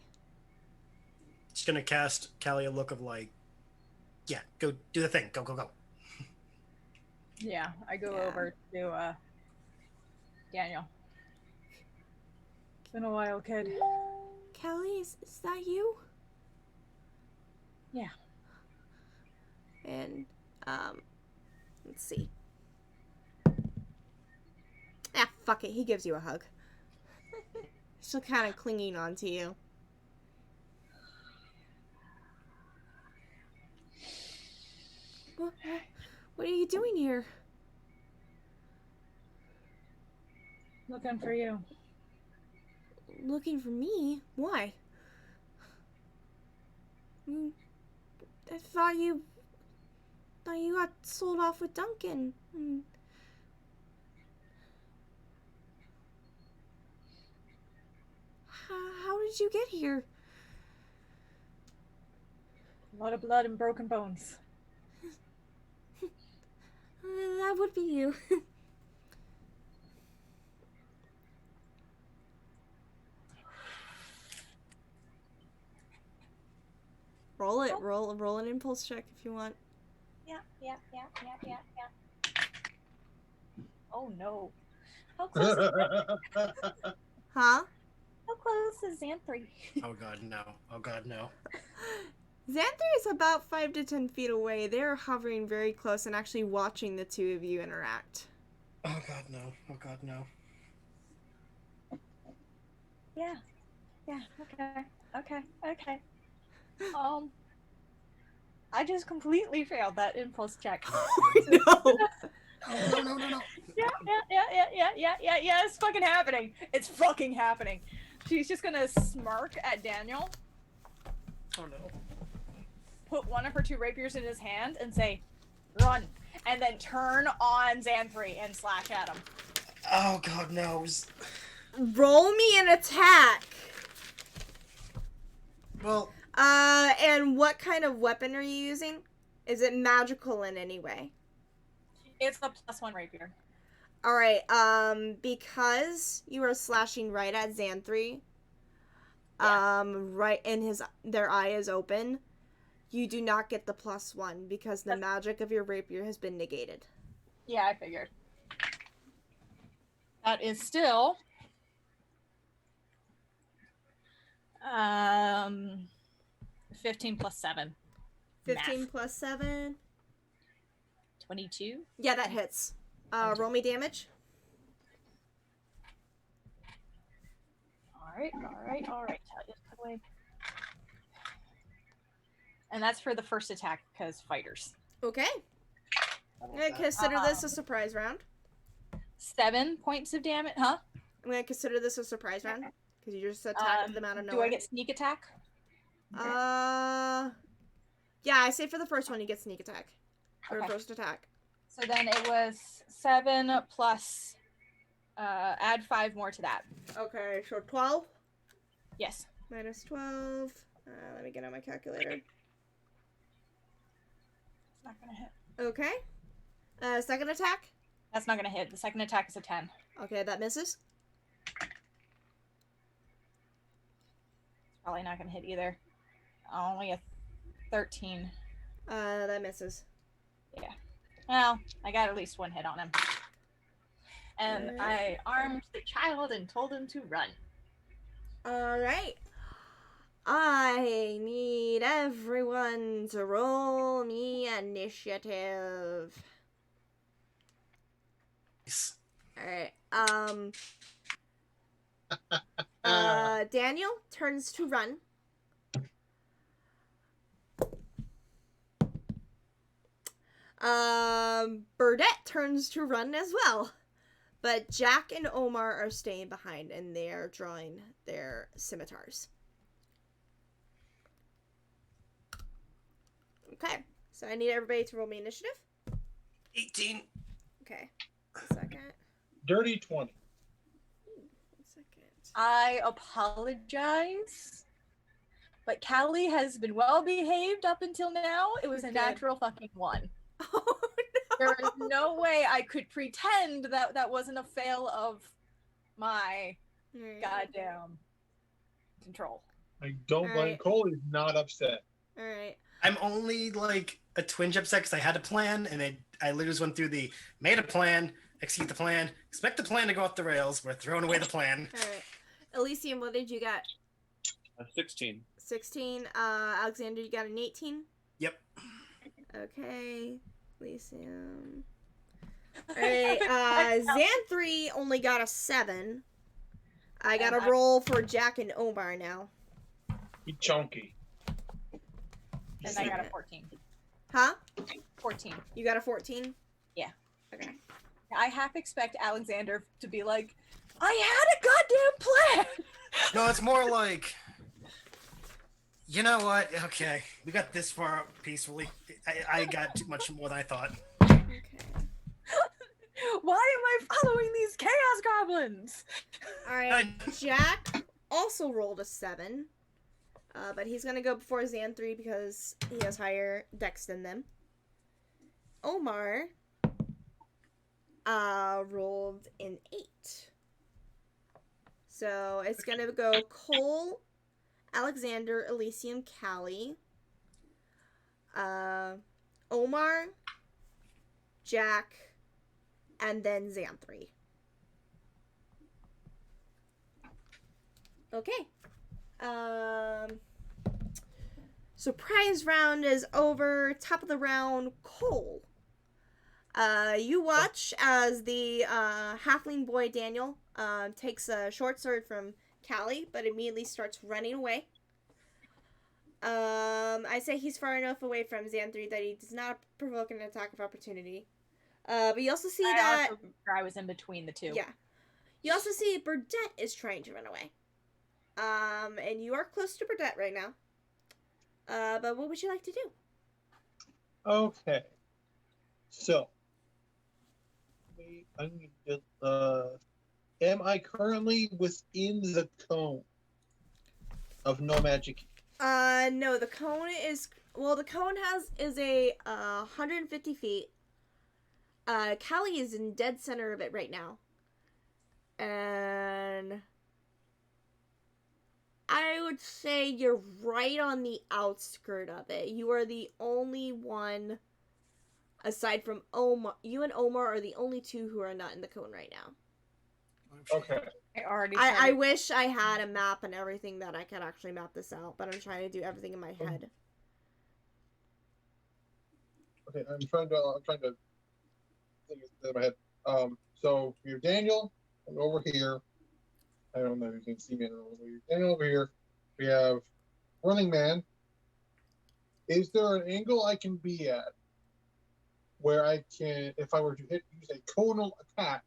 Just gonna cast Callie a look of like, yeah, go do the thing. Go, go, go. Yeah, I go Yeah. over to Daniel. It's been a while, kid. Callie, is that you? Yeah. And, let's see. Ah, fuck it. He gives you a hug. Still kind of clinging on to you. What are you doing here? Looking for you. Looking for me? Why? I thought you got sold off with Duncan. How did you get here? A lot of blood and broken bones. That would be you. Roll it. Roll an impulse check if you want. Yeah. Oh no. How close Huh? how close is Xanthri? Oh god, no. Oh god, no. Xanthri is about 5 to 10 feet away. They're hovering very close and actually watching the two of you interact. Oh god, no. Oh god, no. Yeah. Okay. I just completely failed that impulse check. No. No. Yeah, it's fucking happening. It's fucking happening. She's just gonna smirk at Daniel, Oh no. put one of her two rapiers in his hand, and say, run. And then turn on Xanthri and slash at him. Oh god, no. Roll me an attack. Well, And what kind of weapon are you using? Is it magical in any way? It's a +1 rapier. Alright, because you are slashing right at Xanthri, right in their eye is open, you do not get the +1 because the magic of your rapier has been negated. Yeah, I figured. That is still 15 plus 7. 15 Math. plus 7. 22. Yeah, that hits. Roll me damage. All right. Just put away. And that's for the first attack because fighters. Okay. I'm going to consider this a surprise round. 7 points of damage, huh? I'm going to consider this a surprise round because you just attacked them out of nowhere. Do I get sneak attack? Yeah, I say for the first one, you get sneak attack. For Okay. first attack. So then it was 7 plus, add 5 more to that. Okay, so 12 Yes. minus 12. Let me get out my calculator. It's not gonna hit. Okay. Second attack. That's not gonna hit. The second attack is a 10. Okay, that misses. It's probably not gonna hit either. Only a 13. That misses. Yeah. Well, I got at least 1 hit on him. And I armed the child and told him to run. Alright. I need everyone to roll me initiative. Nice. Alright. Daniel turns to run. Burdette turns to run as well. But Jack and Omar are staying behind and they are drawing their scimitars. Okay, so I need everybody to roll me initiative. 18. Okay, 1 second. Dirty 20. 1 second. I apologize. But Callie has been well behaved up until now. It was a Good. natural fucking 1. Oh There is no way I could pretend that that wasn't a fail of my no! goddamn control. I don't blame Alright. Cole. He's not upset. Alright. I'm only like a twinge upset because I had a plan and I literally just went through the made a plan, execute the plan, expect the plan to go off the rails. We're throwing away the plan. Alright. Elysium, what did you get? 16. 16. Alexander, you got an 18? Yep. Okay. Elysium. Alright, Xanthri only got a 7. I gotta roll for Jack and Omar now. He chunky. And I got a 14. Huh? 14. You got a 14? Yeah. Okay. I half expect Alexander to be like, I had a goddamn plan! No, it's more like, you know what? Okay, we got this far peacefully. I got too much more than I thought. Okay. Why am I following these chaos goblins? Alright, Jack also rolled a 7. But he's gonna go before Xanthri because he has higher dex than them. Omar rolled an 8. So it's gonna go Cole, Alexander, Elysium, Callie, Omar, Jack, and then Xanthri. Okay. Surprise round is over. Top of the round, Cole. You watch as the halfling boy Daniel takes a short sword from Callie, but immediately starts running away. I say he's far enough away from Xanthri that he does not provoke an attack of opportunity. But you also see that I was in between the two. yeah, you also see Burdette is trying to run away. And you are close to Burdette right now. But what would you like to do? Okay. So, am I currently within the cone of no magic? No, the cone is, well, the cone is a 150 feet. Callie is in dead center of it right now. And I would say you're right on the outskirt of it. You are the only one, aside from Omar. You and Omar are the only two who are not in the cone right now. Okay. I wish I had a map and everything that I could actually map this out, but I'm trying to do everything in my head. Okay, I'm trying to think in my head. So you're Daniel, and over here, I don't know if you can see me. I don't know. You're Daniel over here. We have Running Man. Is there an angle I can be at where I can, if I were to use a conal attack,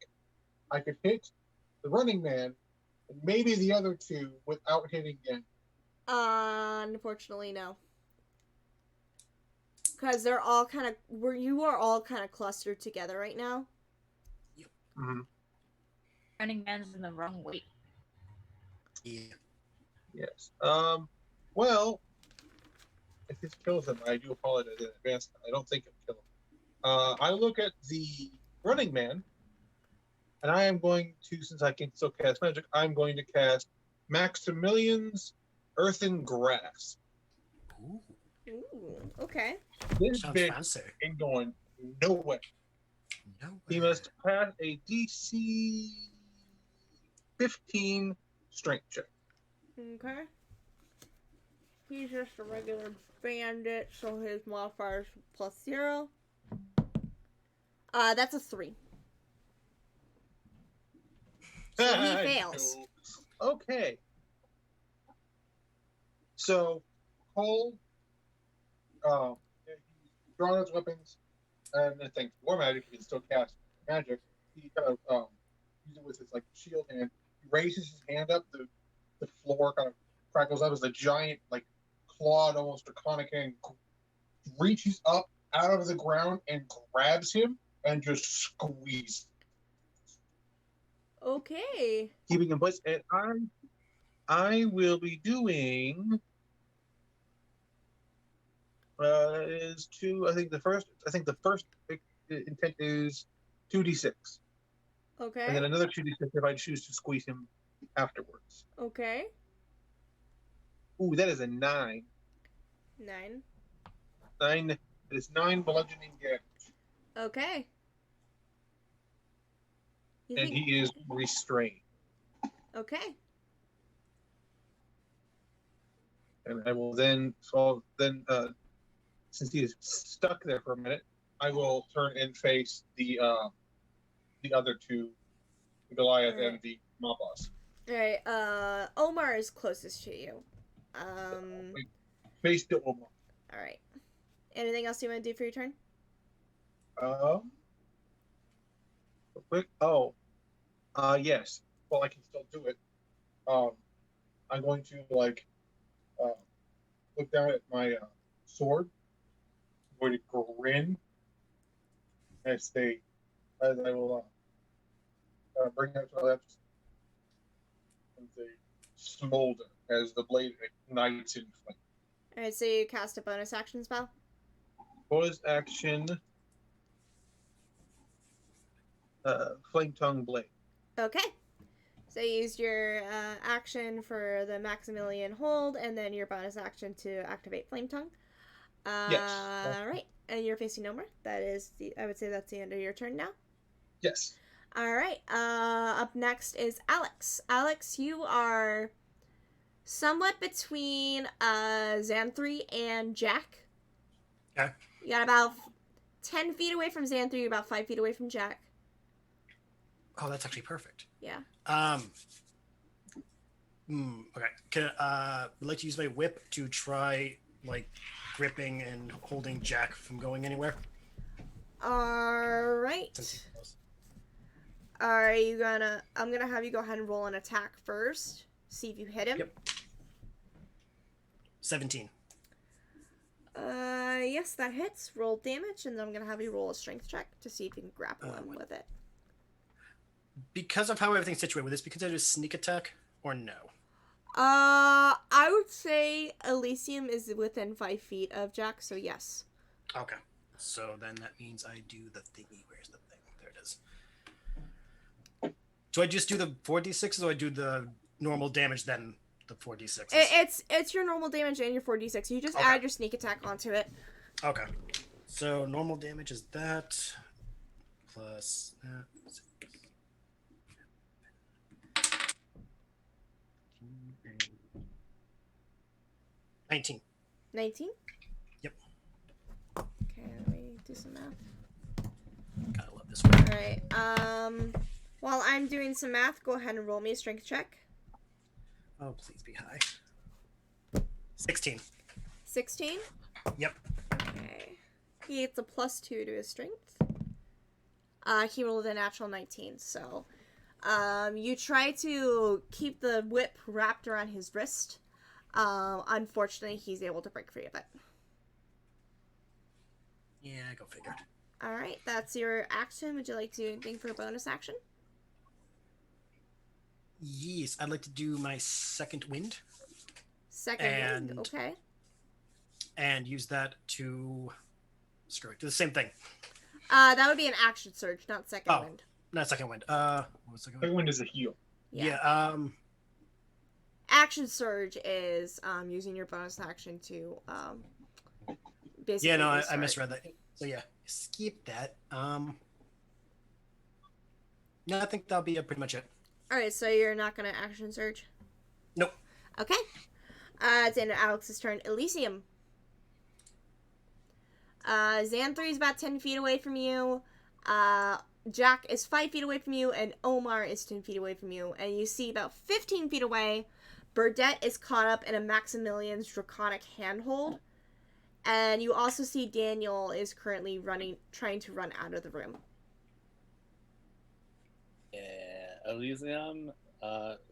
I could hit the Running Man and maybe the other two without hitting Daniel? Unfortunately, no. Because they're all kind of, you are all kind of clustered together right now. Mm-hmm. Running Man's in the wrong way. Yeah. Yes. Well, if this kills him, I do apologize in advance. I don't think it'll kill him. I look at the Running Man, and I am going to, since I can still cast magic, I'm going to cast Maximilian's Earthen Grass. Ooh, Ooh, okay. This sounds bitch fancy. ain't going nowhere. No He way. must pass a DC 15 strength check. Okay. He's just a regular bandit, so his modifier is +0. That's a 3. So he fails. Okay. So Cole, he's drawn his weapons, and then thanks to War Magic, he can still cast magic. He kind of uses it with his like shield hand. He raises his hand up, the floor kind of crackles up as a giant like clawed, almost draconic hand reaches up out of the ground and grabs him and just squeezes, Okay. keeping him in place. And I will be doing is two. I think the first intent is 2d6, Okay. and then another 2d6 if I choose to squeeze him afterwards. Okay. Ooh, that is a 9. 9. 9. It is 9 bludgeoning damage, Okay. You and think? he is restrained. Okay. And I will then since he is stuck there for a minute, I will turn and face the other two, Goliath and the mob boss. Alright, Omar is closest to you. Face the Omar. Alright. Anything else you want to do for your turn? Real quick. Yes. Well, I can still do it. I'm going to look down at my sword. I'm going to grin as I will bring it to my lips and say smolder as the blade ignites in flame. Alright, so you cast a bonus action spell? Bonus action, flame tongue blade. Okay. So you used your action for the Maximilian hold, and then your bonus action to activate Flame Tongue. Yes. Alright. And you're facing Nomor. That is I would say that's the end of your turn now. Yes. Alright. Up next is Alex. Alex, you are somewhat between Xanthri and Jack. Okay. You got about 10 feet away from Xanthri, you're about 5 feet away from Jack. Oh, that's actually perfect. Yeah. Okay. I'd like to use my whip to try gripping and holding Jack from going anywhere. Alright. Since he knows. I'm gonna have you go ahead and roll an attack first. See if you hit him. Yep. 17. Yes, that hits. Roll damage, and then I'm gonna have you roll a strength check to see if you can grapple him with it. Because of how everything's situated, would this be considered a sneak attack or no? I would say Elysium is within 5 feet of Jack, so yes. Okay. So then that means I do the thingy. Where's the thing? There it is. Do I just do the 4d6s or do I do the normal damage then the 4d6s? It's your normal damage and your 4d6. You just add your sneak attack onto it. Okay. So normal damage is that plus that. 19. 19? Yep. Okay, let me do some math. Gotta love this one. Alright, while I'm doing some math, go ahead and roll me a strength check. Oh, please be high. 16. 16? Yep. Okay. He gets a +2 to his strength. He rolled a natural 19, so you try to keep the whip wrapped around his wrist. Unfortunately, he's able to break free of it. Yeah, go figure. All right, that's your action. Would you like to do anything for a bonus action? Yes, I'd like to do my second wind Second wind, And- okay. and use that to screw it. Do the same thing. That would be an action surge, not second Oh. wind. Not second wind. What was second Second wind? wind is a heal. Yeah. Action surge is using your bonus action to basically. Yeah, no, I restart. misread that. So yeah, skip that. No, I think that'll be pretty much it. All right, so you're not gonna action surge. Nope. Okay. It's in Alex's turn. Elysium. Xanthri is about 10 feet away from you. Jack is 5 feet away from you, and Omar is 10 feet away from you. And you see about 15 feet away, Burdette is caught up in a Maximilian's draconic handhold. And you also see Daniel is currently trying to run out of the room. Yeah, Elysium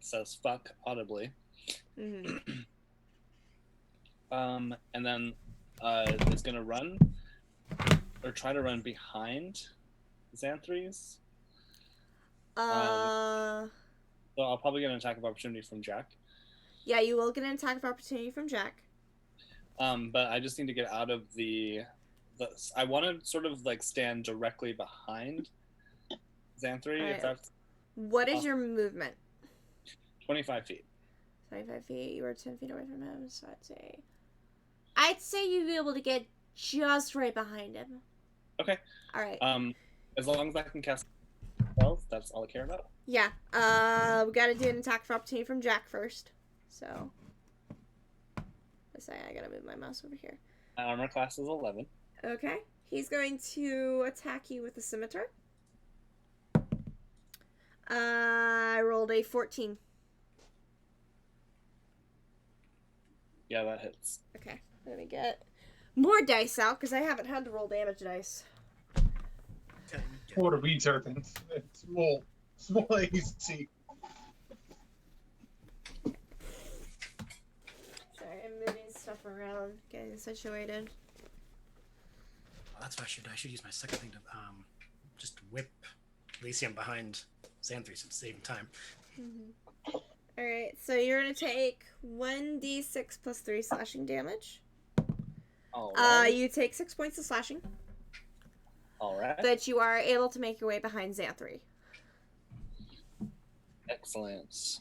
says fuck audibly. Mm-hmm. And then is gonna run or try to run behind Xanthres. So I'll probably get an attack of opportunity from Jack. Yeah, you will get an attack of opportunity from Jack. But I just need to get out of the I want to sort of like stand directly behind Xanthri. Alright. If that's What is your movement? 25 feet. 25 feet. You are 10 feet away from him, so I'd say you'd be able to get just right behind him. Okay. All right. As long as I can cast spells, that's all I care about. Yeah. We gotta do an attack for opportunity from Jack first. So. Let's say I gotta move my mouse over here. My armor class is 11. Okay. He's going to attack you with a scimitar. I rolled a 14. Yeah, that hits. Okay. Let me get more dice out because I haven't had to roll damage dice. What are we talking? Small AC. Sorry, I'm moving stuff around, getting situated. Well, that's what I should use my second thing to just whip Elysium behind Xanthres at the same time. Mm-hmm. Alright, so you're gonna take 1d6 plus 3 slashing damage. Alright. You take 6 points of slashing, Alright. but you are able to make your way behind Xanthri. Excellent.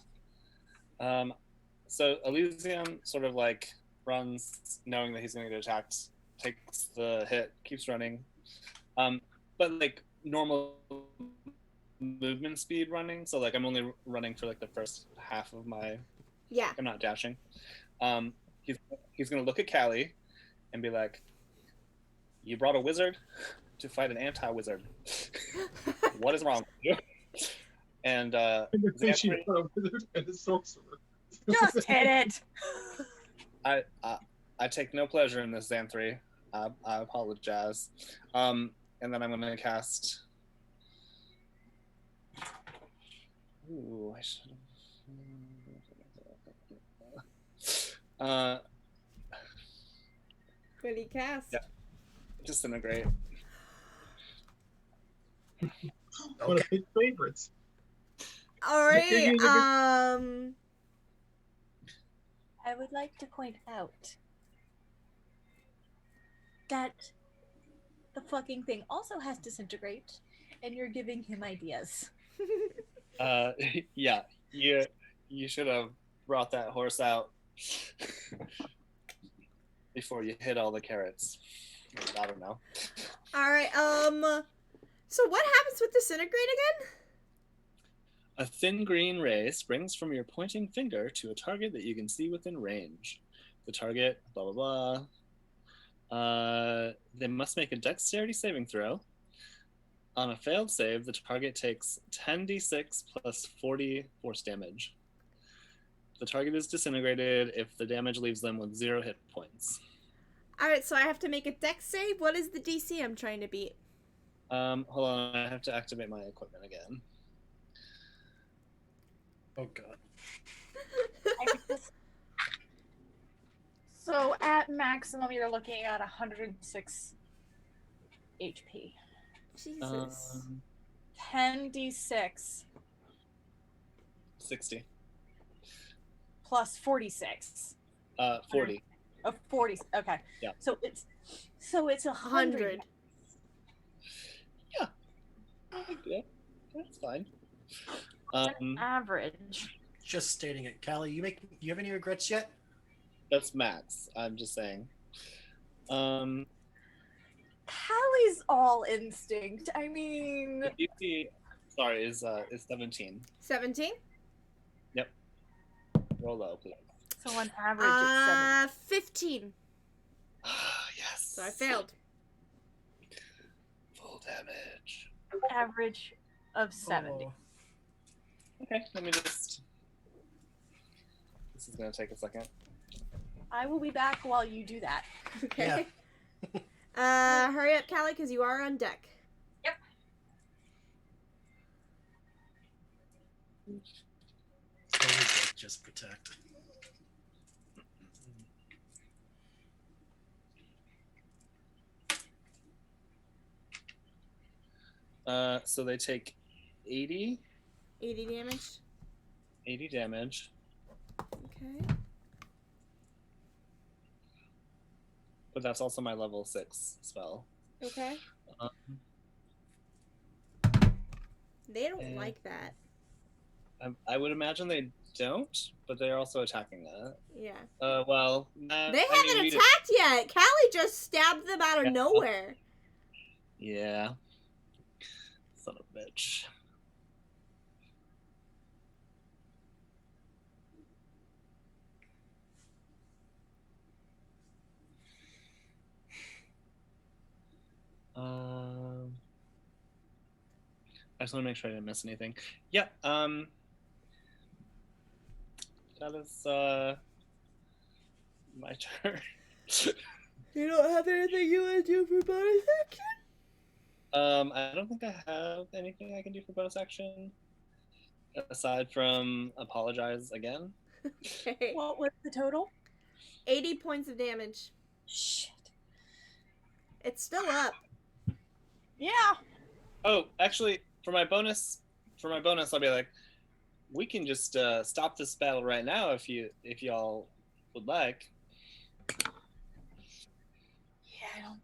So Elysium sort of like runs knowing that he's going to get attacked, takes the hit, keeps running. But like normal movement speed running, so like I'm only running for like the first half of my, Yeah. I'm not dashing. He's going to look at Callie and be like, "You brought a wizard to fight an anti-wizard. What is wrong with you?" And She Xanthri, put a wizard and a sorcerer. Just hit it. I take no pleasure in this, Xanthri. I apologize. And then I'm going to cast. Ooh, I should have. What do you cast? Yeah. Disintegrate. One of his favorites. Alright, I would like to point out that the fucking thing also has disintegrate, and you're giving him ideas. Yeah, you should have brought that horse out before you hit all the carrots. I don't know. Alright, so what happens with disintegrate again? A thin green ray springs from your pointing finger to a target that you can see within range. The target, blah, blah, blah. They must make a dexterity saving throw. On a failed save, the target takes 10d6 plus 40 force damage. The target is disintegrated if the damage leaves them with 0 hit points. Alright, so I have to make a dex save? What is the DC I'm trying to beat? Hold on, I have to activate my equipment again. Oh god. I just, So at maximum, you're looking at 106 HP. Jesus. 10d6 60. plus 46. 40. Oh, 40. Okay. Yeah. So it's 100. 100. Yeah, that's fine. Average. Just stating it. Callie, you have any regrets yet? That's max. I'm just saying. Callie's all instinct. I mean, The DC, sorry, is 17. 17? Roll low, please. so on average it's 15. Yes. So I failed. Full damage. 7. Average of 70. Oh. Okay, let me just. This is gonna take a second. I will be back while you do that. Okay. Hurry up, Callie, because you are on deck. Totally good, just protect. So they take 80 80 damage. 80 damage, Okay. but that's also my level 6 spell. Okay. Um, They don't Eh. like that. I would imagine they don't, but they're also attacking that. Yeah. Well, They haven't attacked yet. Callie just stabbed them out of Yeah. nowhere. Yeah. Son of a bitch. I just want to make sure I didn't miss anything. Yeah. That is my turn. You don't have anything you want to do for bonus action? I don't think I have anything I can do for bonus action aside from apologize again. Okay. What was the total? 80 points of damage. Shit. It's still up. Yeah. Oh, actually, for my bonus, I'll be like, we can just stop this battle right now if y'all would like. Yeah, I don't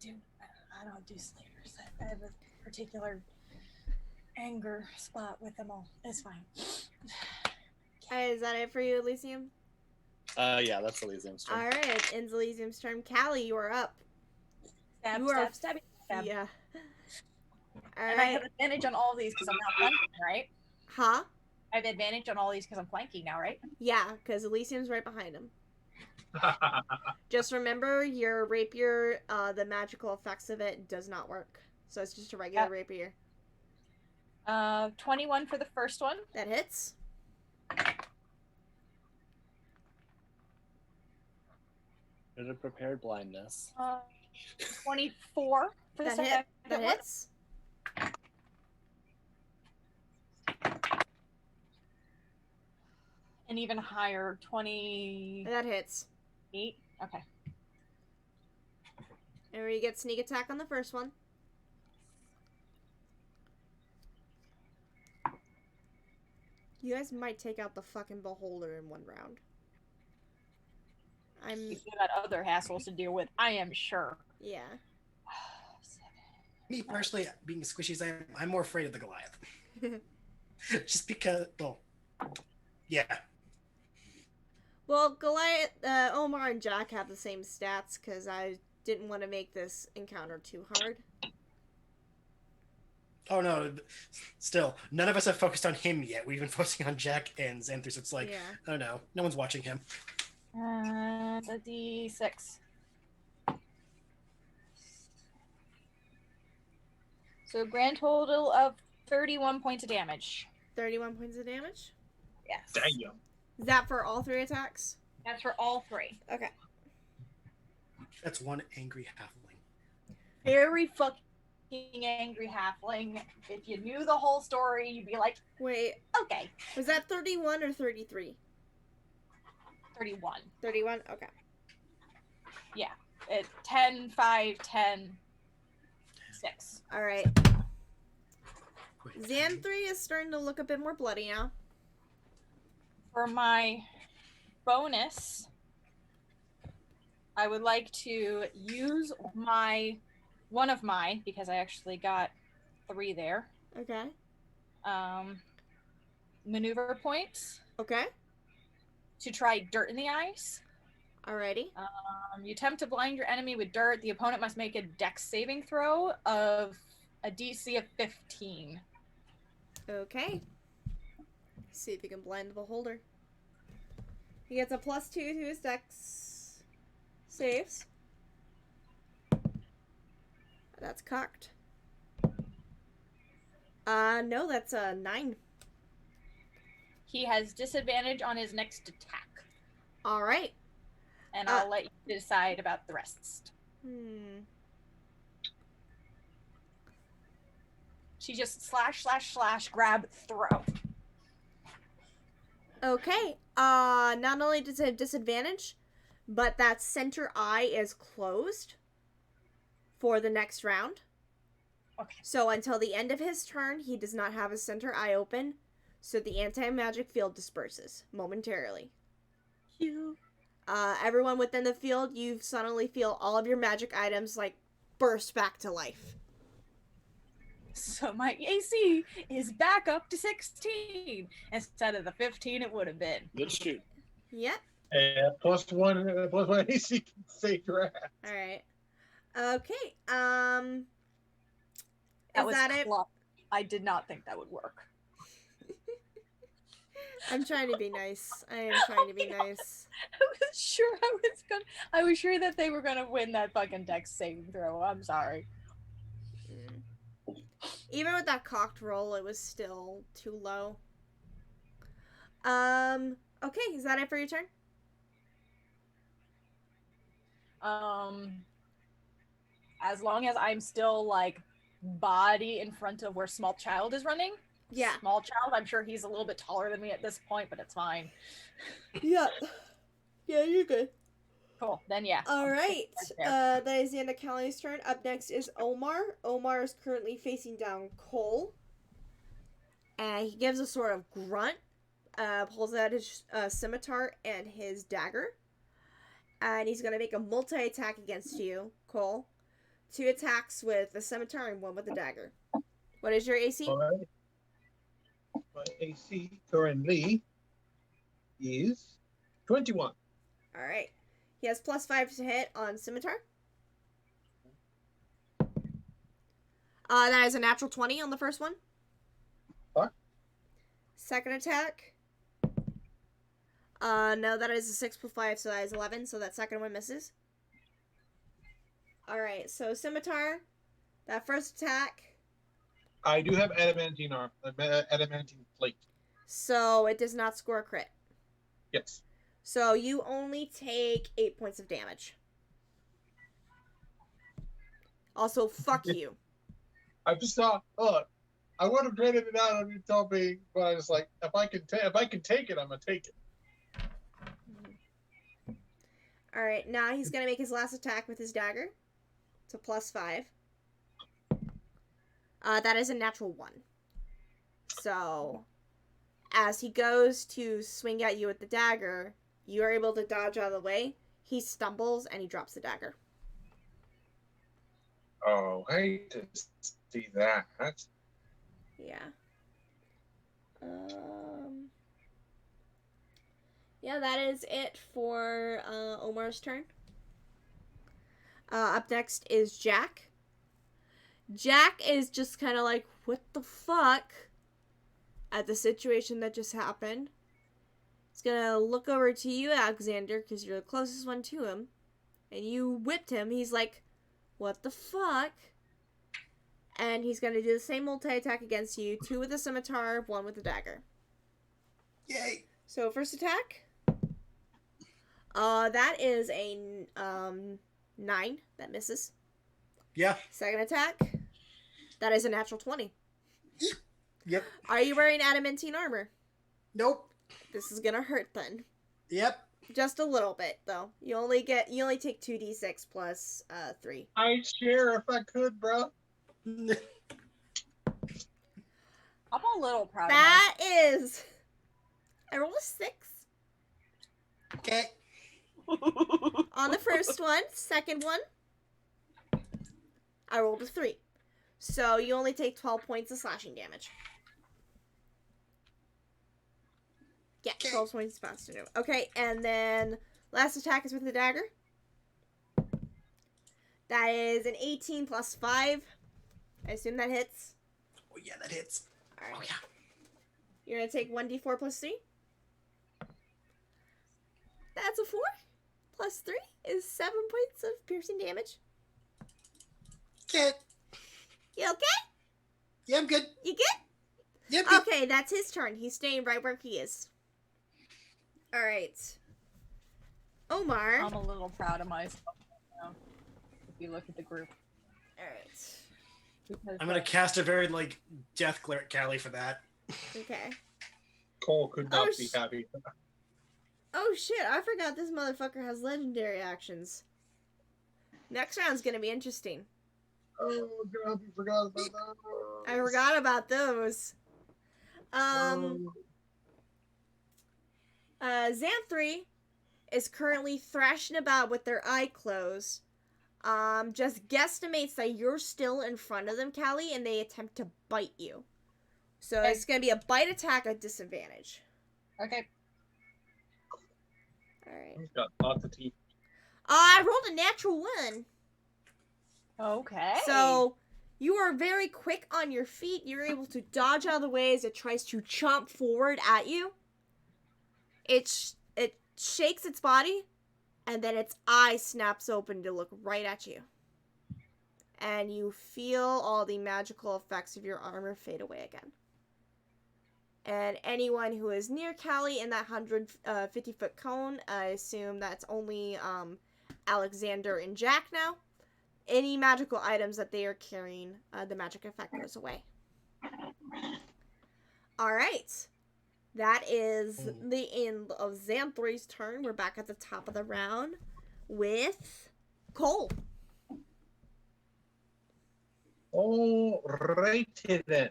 do slayers. I have a particular anger spot with them all. It's fine. Is that it for you, Elysium? Yeah, that's Elysium's turn. Alright, ends Elysium's turn. Callie, you are up. Stab, You are- stab. Yeah. And I have Alright. advantage on all of these because I'm not flanking, right? Huh? I have advantage on all these because I'm flanking now, right? Yeah, because Elysium's right behind him. Just remember, your rapier, the magical effects of it does not work. So it's just a regular rapier. 21 for the first one. That hits. There's a prepared blindness. 24 for the second That one. hits. And even higher, 28. That hits. Okay. And we get sneak attack on the first one. You guys might take out the fucking beholder in one round. You still got other hassles to deal with, I am sure. Yeah. Me personally, being as squishy as I am, I'm more afraid of the Goliath. Just because, well, yeah. Well, Goliath, Omar and Jack have the same stats because I didn't want to make this encounter too hard. Oh no, still, none of us have focused on him yet. We've been focusing on Jack and Xanthus. So it's like, Yeah. I don't know, no one's watching him. The D6. So grand total of 31 points of damage. 31 points of damage? Yes. Damn. Is that for all 3 attacks? That's for all 3. Okay. That's one angry halfling. Very fucking angry halfling. If you knew the whole story, you'd be like, Wait, okay. was that 31 or 33? 31. 31? Okay. Yeah. 10, 5, 10, 6. All right. Xan 3 is starting to look a bit more bloody now. For my bonus, I would like to use one of my, because I actually got 3 there, Okay. maneuver points Okay. to try dirt in the ice. Alrighty. You attempt to blind your enemy with dirt. The opponent must make a dex saving throw of a DC of 15. Okay. See if you can blind the beholder. He gets a +2 to his dex saves. That's cocked. No, that's a 9. He has disadvantage on his next attack. Alright. And I'll let you decide about the rest. She just /// grab, throw. Okay. Not only does it have disadvantage, but that center eye is closed for the next round. Okay. So until the end of his turn, he does not have his center eye open, so the anti-magic field disperses momentarily. You. Everyone within the field, you suddenly feel all of your magic items, like, burst back to life. So my AC is back up to 16 instead of the 15 it would have been. Good shoot. Yep. And +1 AC can save your ass. Alright. Okay, That is that it? I did not think that would work. I'm trying to be nice. I am trying to be nice. I was sure that they were gonna win that fucking dex saving throw. I'm sorry. Even with that cocked roll, it was still too low. Okay, is that it for your turn? As long as I'm still like body in front of where small child is running. Yeah. Small child, I'm sure he's a little bit taller than me at this point, but it's fine. Yeah. Yeah, you're good. Cool. Then yeah. Alright. That is the end of Callie's turn. Up next is Omar. Omar is currently facing down Cole. And he gives a sort of grunt. Pulls out his scimitar and his dagger. And he's going to make a multi-attack against you, Cole. 2 attacks with the scimitar and 1 with the dagger. What is your AC? All right. My AC currently is 21. Alright. He has +5 to hit on scimitar. That is a natural 20 on the first one. What? Second attack. No, that is a 6 + 5, so that is 11, so that second one misses. Alright, so scimitar. That first attack. I do have adamantine arm, adamantine plate. So it does not score a crit. Yes. So you only take 8 points of damage. Also, fuck you. I just thought, look, I would have graded it out on you told me, but I was like, if I can take it, I'm gonna take it. Alright, now he's gonna make his last attack with his dagger. It's a +5. That is a natural 1. So, as he goes to swing at you with the dagger, you are able to dodge out of the way. He stumbles and he drops the dagger. Oh, I hate to see that. Yeah. Yeah, that is it for Omar's turn. Up next is Jack. Jack is just kind of like, what the fuck? At the situation that just happened. He's gonna look over to you, Alexander, because you're the closest one to him. And you whipped him. He's like, what the fuck? And he's gonna do the same multi-attack against you. 2 with a scimitar, 1 with a dagger. Yay! So, first attack. That is a 9. That misses. Yeah. Second attack. That is a natural 20. Yep. Are you wearing adamantine armor? Nope. This is gonna hurt then. Yep. Just a little bit, though. You only take 2d6 plus 3. I'd share if I could, bro. I'm a little proud That is... I rolled a 6 Okay. on the first one. Second one, I rolled a 3. So you only take 12 points of slashing damage. Yeah, 12 points of slashing damage. Okay, and then last attack is with the dagger. That is an 18 plus 5. I assume that hits. Oh yeah, that hits. All right. Oh yeah. You're going to take 1d4 plus 3. That's a 4. Plus 3 is 7 points of piercing damage. Okay. You okay? Yeah, I'm good. You good? Yeah, I'm good. Okay, that's his turn. He's staying right where he is. Alright. Omar. I'm a little proud of myself now, if you look at the group. Alright. Because, I'm gonna cast a very death glare at Callie for that. Okay. Cole could not Oh, be happy. Oh shit, I forgot this motherfucker has legendary actions. Next round's gonna be interesting. Oh god, you forgot about that. I forgot about those. Xanthri is currently thrashing about with their eye closed. Just guesstimates that you're still in front of them, Callie, and they attempt to bite you. So it's gonna be a bite attack at disadvantage. Okay. Alright. He's got lots of teeth. I rolled a natural 1. Okay. So you are very quick on your feet. You're able to dodge out of the way as it tries to chomp forward at you. It shakes its body, and then its eye snaps open to look right at you. And you feel all the magical effects of your armor fade away again. And anyone who is near Callie in that 150-foot cone, I assume that's only Alexander and Jack now. Any magical items that they are carrying, the magic effect goes away. Alright. That is the end of Xanthri's turn. We're back at the top of the round with Cole. Alrighty then.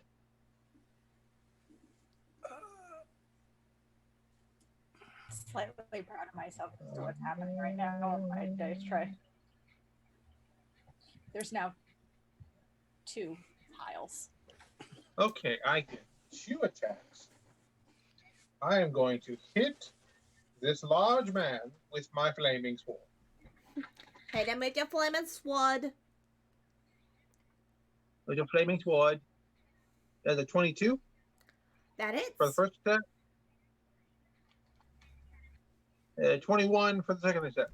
Slightly proud of myself as to what's happening right now on my dice tray. There's now 2 tiles. Okay, I get 2 attacks. I am going to hit this large man with my flaming sword. Hit him with your flaming sword. With a flaming sword. That's a 22 That hits. for the first attack. 21 for the second attack.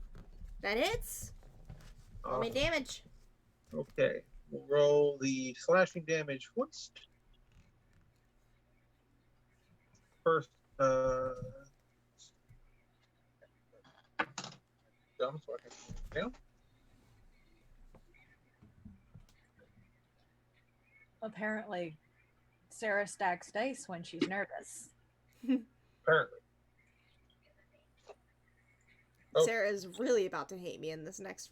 That hits. Roll me damage. Okay, we'll roll the slashing damage first. Dumb, so I can down. Apparently, Sarah stacks dice when she's nervous. Apparently. Oh. Sarah is really about to hate me in this next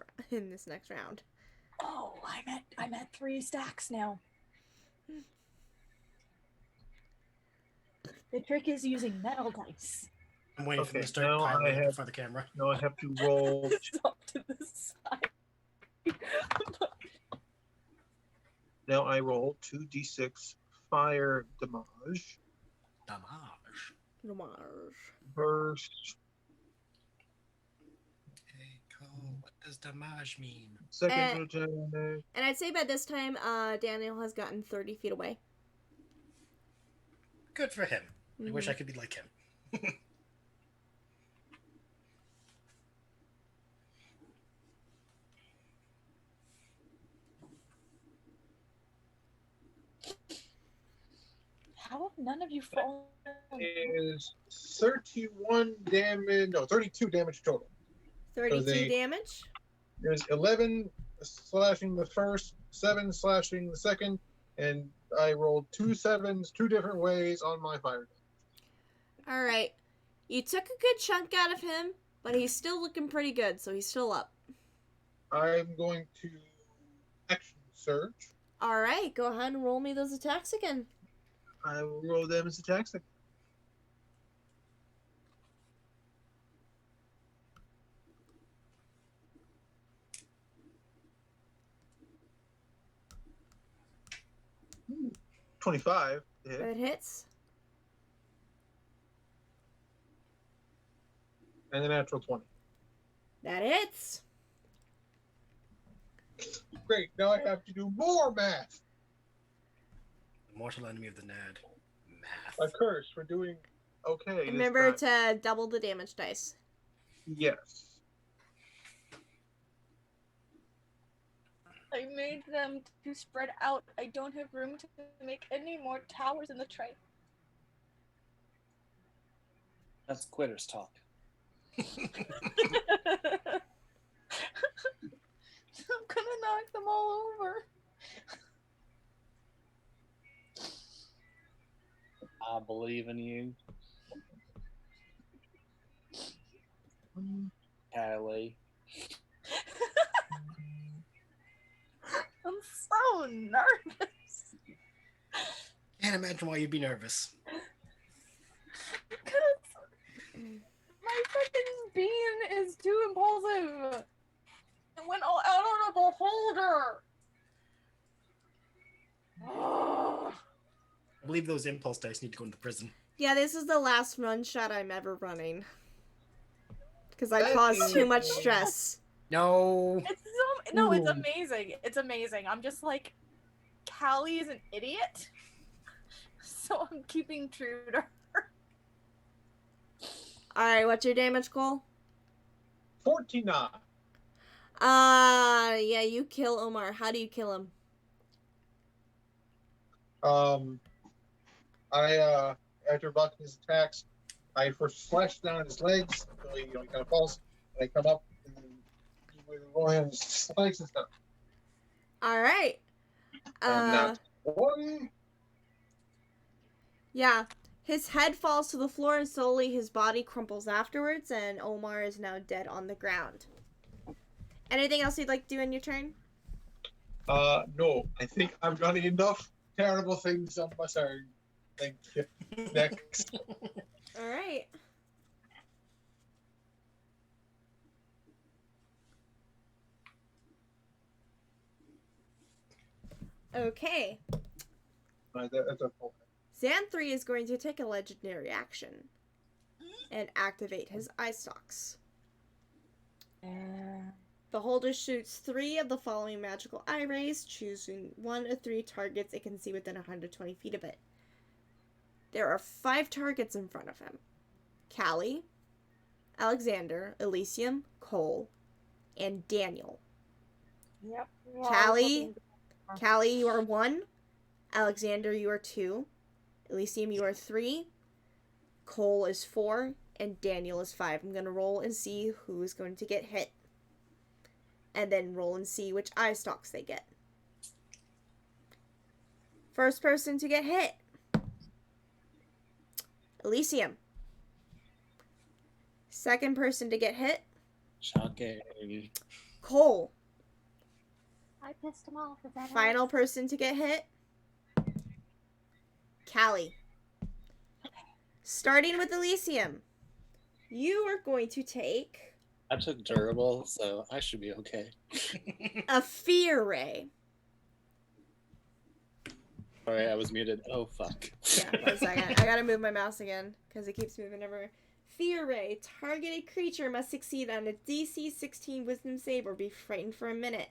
round. Oh, I'm at 3 stacks now. The trick is using metal dice. I'm waiting for them Okay, to start now piling I up in have- front of the camera. Now I have to roll. It's up to the side. Now I roll 2d6 fire damage. Damage. Damage. First, Hey, Cole, what does damage mean? second attack. And I'd say by this time, Daniel has gotten 30 feet away. Good for him. I wish Mhm. I could be like him. How have none of you fallen? Is 31 damage. No, 32 damage total. 32 they- damage. There's 11 slashing the first, 7 slashing the second, and I rolled 2 sevens 2 different ways on my fire. All right. You took a good chunk out of him, But he's still looking pretty good, so he's still up. I'm going to action surge. Alright, go ahead and roll me those attacks again. I will roll them as attacks. 25 to hit, That hits. and a natural 20. That hits. Great, now I have to do more math. The mortal enemy of the Nad. Math. A curse for doing okay. this Remember time. to double the damage dice. Yes. I made them to spread out. I don't have room to make any more towers in the tray. That's quitters talk. I'm gonna knock them all over. I believe in you, Kylie. I'm so nervous. Can't imagine why you'd be nervous. Because my freaking bean is too impulsive. It went all out on a beholder. Ugh. I believe those impulse dice need to go into prison. Yeah, this is the last run shot I'm ever running. Because I That caused is- too much stress. No. It's no, it's Ooh. amazing. It's amazing. I'm just like, Callie is an idiot. So I'm keeping true to her. Alright, what's your damage, Cole? 49. Yeah, you kill Omar. How do you kill him? After blocking his attacks, I first slash down his legs until he kind of falls, and I come up and then we go ahead and slice and stuff. Alright. Not 20. Yeah. His head falls to the floor and slowly his body crumples afterwards, and Omar is now dead on the ground. Anything else you'd like to do in your turn? No, I think I've done enough terrible things on my turn. Thank you. Next. Alright. Okay. That's a full. Xanthri is going to take a legendary action and activate his eye stalks. The holder shoots 3 of the following magical eye rays, choosing 1 of 3 targets it can see within 120 feet of it. There are 5 targets in front of him. Callie, Alexander, Elysium, Cole, and Daniel. Yep. Callie, you are 1. Alexander, you are 2. Elysium, you are 3. Cole is 4. And Daniel is 5. I'm going to roll and see who is going to get hit. And then roll and see which eye stalks they get. First person to get hit. Elysium. Second person to get hit. Shocking. Cole. I pissed him off. Is that Final person to get hit. Callie. Starting with Elysium. You are going to take I took durable, so I should be okay. a fear ray. Sorry, I was muted. Oh, fuck. Yeah, 1 second. I gotta move my mouse again because it keeps moving everywhere. Fear ray. Targeted creature must succeed on a DC 16 Wisdom save or be frightened for a minute.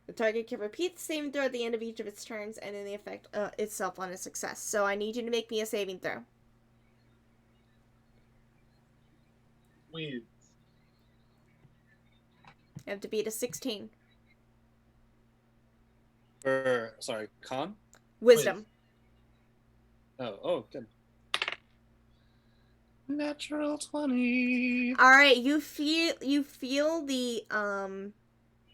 The target can repeat the saving throw at the end of each of its turns and then the effect itself on a success. So I need you to make me a saving throw. Weird. You have to beat a 16. Sorry, con? Wisdom. Oh, good. Natural 20. All right, you feel the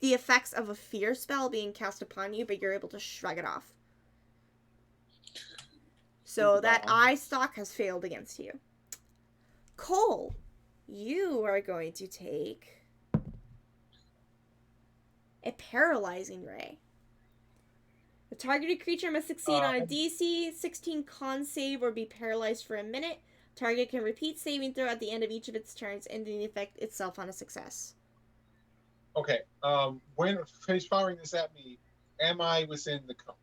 effects of a fear spell being cast upon you, but you're able to shrug it off. So that Wow. eye stalk has failed against you. Cole, You are going to take a paralyzing ray. The targeted creature must succeed on a DC 16 con save or be paralyzed for a minute. Target can repeat saving throw at the end of each of its turns, ending the effect itself on a success. Okay. When he's firing this at me, am I within the cone?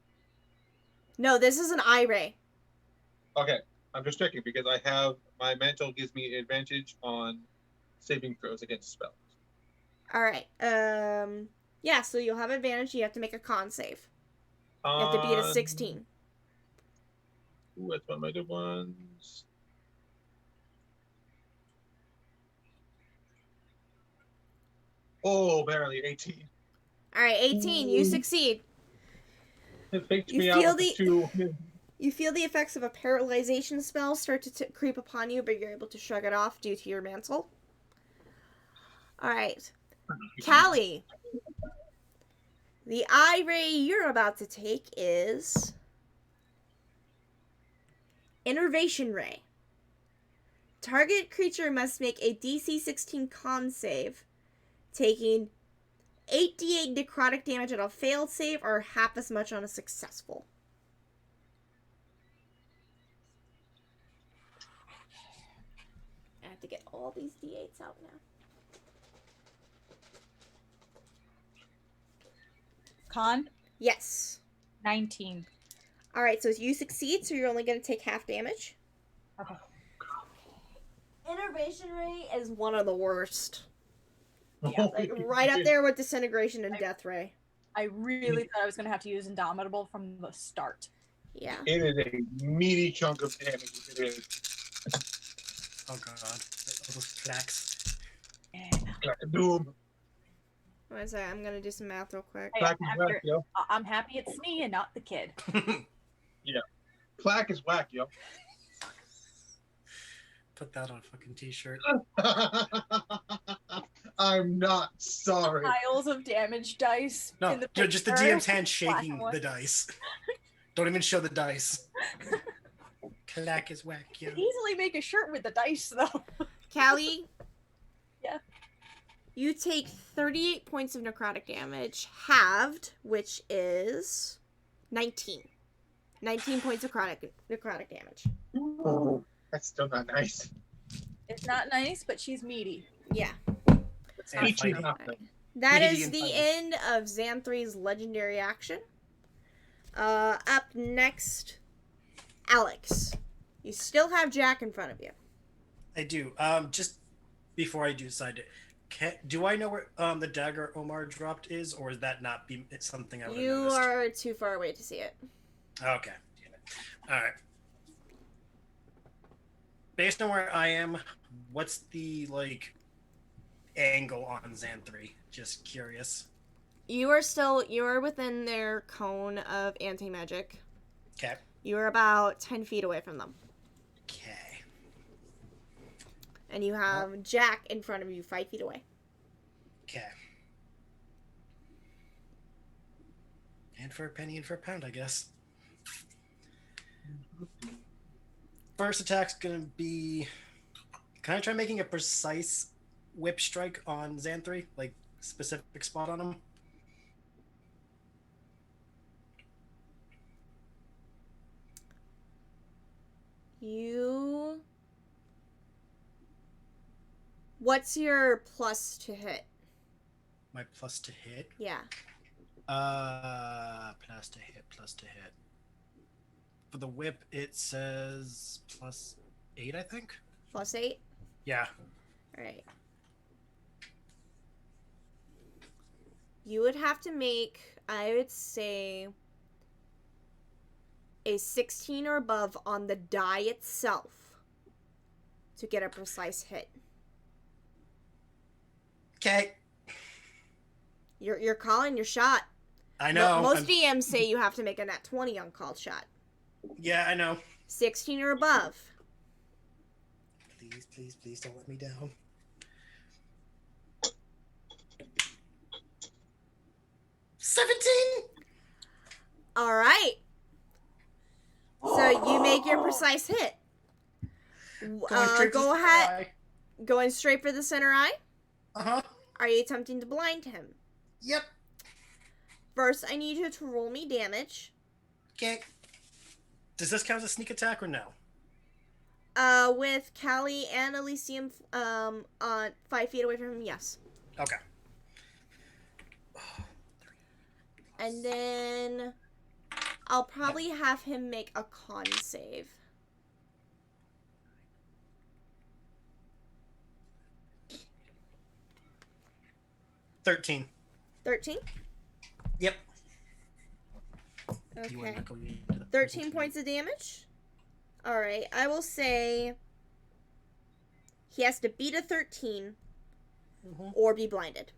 No, this is an eye ray. Okay. I'm just checking because I have my mental gives me advantage on saving throws against spells. All right. Yeah, so you'll have advantage. You have to make a con save. You have to beat a 16. Ooh, that's one of my good ones. Oh, barely 18. All right, 18. You succeed. It faked You me feel out with the- two. You feel the effects of a paralyzation spell start to creep upon you, but you're able to shrug it off due to your mantle. All right. Callie. The eye ray you're about to take is Innervation Ray. Target creature must make a DC 16 con save, taking 8d8 necrotic damage on a failed save or half as much on a successful. I have to get all these d8s out now. Con Yes. 19. Alright, so you succeed, so you're only going to take half damage. Okay. Innervation Ray is one of the worst. Yeah, Like, right up there with Disintegration and Death Ray. I really thought I was gonna have to use Indomitable from the start. Yeah. It is a meaty chunk of damage. It is. Oh god. All those clacks. Yeah. Like a doom. One second, I'm going to do some math real quick. Hey, Plaque is whack, yo. I'm happy it's me and not the kid. Plaque is whack, yo. Put that on a fucking t-shirt. I'm not sorry. Piles of damage dice. No, in the just the picture. DM's hand Black shaking one. the dice. Don't even show the dice. Clack is whack, yo. Could easily make a shirt with the dice though. Callie? Yeah. You take 38 points of necrotic damage, halved, which is 19. 19 points of necrotic damage. Oh, that's still not nice. It's not nice, but she's meaty. Yeah. And Peachy fighting. enough, then. That Meaty is and the fighting. end of Xanthri's legendary action. Up next, Alex. You still have Jack in front of you. I do. Just before I decide it, do I know where the dagger Omar dropped is, or is that not be something I would have You noticed? are too far away to see it. Okay. Damn it. All right. Based on where I am, what's the angle on Xanthri? Just curious. You're within their cone of anti-magic. Okay. You are about 10 feet away from them. Okay. And you have Jack in front of you 5 feet away. Okay. And for a penny and for a pound, I guess. First attack's gonna be. Can I try making a precise whip strike on Xanthri? Like, specific spot on him? What's your plus to hit? My plus to hit? Yeah. Plus to hit. For the whip, it says +8, I think? +8? Yeah. Alright. You would have to make, I would say, a 16 or above on the die itself to get a precise hit. Okay. You're calling your shot. I know. Most DMs say you have to make a nat 20 on called shot. Yeah, I know. 16 or above. Please don't let me down. $17! Alright. So you make your precise hit. Going straight to Go the ahead. sky. Going straight for the center eye? Uh-huh. Are you attempting to blind him? Yep. First, I need you to roll me damage. Okay. Does this count as a sneak attack or no? With Callie and Elysium, on 5 feet away from him, yes. Okay. And then I'll probably have him make a con save. $13. 13? Yep. Okay. 13 points of damage? Alright, I will say he has to beat a 13 or be blinded.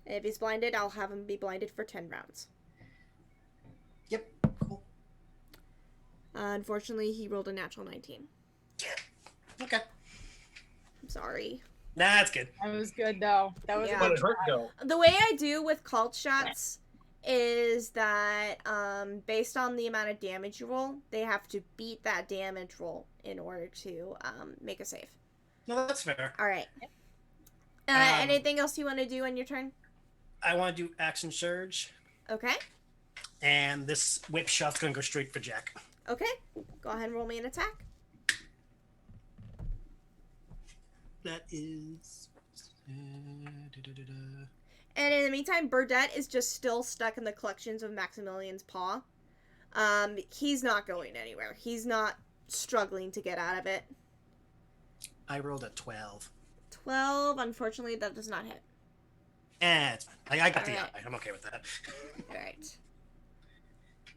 And if he's blinded, I'll have him be blinded for 10 rounds. Yep. Cool. Unfortunately, he rolled a natural 19. Okay. I'm sorry. Nah, that's good. That was good though. That was Yeah. a But good it hurt try. though. The way I do with cult shots is that based on the amount of damage you roll, they have to beat that damage roll in order to make a save. No, that's fair. All right. Um, Anything else you want to do on your turn? I want to do action surge, Okay. and this whip shot's gonna go straight for Jack. Okay. Go ahead and roll me an attack. That is. And in the meantime, Burdette is just still stuck in the clutches of Maximilian's paw. He's not going anywhere. He's not struggling to get out of it. I rolled a 12. 12, unfortunately, that does not hit. It's fine. I got the Alright. eye. I'm okay with that. Alright.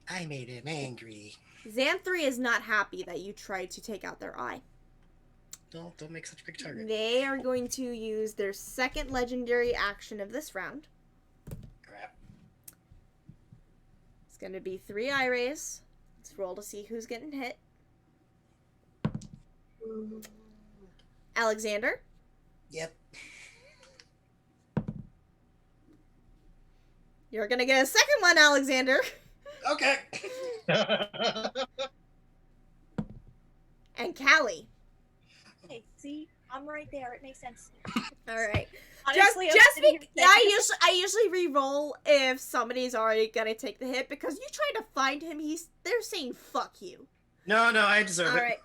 I made him angry. Xanthri is not happy that you tried to take out their eye. Don't make such a big target. They are going to use their second legendary action of this round. Crap. It's going to be 3 eye rays. Let's roll to see who's getting hit. Alexander. Yep. You're going to get a second one, Alexander. Okay. And Callie. Okay, see, I'm right there. It makes sense. All right. Honestly, I usually re-roll if somebody's already gonna take the hit because you try to find him. They're saying fuck you. No, I deserve All it. right,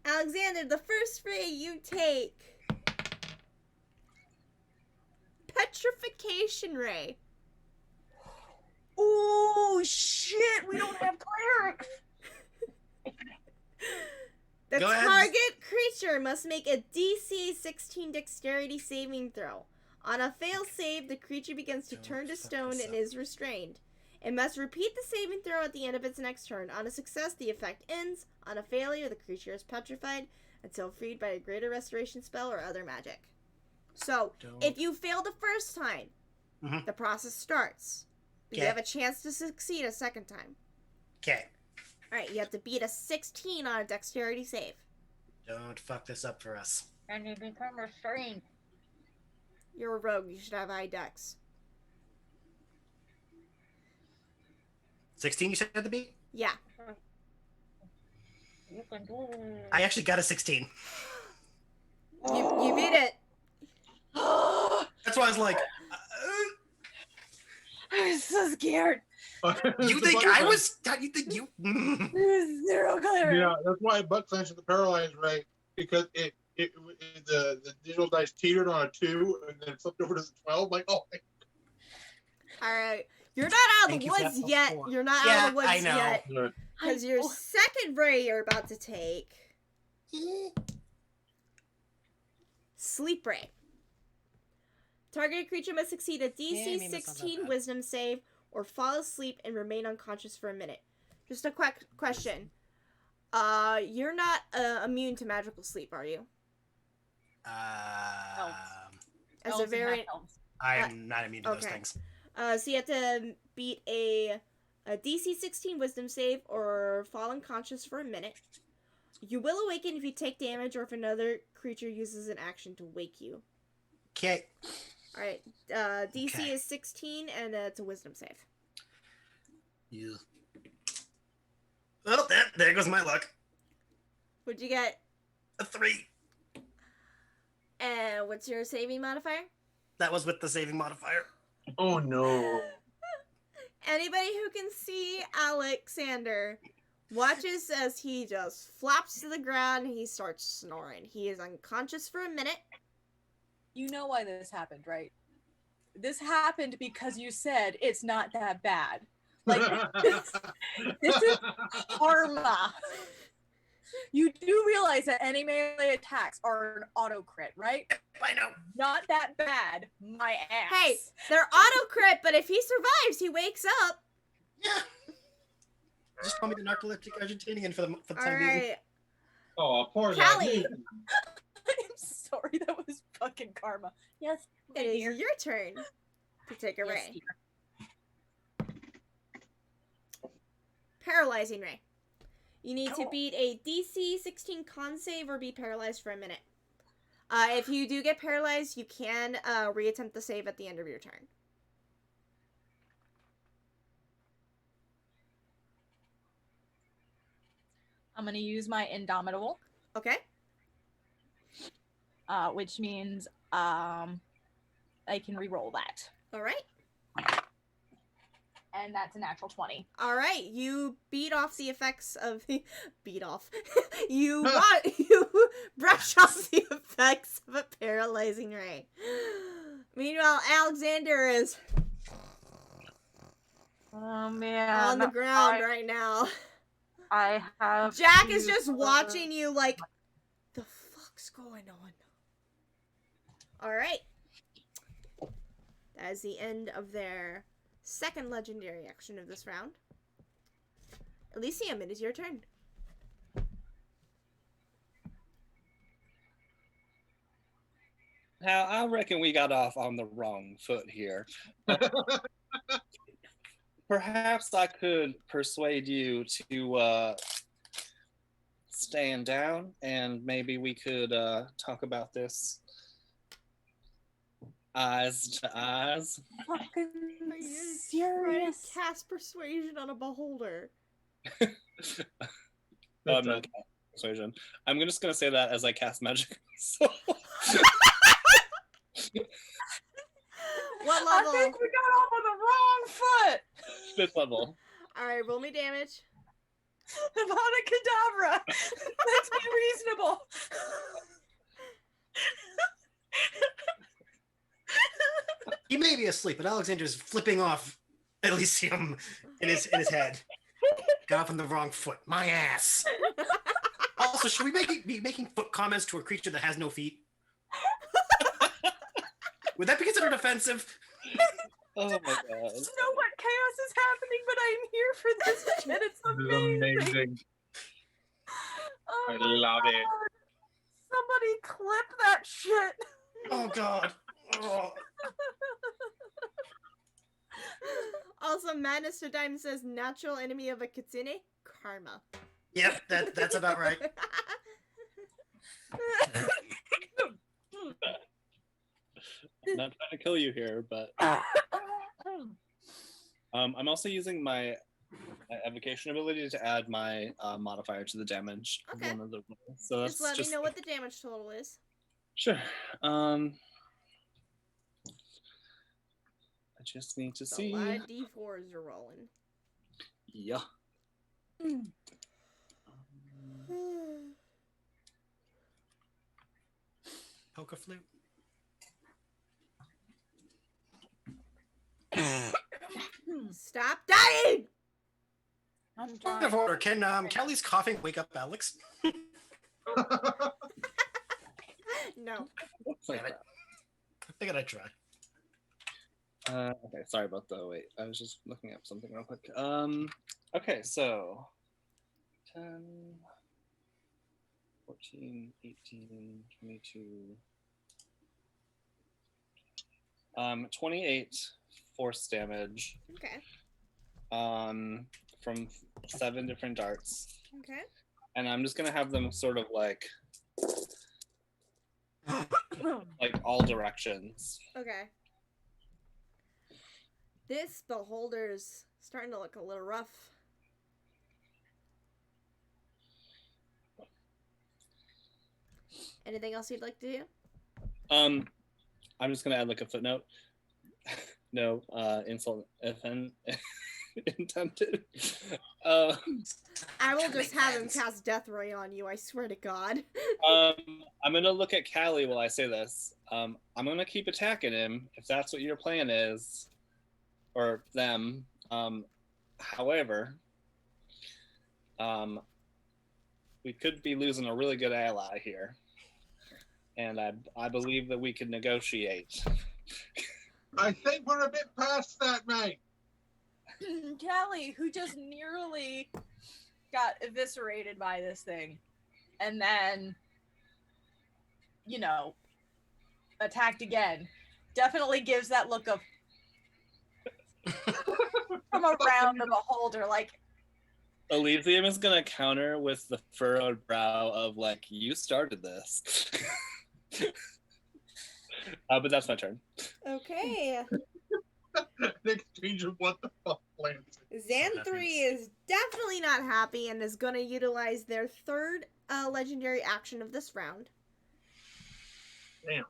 Alexander, the first ray you take, petrification ray. Oh shit! We don't have clerics. The Go ahead. target creature must make a DC 16 dexterity saving throw. On a fail save, the creature begins to Don't turn to fuck stone this and up. is restrained. It must repeat the saving throw at the end of its next turn. On a success, the effect ends. On a failure, the creature is petrified until freed by a greater restoration spell or other magic. So, Don't- if you fail the first time, Mhm. the process starts. But you Okay. have a chance to succeed a second time. Okay. Alright, you have to beat a 16 on a dexterity save. Don't fuck this up for us. And you become restrained. You're a rogue, you should have high dex. 16 you said to be? Yeah. You can do it. I actually got a 16. You beat it. That's why I was like, I'm so scared. you think I was? You think you? There's zero clerics. Yeah, that's why I butt clenched the paralyzed ray because the digital dice teetered on a 2 and then flipped over to the 12. Like, oh, Alright. You're not out of Thank the you for woods that yet. before. You're not out Yeah, of the woods I know. yet. my- Because your second ray you're about to take. Sleep ray. Targeted creature must succeed a Yeah, I DC mean, that's not that 16 bad. wisdom save or fall asleep and remain unconscious for a minute. Just a quick question. You're not immune to magical sleep, are you? As Elves a and variant. half-elves. I'm not immune to those okay. things. So you have to beat a DC 16 wisdom save or fall unconscious for a minute. You will awaken if you take damage or if another creature uses an action to wake you. Okay. Alright, DC Okay. is 16 and it's a wisdom save. Yeah. Well, there goes my luck. What'd you get? A 3. And what's your saving modifier? That was with the saving modifier. Oh no. Anybody who can see Alexander watches as he just flops to the ground and he starts snoring. He is unconscious for a minute. You know why this happened, right? This happened because you said it's not that bad. Like, this is karma. You do realize that any melee attacks are an auto crit, right? I know. Not that bad, my ass. Hey, they're auto crit, but if he survives, he wakes up. Yeah. Just call me the narcoleptic Argentinian for the All time being. right. Oh, poor Callie. lad. I'm sorry, that was fucking karma. Yes, my It is dear. your turn to take a Yes, ray. dear. Paralyzing ray. You need to beat a DC 16 con save or be paralyzed for a minute. If you do get paralyzed, you can reattempt the save at the end of your turn. I'm gonna use my Indomitable, Okay? which means I can re-roll that. All right. And that's a natural 20. All right. You beat off the effects of the... beat off. you brush off the effects of a paralyzing ray. Meanwhile, Alexander is Oh man. on the ground right now. I have Jack is just watching you like, the fuck's going on? Alright. That is the end of their second legendary action of this round. Elysium, it is your turn. Now, I reckon we got off on the wrong foot here. Perhaps I could persuade you to stand down, and maybe we could talk about this eyes to eyes. fucking Are you serious. trying to cast persuasion on a beholder? I'm not persuasion. I'm just gonna say that as I cast magic. So... What I level? think we got off on the wrong foot. 5th level. Alright, roll me damage. Avada Kedavra. Let's be reasonable. He may be asleep, but Alexander's flipping off Elysium in his head. Got off on the wrong foot. My ass. Also, should we be making foot comments to a creature that has no feet? Would that be considered offensive? Oh my god. I don't know what chaos is happening, but I'm here for this shit. It's amazing. Amazing. Oh I my love it. God. Somebody clip that shit. Oh god. Oh. Also, Madness to Diamond says natural enemy of a kitsune, karma. Yep, that's about right. I'm not trying to kill you here, but I'm also using my evocation ability to add my modifier to the damage. of Okay. One of the rolls. So that's Just let me know what the damage total is. Sure. I just need to So see. a lot of D4s you're rolling. Yeah. Poker flute. Stop dying! I'm Point trying. of order. Can Kelly's coughing wake up Alex? No. Damn it. I figured I'd try. Okay, sorry about the wait. I was just looking up something real quick. Okay, so 10, 14, 18, 22, 28 force damage Okay. from 7 different darts. Okay. And I'm just gonna have them sort of like all directions. Okay. This beholder's starting to look a little rough. Anything else you'd like to do? I'm just gonna add like a footnote. No insult intended. I will just have him cast Death Ray on you, I swear to God. I'm gonna look at Callie while I say this. I'm gonna keep attacking him if that's what your plan is, or them. However, we could be losing a really good ally here, and I believe that we could negotiate. I think we're a bit past that, mate. Callie, who just nearly got eviscerated by this thing, and then, you know, attacked again, definitely gives that look of from around the beholder, like, Elysium is gonna counter with the furrowed brow of like, you started this. But that's my turn. Okay. In exchange of what the fuck plans. Xan3 is definitely not happy and is going to utilize their third legendary action of this round. Damn.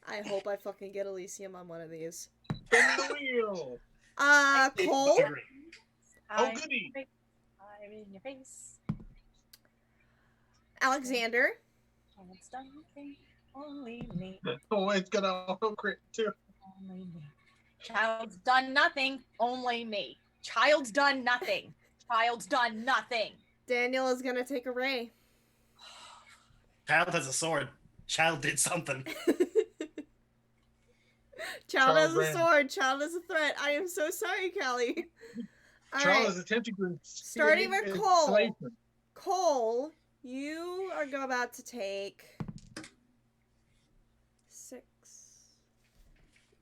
I hope I fucking get Elysium on one of these. Spin the wheel. Cole? Oh, goody. I'm in your face. Alexander? It's done nothing, only me. Oh, it's gonna auto crit too. Only me. Child's done nothing, only me. Child's done nothing. Child's done nothing. Daniel is going to take a ray. Child has a sword. Child did something. Child has a ran. sword. Child is a threat. I am so sorry, Callie. All Child right. is attempting to Starting with Cole. enslavement. Cole, you are about to take 6.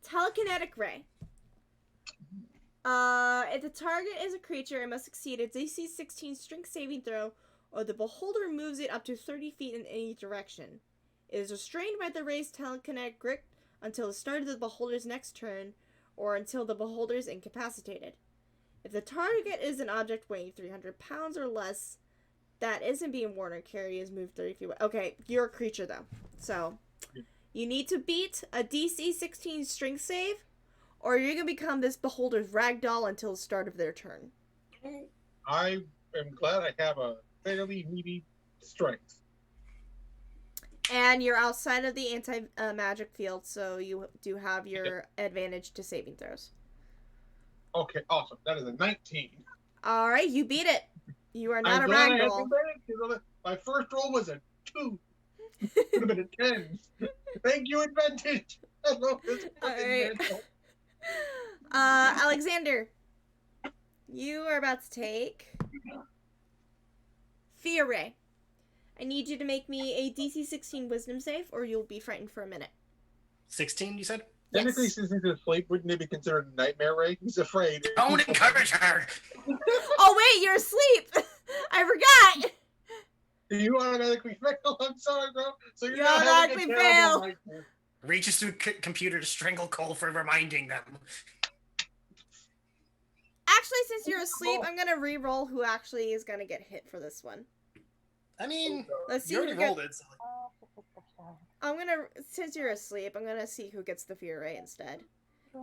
Telekinetic ray. If the target is a creature, it must succeed a DC 16 strength saving throw, or the beholder moves it up to 30 feet in any direction. It is restrained by the ray's telekinetic grip until the start of the beholder's next turn, or until the beholder is incapacitated. If the target is an object weighing 300 pounds or less, that isn't being worn or carried, is moved 30 feet away. Okay, you're a creature, though. So, you need to beat a DC 16 strength save, or you're going to become this beholder's ragdoll until the start of their turn. I am glad I have a fairly meaty strength. And you're outside of the anti-magic field, so you do have your advantage to saving throws. Okay, awesome. That is a 19. Alright, you beat it. You are not I'm a glad I had ragdoll. advantage, 'cause my first roll was a 2. Could have been a 10. Thank you, advantage. I love this fucking Alright. mental. Alexander, you are about to take Fear Ray. I need you to make me a DC 16 Wisdom save, or you'll be frightened for a minute. 16, you said? Technically, since he's asleep, wouldn't it be considered a nightmare ray? He's afraid. Don't encourage her! Oh wait, you're asleep! I forgot! You automatically fail. I'm sorry, bro. So you're You not having a automatically terrible fail. nightmare. Reaches through computer to strangle Cole for reminding them. Actually, since you're asleep, I'm gonna re-roll who actually is gonna get hit for this one. I mean, Let's see you who already gets. rolled it. So Since you're asleep, I'm gonna see who gets the Fear Ray instead.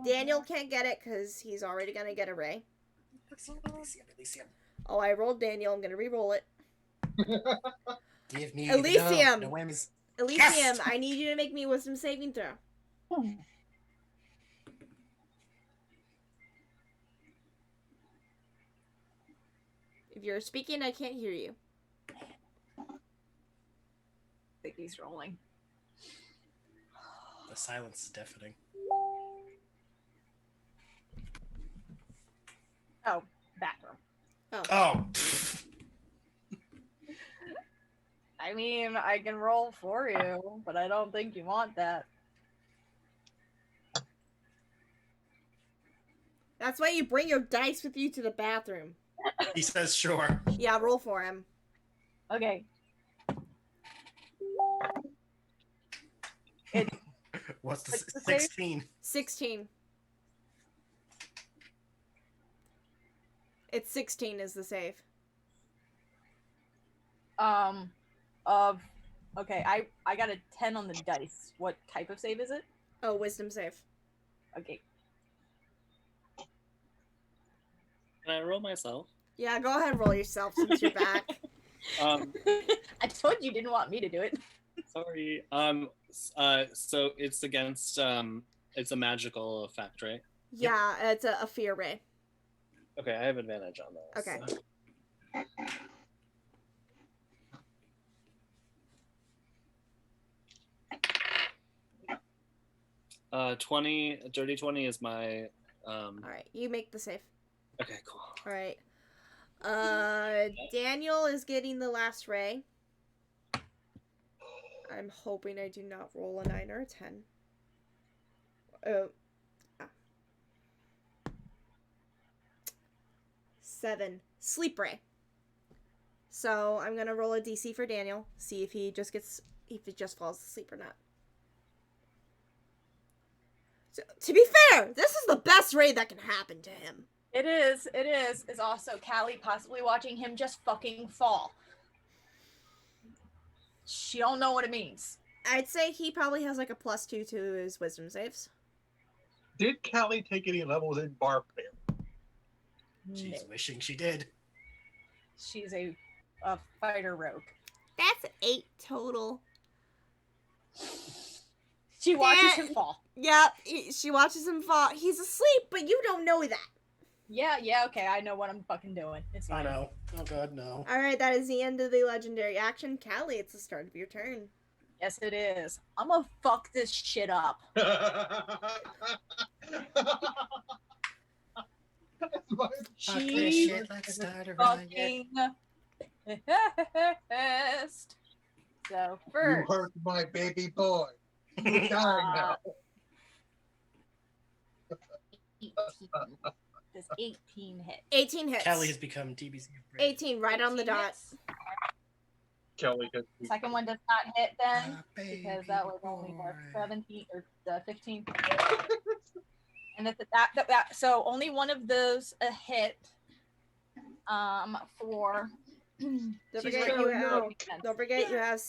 Daniel can't get it because he's already gonna get a ray. Elysium. Oh, I rolled Daniel. I'm gonna re-roll it. Give me Elysium. No whammies. Elysium, Yes! I need you to make me a wisdom saving throw. If you're speaking, I can't hear you. I think he's rolling. The silence is deafening. Oh, bathroom. Oh. I mean, I can roll for you, but I don't think you want that. That's why you bring your dice with you to the bathroom. He says sure. Yeah, roll for him. Okay. What's the What's the save? 16? 16. It's 16 is the save. Of Okay, I got a 10 on the dice. What type of save is it? Oh, wisdom save. Okay. Can I roll myself? Yeah, go ahead and roll yourself since you're back. I told you didn't want me to do it. Sorry. So it's against it's a magical effect, right? Yeah, it's a fear ray. Okay, I have advantage on those. Okay. So. 20, dirty 20 is my Alright, you make the save. okay, cool. Alright. Daniel is getting the last ray. I'm hoping I do not roll a 9 or a 10. Oh. 7. Sleep ray. So I'm gonna roll a DC for Daniel, see if he just falls asleep or not. So, to be fair, this is the best raid that can happen to him. It is. Is also Callie possibly watching him just fucking fall. She don't know what it means. I'd say he probably has like a +2 to his wisdom saves. Did Callie take any levels in Barbarian? She's wishing she did. She's a fighter rogue. That's 8 total. She watches him fall. Yep, she watches him fall. He's asleep, but you don't know that. Yeah, okay, I know what I'm fucking doing. It's I fine. know. Oh god, no. Alright, that is the end of the legendary action. Callie, it's the start of your turn. Yes, it is. I'm gonna fuck this shit up. Fuck this She shit, let's start a riot. fucking pissed. So You first, hurt my baby boy. He's dying now. 18. Does 18 hit? 18 hits. Callie has become TBC. 18, right on the 18 dot. hits. Kelly has Second one does not hit then, Baby because that was only boy. 17 or 15. And that so only one of those a hit. For Don't she's forget right you now, have. no defense. Don't forget you have.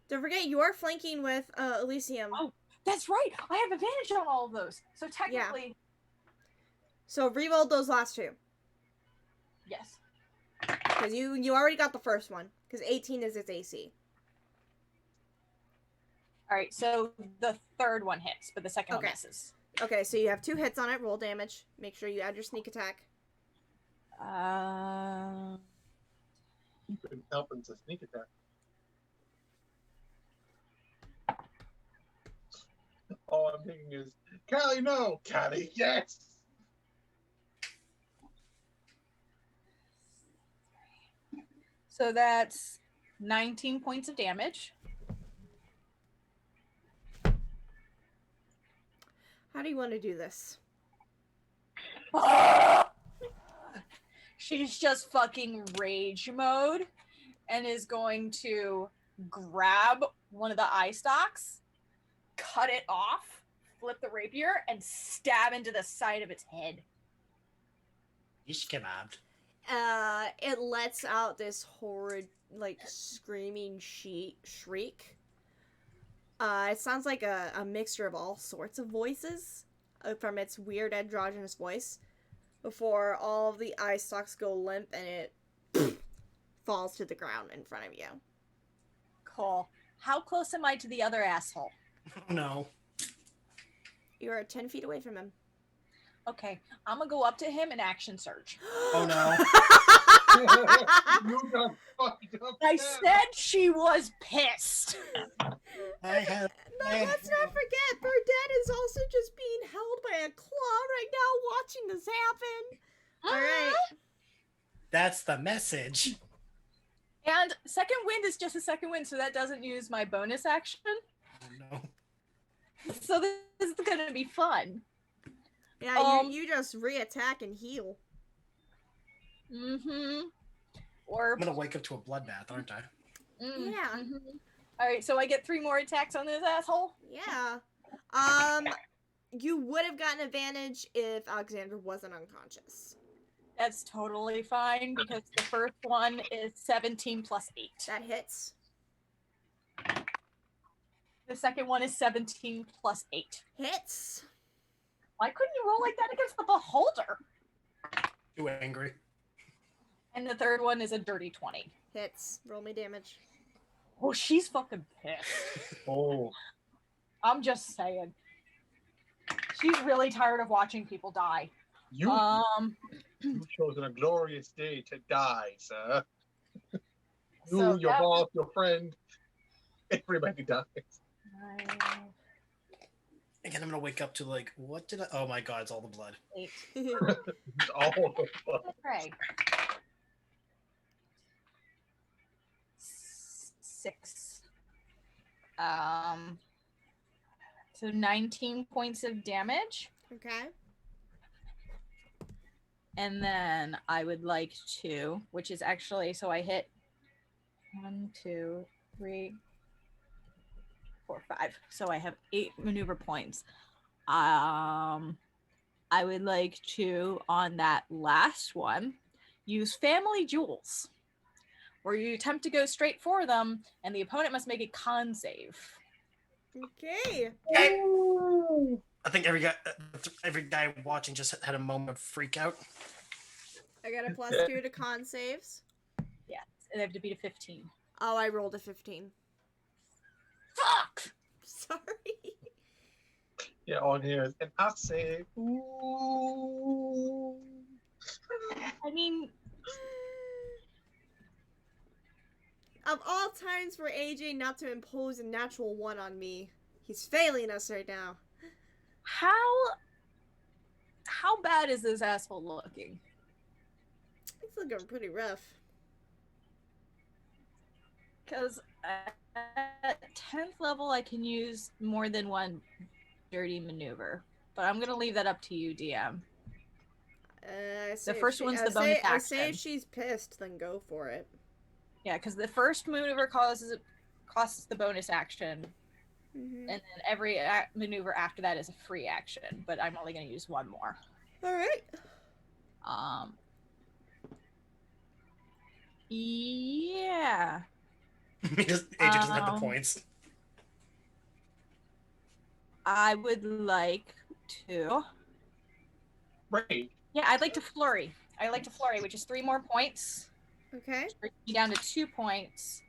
Don't forget you are flanking with Elysium. Oh. That's right. I have advantage on all of those. So technically, So reroll those last two. yes. Because you already got the first one. Because 18 is its AC. All right. So the third one hits, but the second one Okay. misses. Okay, so you have 2 hits on it. Roll damage. Make sure you add your sneak attack. been helping to sneak attack. All I'm thinking is, Callie, no! Callie, yes! So that's 19 points of damage. How do you want to do this? She's just fucking rage mode and is going to grab one of the eye stalks, cut it off, flip the rapier, and stab into the side of its head. Ish kebabbed. It lets out this horrid, like, screaming shriek. It sounds like a mixture of all sorts of voices from its weird androgynous voice before all of the eye stalks go limp and it falls to the ground in front of you. Cool. How close am I to the other asshole? Oh no. You are 10 feet away from him. Okay, I'm gonna go up to him and action surge. Oh no. You done fucked up. I now. said she was pissed. I have. No, let's not forget, Burdette is also just being held by a claw right now watching this happen. Alright. That's the message. And second wind is just a second wind, so that doesn't use my bonus action. Oh no. So this is gonna be fun. Yeah, you just re-attack and heal. Mm-hmm. Or I'm gonna wake up to a bloodbath, aren't I? Yeah. All right, so I get 3 more attacks on this asshole. Yeah. You would have gotten advantage if Alexander wasn't unconscious. That's totally fine because the first one is 17 plus 8. That hits. The second one is 17 plus 8. Hits. Why couldn't you roll like that against the beholder? Too angry. And the third one is a dirty 20. Hits. Roll me damage. Oh, she's fucking pissed. Oh, I'm just saying. She's really tired of watching people die. you've chosen a glorious day to die, sir. You, So your that boss, your friend, everybody dies. Again, I'm gonna wake up to like, what did I? Oh my god, it's all the blood. 8. It's all the fun. Okay. 6. So 19 points of damage. Okay. And then I would like to, which is actually, so I hit 1, 2, 3, 4, 5. So I have 8 maneuver points. I would like to, on that last one, use family jewels, where you attempt to go straight for them, and the opponent must make a con save. Okay. I think every guy watching just had a moment of freak out. I got a +2 to con saves. Yeah, and they have to beat a 15. Oh, I rolled a 15. Fuck! Sorry. Yeah, on here. And I say, ooh. I mean, Of all times for AJ not to impose a natural 1 on me, he's failing us right now. how bad is this asshole looking? He's looking pretty rough. Because at 10th level, I can use more than one dirty maneuver. But I'm going to leave that up to you, DM. The first one's the bonus I say action. if she's pissed, then go for it. Yeah, because the first maneuver costs the bonus action. Mm-hmm. And then every maneuver after that is a free action. But I'm only going to use one more. Alright. Yeah. AJ doesn't have the points. I would like to... Right. Yeah, I'd like to flurry. Which is 3 more points. Okay. Brings me down to 2 points.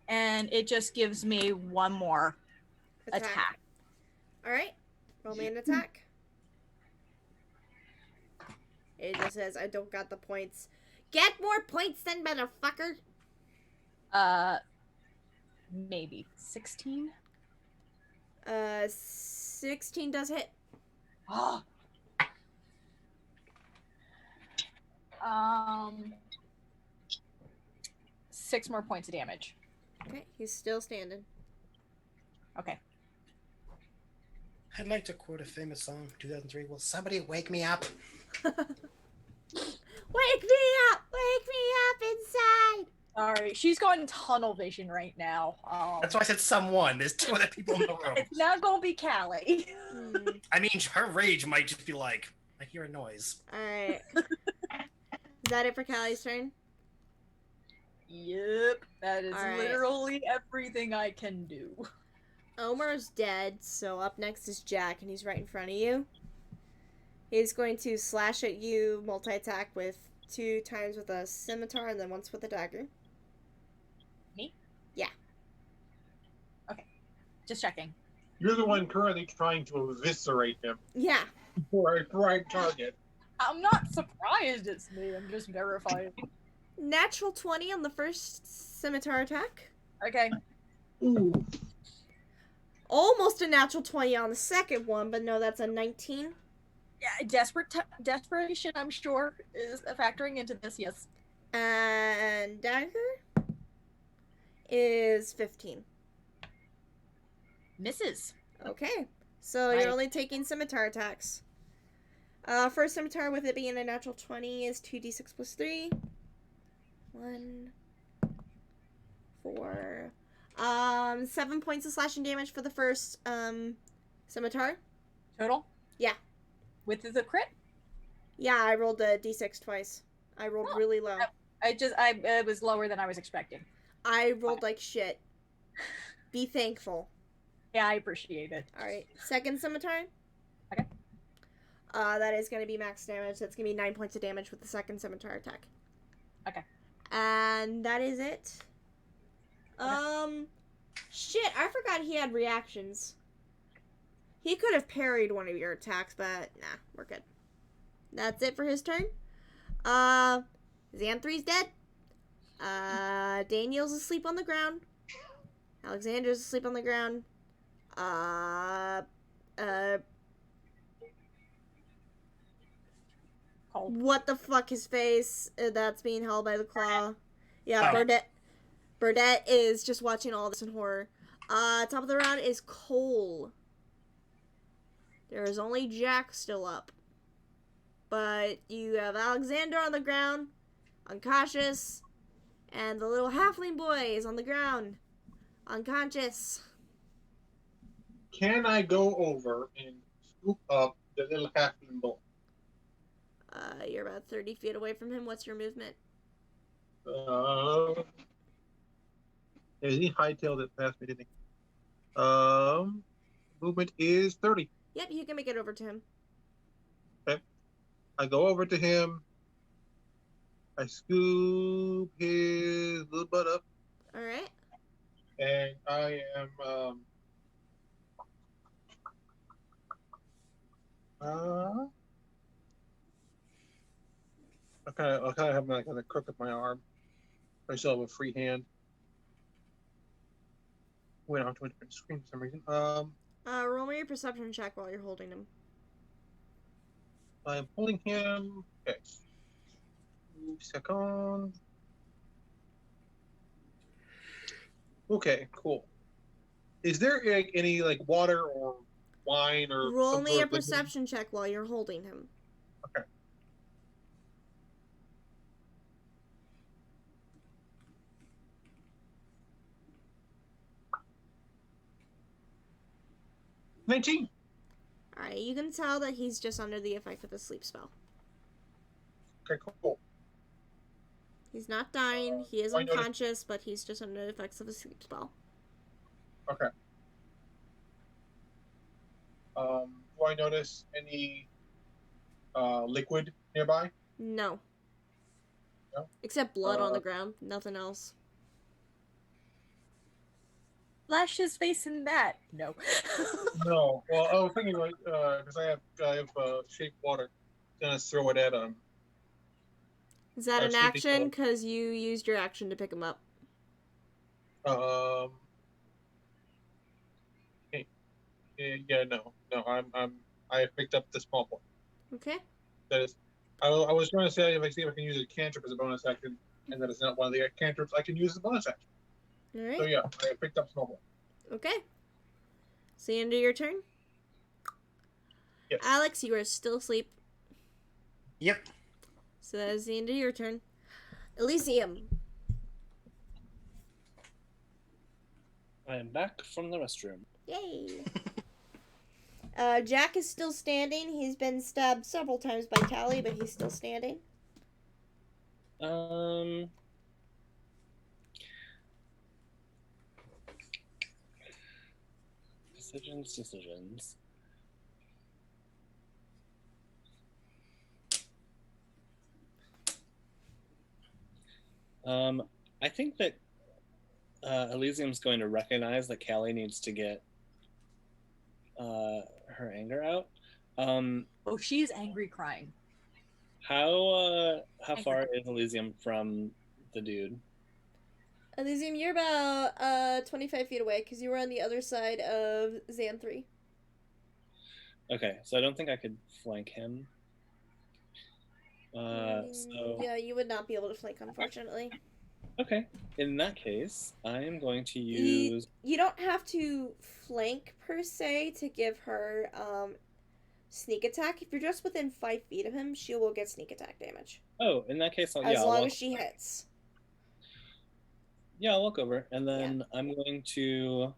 And it just gives me 1 more attack. Alright. Roll me an attack. AJ says, I don't got the points. Get more points then, motherfucker! Maybe 16. 16 does hit. Oh. 6 more points of damage. Okay, he's still standing. Okay. I'd like to quote a famous song, 2003. Will somebody wake me up? Wake me up! Wake me up inside! Sorry, she's got tunnel vision right now. That's why I said someone. There's 2 other people in the room. It's not gonna be Callie. I mean, her rage might just be like, I hear a noise. Alright. Is that it for Callie's turn? Yep, that is All right. literally everything I can do. Omar's dead, so up next is Jack, and he's right in front of you. He's going to slash at you, multi-attack with 2 times with a scimitar and then once with a dagger. Me? Yeah. Okay, just checking. You're the one currently trying to eviscerate him Yeah. for a right target. I'm not surprised it's me, I'm just verifying. Natural 20 on the first scimitar attack. Okay. Ooh. Almost a natural 20 on the second one, but no, that's a 19. Yeah, desperation, I'm sure, is factoring into this, yes. And dagger is 15. Misses. Okay, so you're only taking scimitar attacks. First scimitar with it being a natural 20 is 2d6 plus 3. 1, 4. 7 points of slashing damage for the first scimitar. Total? Yeah. With the crit? Yeah, I rolled a d6 twice. I rolled really low. It was lower than I was expecting. I rolled like shit. Be thankful. I appreciate it. All right, second scimitar. Okay. That is going to be max damage. That's going to be 9 points of damage with the second scimitar attack. Okay. And that is it. Shit, I forgot he had reactions. He could have parried one of your attacks, but nah, we're good. That's it for his turn. Xanthree's dead. Daniel's asleep on the ground. Alexander's asleep on the ground. Cold. What the fuck, his face? That's being held by the claw. Yeah, Oh. Burdette is just watching all this in horror. Top of the round is Cole. There is only Jack still up. But you have Alexander on the ground, unconscious, and the little halfling boy is on the ground, unconscious. Can I go over and scoop up the little halfling boy? You're about 30 feet away from him. What's your movement? He hightailed it past me, didn't he? Movement is 30. Yep, you can make it over to him. I go over to him. I scoop his little butt up, Alright. and I am I kind of have my kind of crook of my arm. I still have a free hand. Went onto a different screen for some reason. Roll me a perception check while you're holding him. I'm holding him. Okay. 2 seconds. Okay, cool. Is there any like water or wine or Roll some me sort a of liquid? perception check while you're holding him. Okay. $19. Alright, you can tell that he's just under the effect of a sleep spell. Okay, cool. He's not dying, he is I noticed- unconscious, but he's just under the effects of a sleep spell. Okay. Do I notice any liquid nearby? No. No? Except blood on the ground, nothing else. Flash his face in that. No. No. Well, I was thinking like because I have shaped water, gonna throw it at him. Is that an sleepy action? fellow. Because you used your action to pick him up. Yeah, no. I picked up the small one. Okay. That is, I was trying to say if I see if I can use a cantrip as a bonus action, and that is not one of the cantrips I can use as a bonus action. Alright. So yeah, I picked up small one. Okay. So the end of your turn? Yes. Alex, you are still asleep. Yep. So that is the end of your turn. Elysium. I am back from the restroom. Yay. Jack is still standing. He's been stabbed several times by Tally, but he's still standing. Decisions. I think that Elysium's going to recognize that Callie needs to get her anger out. Oh, she's angry crying. How far is Elysium from the dude? Elysium, you're about 25 feet away because you were on the other side of Xanthri. Okay, so I don't think I could flank him. So Yeah, you would not be able to flank, unfortunately. okay, in that case, I am going to use. You don't have to flank per se to give her sneak attack. If you're just within 5 feet of him, she will get sneak attack damage. Oh, in that case, I'll long walk, as she hits. yeah, I'll walk over, and then I'm going to.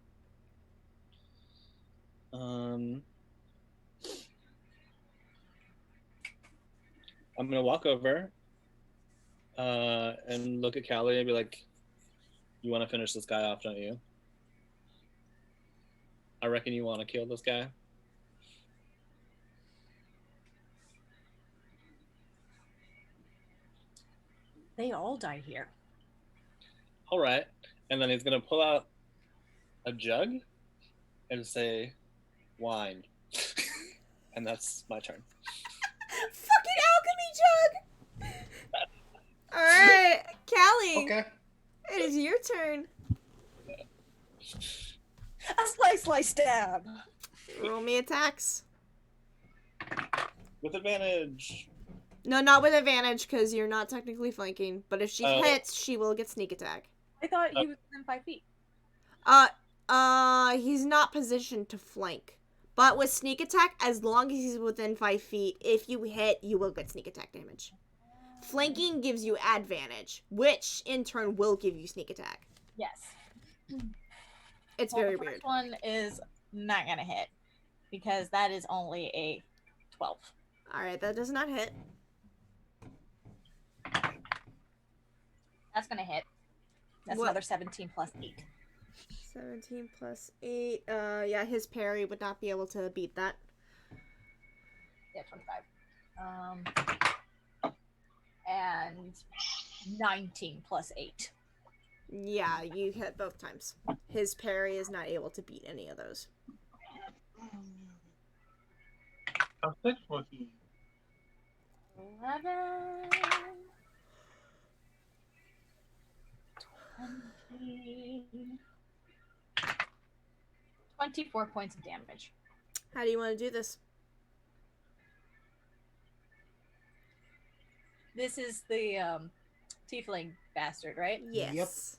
I'm gonna walk over and look at Callie and be like, "You want to finish this guy off, don't you?" I reckon you want to kill this guy. They all die here. All right. And then he's going to pull out a jug and say, wine. And that's my turn. Fucking alchemy jug! Alright, Callie. Okay. It is your turn. A slice, stab. Roll me attacks. With advantage. No, not with advantage, because you're not technically flanking. But if she Oh. hits, she will get sneak attack. I thought he was within 5 feet. He's not positioned to flank. But with sneak attack, as long as he's within 5 feet, if you hit, you will get sneak attack damage. Flanking gives you advantage, which in turn will give you sneak attack. Yes. It's Well, very the weird. first one is not gonna hit because that is only a 12. Alright, that does not hit. That's gonna hit. That's What? another 17 plus 8. 17 plus 8. Yeah, his parry would not be able to beat that. Yeah, 25. And 19 plus 8. Yeah, you hit both times. His parry is not able to beat any of those. How thick was he? 11. 20. 24 points of damage. How do you want to do this? This is the tiefling bastard, right? Yes.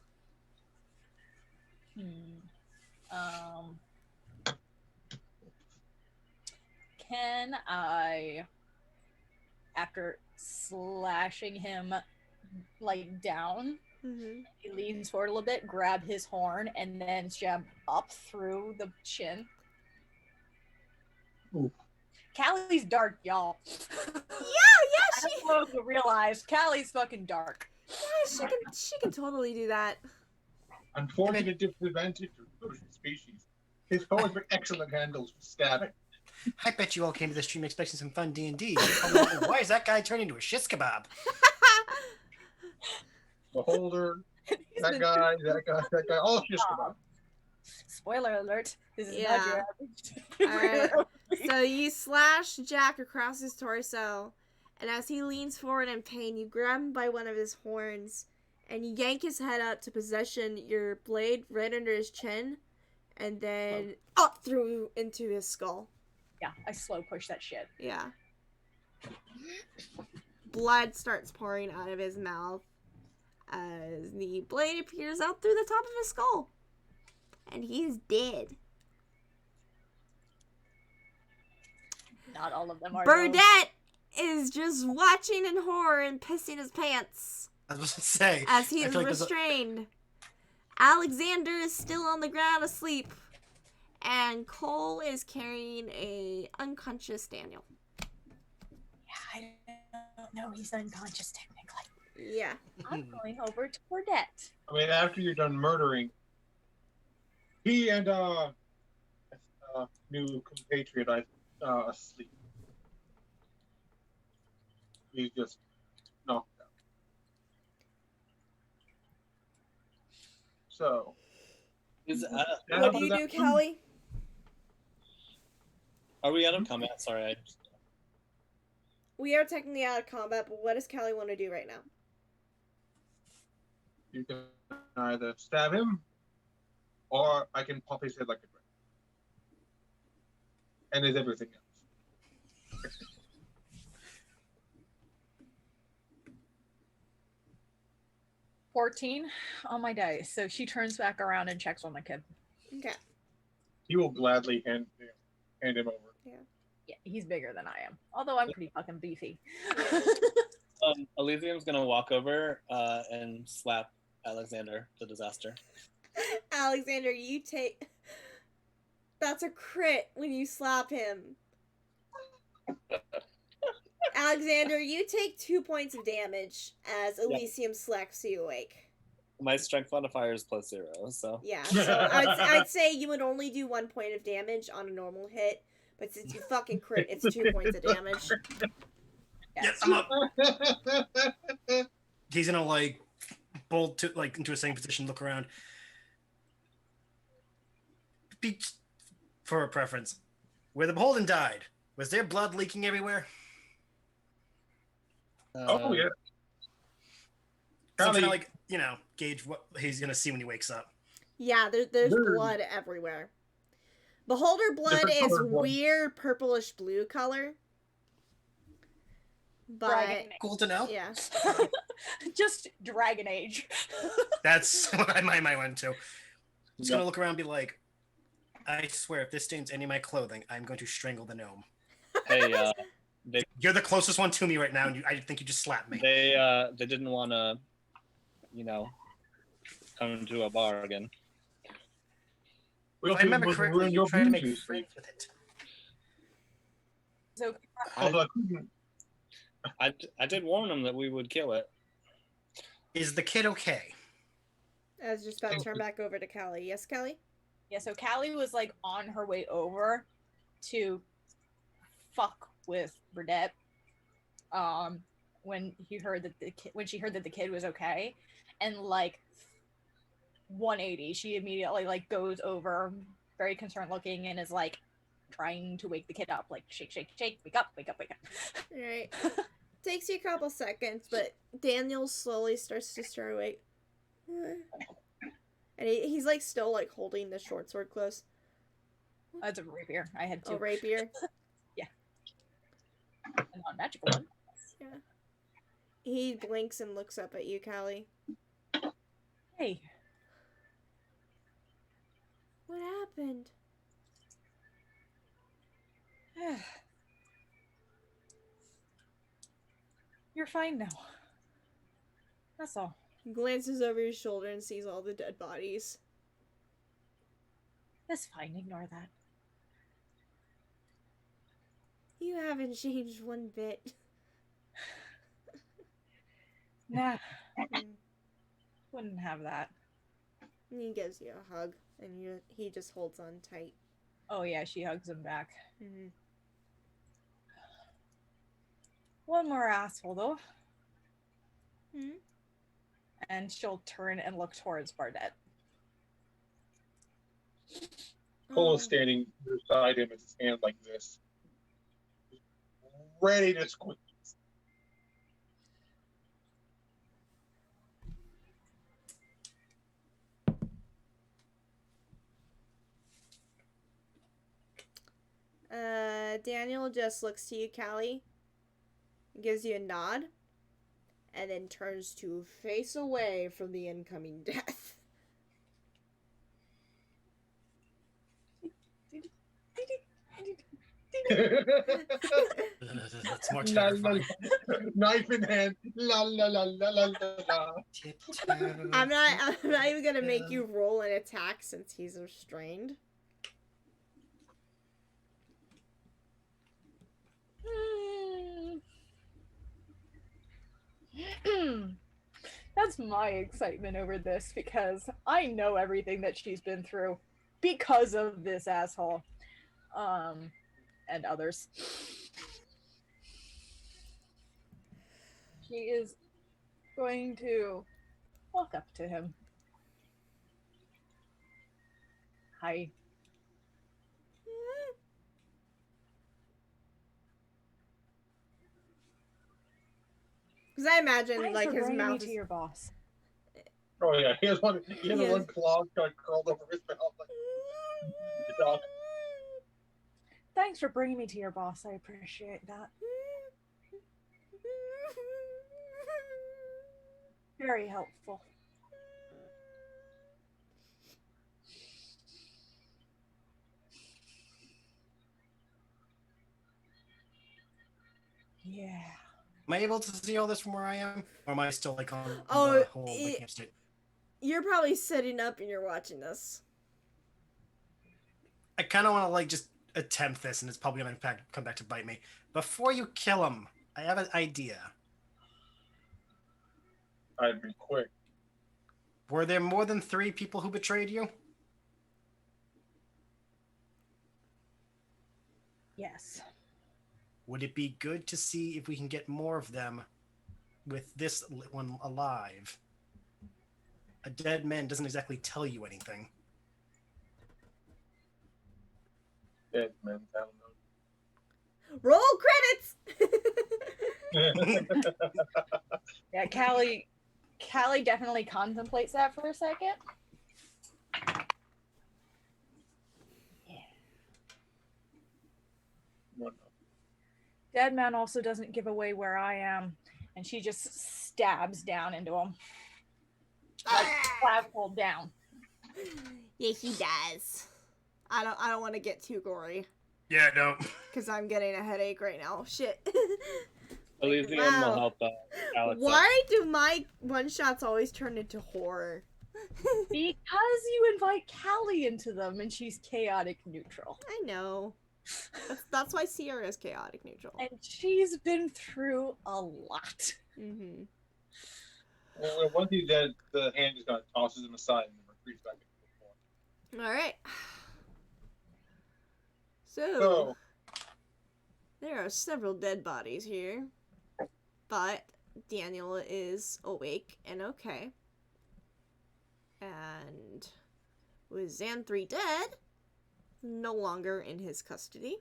Can I, after slashing him like down, Mm-hmm. he leans forward a little bit, grab his horn, and then jab up through the chin? Ooh. Callie's dark, y'all. Yeah, I don't know if you realize Callie's fucking dark. she can totally do that. Unfortunate disadvantage of social species. His always been excellent handles for stabbing. I bet you all came to the stream expecting some fun D&D. Why is that guy turned into a shish kebab? Beholder, He's that been- guy, all just about. Spoiler alert. This is Yeah. not your average. Alright. So you slash Jack across his torso, and as he leans forward in pain, you grab him by one of his horns, and you yank his head out to position your blade right under his chin, and then up through into his skull. Yeah, I slow push that shit. Yeah. Blood starts pouring out of his mouth as the blade appears out through the top of his skull. And he's dead. Not all of them are. Burdette is just watching in horror and pissing his pants I was about to say. as he I is feel like there's a- restrained. Alexander is still on the ground asleep. And Cole is carrying a unconscious Daniel. Yeah, I don't know. He's unconscious technically. Yeah. I'm going over to Burdette. I mean, after you're done murdering, he and new compatriot asleep. He's just knocked out. So, Is What do you do, Callie? Are we out of combat? Sorry, I just... We are technically out of combat, but what does Callie want to do right now? you can either stab him, or I can pop his head like a brick. And there's everything else. 14 on my dice. So she turns back around and checks on the kid. Okay. He will gladly hand him over. Yeah, he's bigger than I am. Although I'm pretty fucking beefy. Elysium's gonna walk over and slap Alexander the Disaster. Alexander, you take... That's a crit when you slap him. Alexander, you take 2 points of damage as Elysium slaps you awake. My strength modifier is +0, so Yeah, so I'd say you would only do 1 point of damage on a normal hit, but since you fucking crit, it's 2 points of damage. Yep, I'm up. He's gonna like bolt to like into a sitting position, look around. For a preference, where the beholden died, was there blood leaking everywhere? Oh yeah. So I'm trying to Probably- like gauge what he's gonna see when he wakes up. Yeah, there's blood everywhere. Beholder blood Different is colored blood. weird purplish blue color. But Dragon Cool to know. yeah. Just Dragon Age. That's what I might went to. Just gonna Yep. look around and be like, I swear, if this stains any of my clothing, I'm going to strangle the gnome. hey, You're the closest one to me right now, and I think you just slapped me. they didn't want to, come to a bar again. We If I remember also correctly, ruined you your tried to make Bluetooth. friends with it. So Although I couldn't- I did warn them that we would kill it. Is the kid okay? I was just about to turn back over to Callie. Yes, Callie? yeah, so Callie was like on her way over to fuck with Burdette. When he heard that when she heard that the kid was okay, and like 180, she immediately like goes over, very concerned looking, and is like trying to wake the kid up, like shake, shake, shake, wake up, wake up, wake up. Alright. Takes you a couple seconds, but Daniel slowly starts to stir awake. And he's like still like holding the short sword close. That's a rapier. I had two. Oh, rapier. A non-magical one. Yeah. He blinks and looks up at you, Callie. Hey, What happened? you're fine now. That's all. He glances over his shoulder and sees all the dead bodies. That's fine. Ignore that. You haven't changed one bit. Nah, Mm. wouldn't have that. And he gives you a hug, and he just holds on tight. Oh yeah, she hugs him back. Mm-hmm. One more asshole though. Hmm? And she'll turn and look towards Bardette. Cole is standing beside him with his hand like this, ready to squeeze. Daniel just looks to you, Callie, gives you a nod, and then turns to face away from the incoming death. That's more La, la, terrifying. la. Knife in hand. La la la la la la la. Tiptoe. I'm not even gonna make you roll an attack since he's restrained. That's my excitement over this because I know everything that she's been through because of this asshole. And others. She is going to walk up to him. Hi. Because I imagine Thanks like for his bringing me mouth to is. your boss. Oh yeah, he has one. He has Yes. one claw kind of curled over his mouth. Like, the dog. Thanks for bringing me to your boss. I appreciate that. Very helpful. Yeah. Am I able to see all this from where I am? Or am I still like on Oh, the whole waking up state? You're probably sitting up and you're watching this. I kind of want to like just attempt this, and it's probably going to come back to bite me. Before you kill him, I have an idea. I'd be quick. Were there more than 3 people who betrayed you? Yes. Would it be good to see if we can get more of them with this one alive? A dead man doesn't exactly tell you anything. Dead men, I Roll credits. don't know. Yeah, Callie definitely contemplates that for a second. Dead man also doesn't give away where I am, and she just stabs down into him. Like clavicle down. Yeah, he does. I don't want to get too gory Yeah, no. because I'm getting a headache right now. Shit. Elysium Wow. will help Alex. Why do my one shots always turn into horror? Because you invite Callie into them, and she's chaotic neutral. I know. That's why Sierra is chaotic neutral. And she's been through a lot. Mm-hmm. Well, once he's dead, the hand just kind of tosses him aside and retreats back into the form. All right. So, There are several dead bodies here, but Daniel is awake and okay. And with Xanthri dead, no longer in his custody.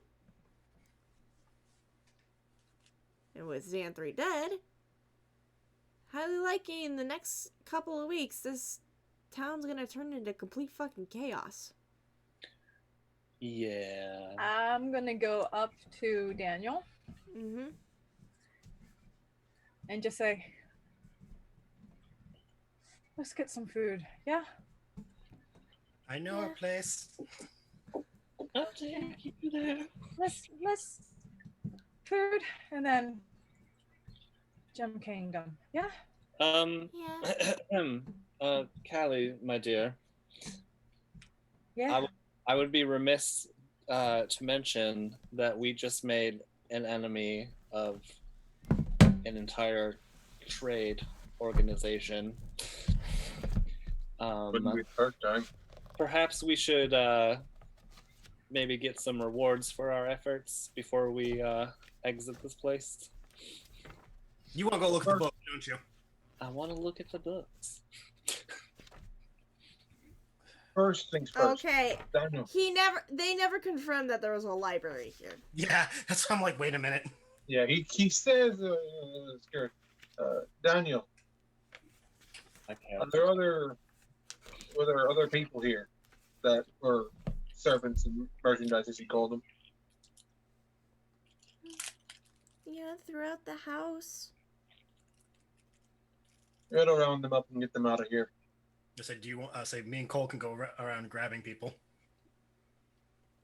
And with Xanthri dead, highly likely in the next couple of weeks, this town's gonna turn into complete fucking chaos. Yeah. I'm gonna go up to Daniel Mm-hmm. and just say, let's get some food. Yeah? I know a Yeah. place. I'll take you there. Let's food and then Gem Kingdom. Yeah? Yeah. Callie, my dear, Yeah. I would be remiss to mention that we just made an enemy of an entire trade organization. wouldn't be the first time. Perhaps we should maybe get some rewards for our efforts before we exit this place. You want to go look at the book, don't you? I want to look at the books. First things first. Okay. Daniel. They never confirmed that there was a library here. Yeah, that's why I'm like, wait a minute. Yeah, he says, scared. Daniel, I are can't. were there other people here that were servants and merchandise, as you called them? Yeah, throughout the house. Go to round them up and get them out of here. I said, do you want? Say me and Cole can go around grabbing people.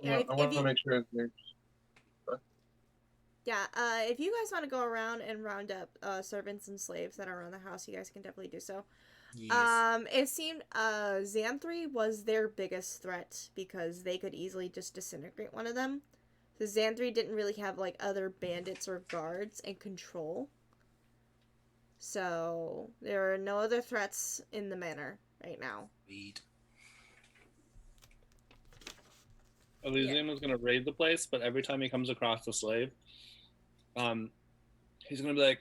Yeah, I want to make sure that they're Yeah, if you guys want to go around and round up servants and slaves that are around the house, you guys can definitely do so. Yes. It seemed Xanthri was their biggest threat because they could easily just disintegrate one of them. So Xanthri didn't really have like other bandits or guards in control. So there are no other threats in the manor right now. Sweet. Elysium is going to raid the place, but every time he comes across a slave, he's going to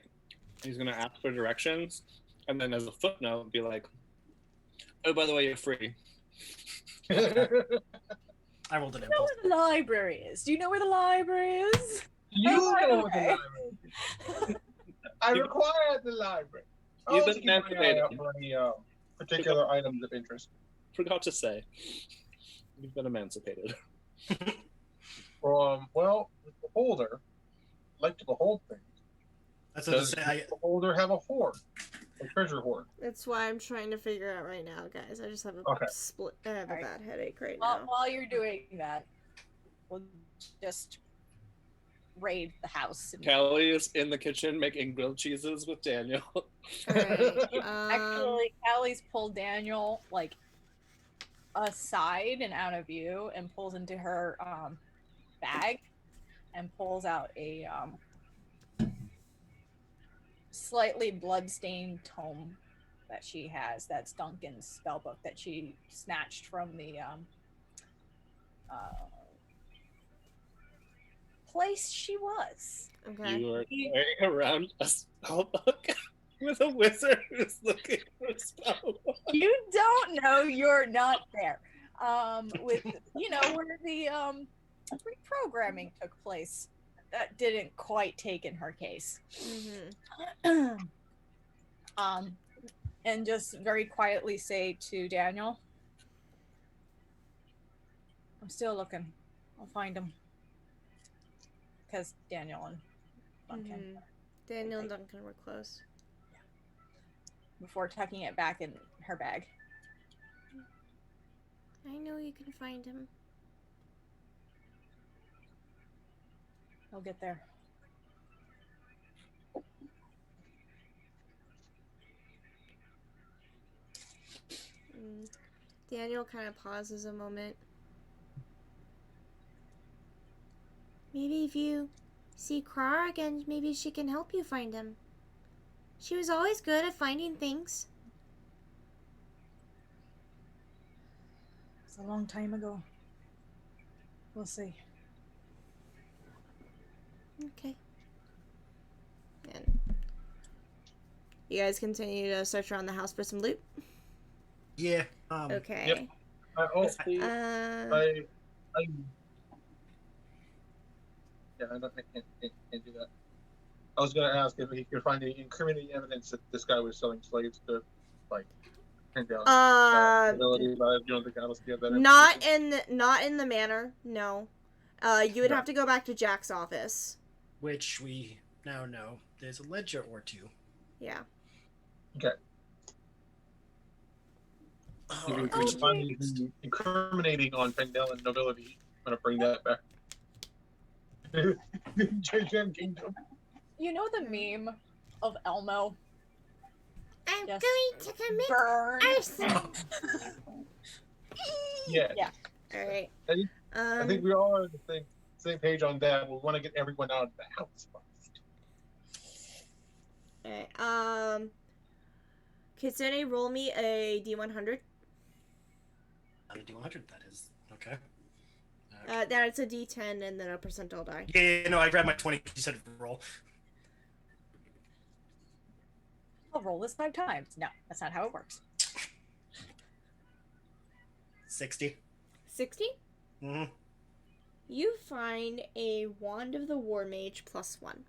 ask for directions, and then as a footnote, be like, oh, by the way, you're free. I rolled an Do you know impulse. where the library is? Do you know where the library is? You by know the what the way. library is. I require the library. You've I'll been keep my eye emancipated. out for any particular items of interest. Forgot to say, you've been emancipated. Well, the beholder like to behold things. That's what I Does say. the beholder have a hoard, a treasure hoard? That's why I'm trying to figure out right now, guys. I just have a Okay. I have a Alright. bad headache right now. While you're doing that, we'll just raid the house. And Callie is in the kitchen making grilled cheeses with Daniel. Alright. actually, Callie's pulled Daniel like aside and out of view, and pulls into her bag, and pulls out a slightly bloodstained tome that she has. That's Duncan's spell book that she snatched from the place she was. Okay. You are carrying around a spell book with a wizard who's looking for a spell book. You don't know you're not there. With where the reprogramming took place, that didn't quite take in her case. Mm-hmm. And just very quietly say to Daniel, "I'm still looking. I'll find him." Because Daniel and Duncan, Mm-hmm. Daniel and Duncan were close. before tucking it back in her bag. I know you can find him. He'll get there. Daniel kind of pauses a moment. Maybe if you see Clara again, maybe she can help you find him. She was always good at finding things. It's a long time ago. We'll see. Okay. And you guys continue to search around the house for some loot? Yeah. Okay. I Yes, please. I yeah, I can't do that. I was going to ask if he could find any incriminating evidence that this guy was selling slaves to, like, pin down ability, but I don't think I was get that. Not in the manor. No. You would have to go back to Jack's office. Which we now know there's a ledger or two. Yeah. Okay. If you can find anything incriminating on Pendel and nobility, I'm going to bring that back. JGM Kingdom. You know the meme of Elmo? I'm Yes. going to commit Burn. arson. Yeah. All right. I think we all are on the same page on that. We want to get everyone out of the house first. All right. Kitsune, roll me a D100. Not a D100, that is. Okay. That it's a D10 and then a percentile die. Yeah, no, I grabbed my 20. You said roll. I'll roll this 5 times. No, that's not how it works. 60. 60? Mm-hmm. You find a Wand of the War Mage +1.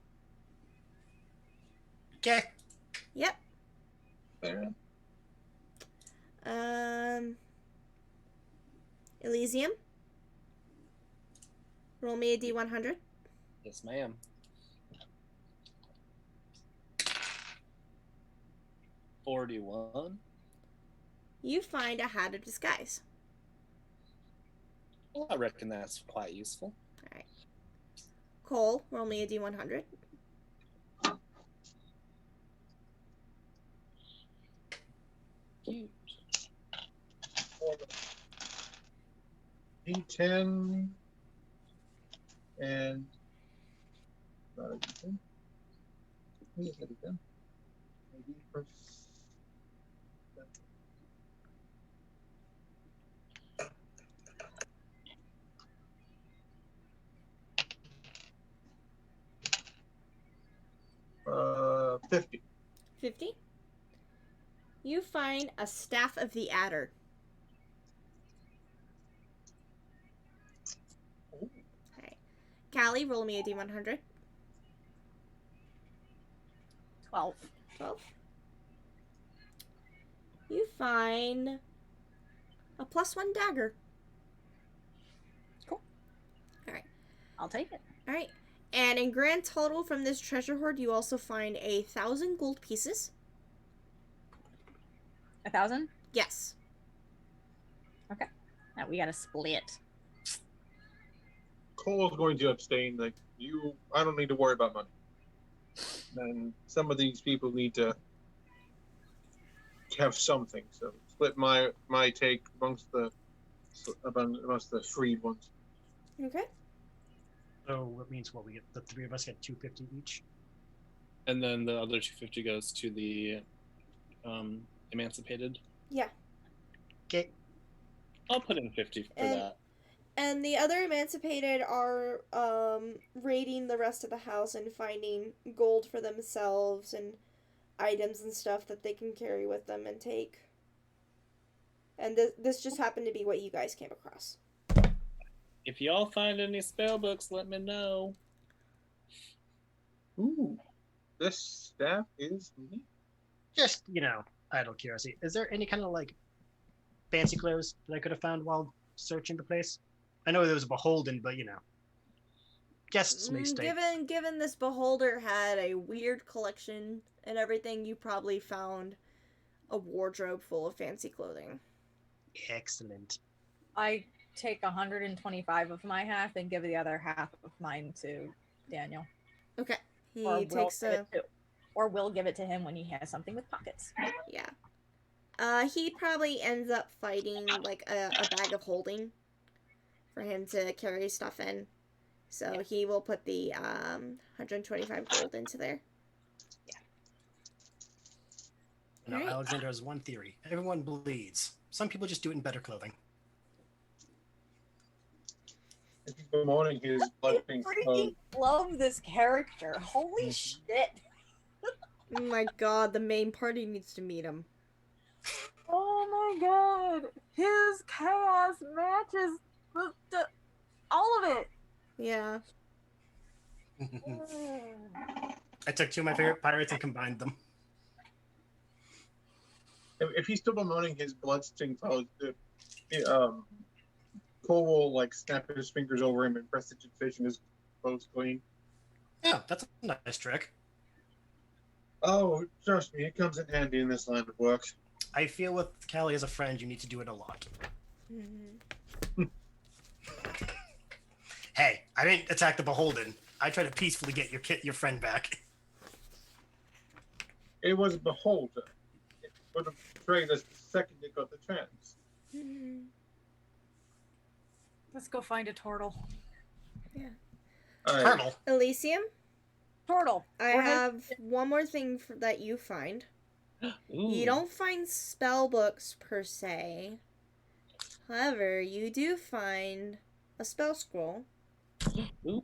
Okay. Yep. There. Elysium. Roll me a D100. Yes, ma'am. 41. You find a Hat of Disguise. Well, I reckon that's quite useful. Alright. Cole, roll me a D100. Cute. D10 and not a D10. Maybe it's a D10. Maybe first. Uh, 50. 50. You find a Staff of the Adder. Alright. Callie, roll me a D100. 12. 12. You find a +1 dagger. Cool. Alright. I'll take it. Alright. And in grand total from this treasure hoard, you also find 1,000 gold pieces. 1,000? Yes. Okay. Now we gotta split. Cole's going to abstain. Like I don't need to worry about money. And some of these people need to have something. So split my take amongst the freed ones. Okay. So that means what we get. The 3 of us get 250 each. And then the other 250 goes to the emancipated. Yeah. Okay. I'll put in 50 for And- that. And the other emancipated are raiding the rest of the house and finding gold for themselves and items and stuff that they can carry with them and take. And this just happened to be what you guys came across. If y'all find any spell books, let me know. Ooh, this staff is neat. Just, idle curiosity. Is there any kind of like fancy clothes that I could have found while searching the place? I know there was a beholden, but guests may stay. Given this beholder had a weird collection and everything, you probably found a wardrobe full of fancy clothing. Excellent. I take 125 of my half and give the other half of mine to Daniel. Okay. Or He takes we'll give it to him when he has something with pockets. Yeah. He probably ends up fighting like a bag of holding for him to carry stuff in. So he will put the 125 gold into there. Now, Right. Alexander has one theory. Everyone bleeds. Some people just do it in better clothing. If he's bemoaning his blood pink freaking love this character. Holy shit. Oh my god, the main party needs to meet him. Oh my god. His chaos matches all of it. Yeah. I took two of my favorite pirates and combined them. If he's still bemoaning his bloodstained clothes, Cole will like snap his fingers over him and prestidigitation his clothes clean. Yeah, that's a nice trick. Oh, trust me, it comes in handy in this line of work. I feel with Callie as a friend, you need to do it a lot. Hey, I didn't attack the beholden. I tried to peacefully get your friend back. It was a beholder. It would have betrayed us the second it got the chance. Let's go find a turtle. All right. Turtle. Elysium, Turtle. I have one more thing that you find. You don't find spell books per se. However, you do find a spell scroll Ooh.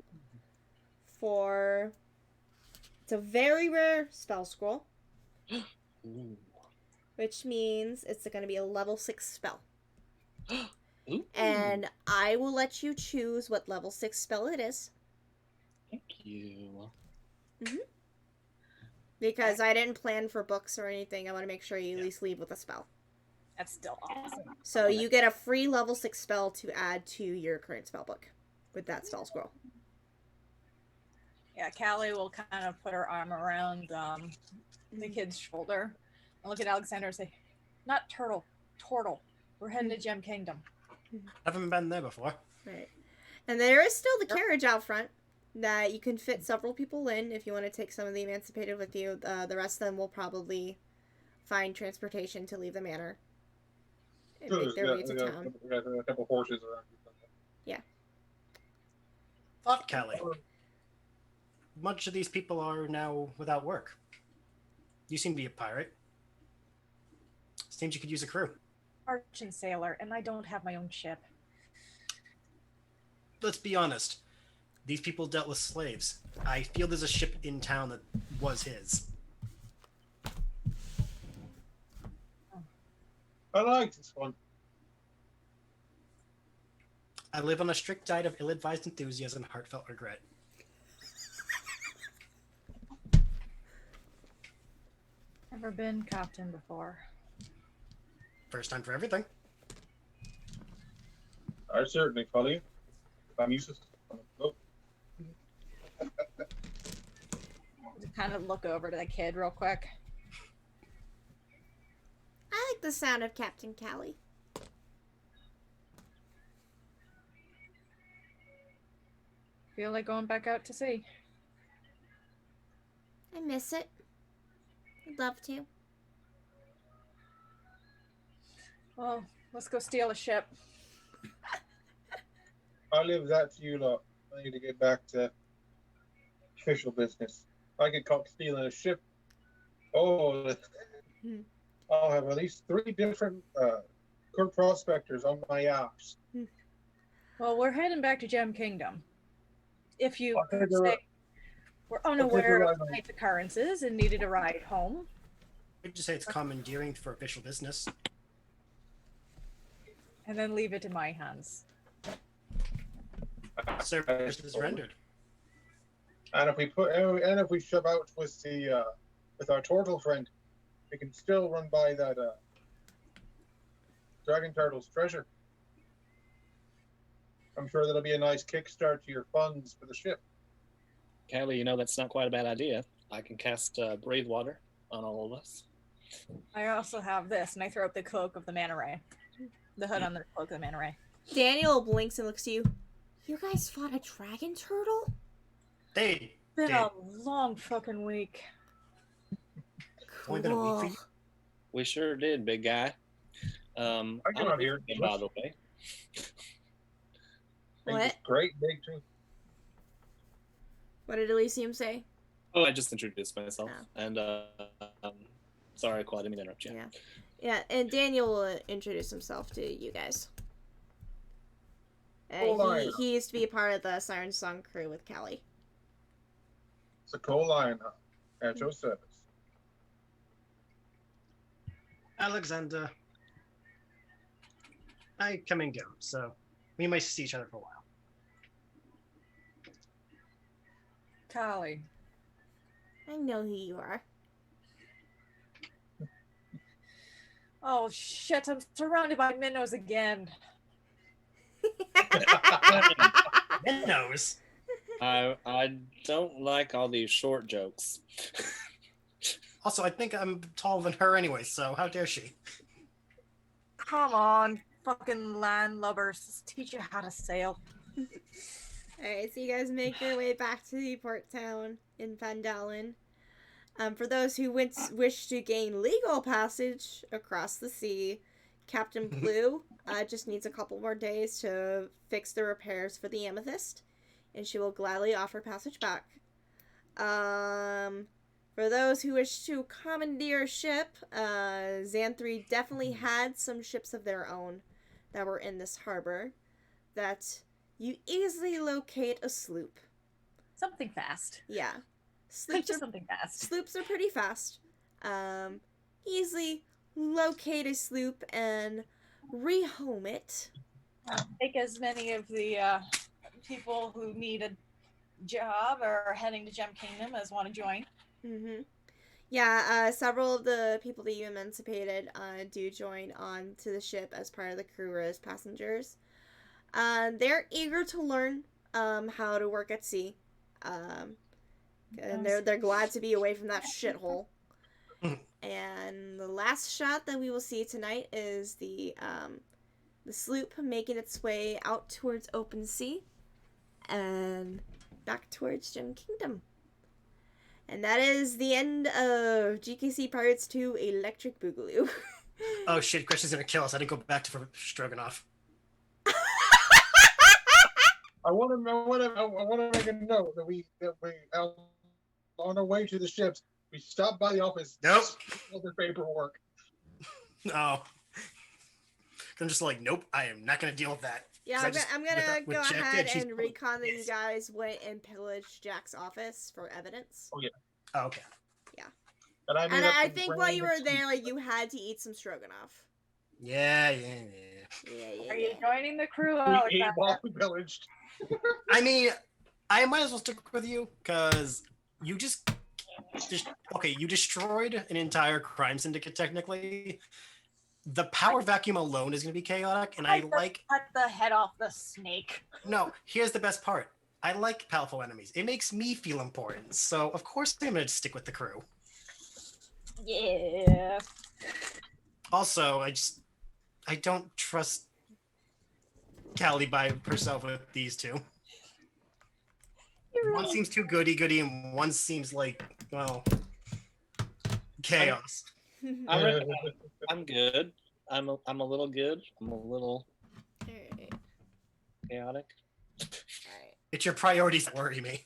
for... It's a very rare spell scroll, Ooh. which means it's going to be a level 6 spell. Ooh. And I will let you choose what level 6 spell it is. Thank you. Because I didn't plan for books or anything. I want to make sure you at least leave with a spell. That's still awesome. So you get a free level 6 spell to add to your current spell book with that spell scroll. Yeah, Callie will kind of put her arm around the kid's shoulder and look at Alexander and say, not turtle, turtle. We're heading to Gem Kingdom. Haven't been there before. Right. And there is still the carriage out front that you can fit several people in if you want to take some of the emancipated with you. The rest of them will probably find transportation to leave the manor and make their way to town. We got a couple horses around. Fuck Callie. Much of these people are now without work. You seem to be a pirate. Seems you could use a crew. Merchant sailor, and I don't have my own ship. Let's be honest. These people dealt with slaves. I feel there's a ship in town that was his. I like this one. I live on a strict diet of ill-advised enthusiasm and heartfelt regret. Never been captain before. First time for everything. I certainly follow you. If I'm useless, oh, Just kind of look over to the kid real quick. I like the sound of Captain Callie. Feel like going back out to sea. I miss it. I'd love to. Well, let's go steal a ship. I leave that to you lot. I need to get back to official business. If I get caught stealing a ship, oh, I'll have at least 3 different good prospectors on my ass. Well, we're heading back to Gem Kingdom. If you I'll take a- say we're unaware of life occurrences and needed a ride home, I'd just say it's commandeering for official business. and then leave it in my hands. Service is rendered. And if we shove out with the with our turtle friend, we can still run by that dragon turtle's treasure. I'm sure that'll be a nice kickstart to your funds for the ship. Callie, you know that's not quite a bad idea. I can cast Breathe Water on all of us. I also have this, and I throw up the cloak of the manta ray. The hood on the cloak of the manta ray. Daniel blinks and looks at you. You guys fought a dragon turtle? They Been did. a long fucking week. Only been a week for Cool. you? We sure did, big guy. I get on here. By the way. What? Great, big too. What did Elysium say? Oh, I just introduced myself. Oh. And sorry, Claude, I didn't mean to interrupt you. Yeah. Yeah, and Daniel will introduce himself to you guys. He used to be a part of the Siren Song crew with Callie. It's a coal lion at your service. Alexander. I come and go, so we might see each other for a while. Callie. I know who you are. Oh shit, I'm surrounded by minnows again. Minnows. I don't like all these short jokes. Also, I think I'm taller than her anyway, so how dare she? Come on, fucking landlubbers. Just teach you how to sail. Alright, so you guys make your way back to the port town in Vandalen. For those who wish to gain legal passage across the sea, Captain Blue just needs a couple more days to fix the repairs for the Amethyst, and she will gladly offer passage back. For those who wish to commandeer a ship, Xanthri definitely had some ships of their own that were in this harbor that you easily locate a sloop. Something fast. Yeah. Just something fast. Sloops are pretty fast. Easily locate a sloop and rehome it. Take as many of the people who need a job or are heading to Gem Kingdom as want to join. Mm-hmm. Yeah, several of the people that you emancipated do join on to the ship as part of the crew or as passengers. They're eager to learn how to work at sea. And they're glad to be away from that shithole. And the last shot that we will see tonight is the sloop making its way out towards open sea and back towards Gem Kingdom. And that is the end of GKC Pirates 2 Electric Boogaloo. Oh shit, Christian's gonna kill us. I didn't go back to Stroganoff. I want to make a note that we on our way to the ships, we stopped by the office. Nope. All the paperwork. No. I'm just like, nope, I am not gonna deal with that. Yeah, 'Cause I'm gonna with go Jack ahead dead, she's and recon that you pissed. guys went and pillaged Jack's office for evidence. Oh, okay. And And I think while you were there, like, you had to eat some stroganoff. Yeah. Are you joining the crew? We ate while we pillaged. I mean, I might as well stick with you, because you just okay, you destroyed an entire crime syndicate, technically. The power vacuum alone is going to be chaotic, and I like... Cut the head off the snake. No, here's the best part. I like powerful enemies. It makes me feel important, so of course I'm going to stick with the crew. Yeah. Also, I don't trust Callie by herself with these two. One seems too goody-goody, and one seems like, well, chaos. I'm good. I'm a little good. I'm a little Alright. chaotic. Alright. It's your priorities that worry me.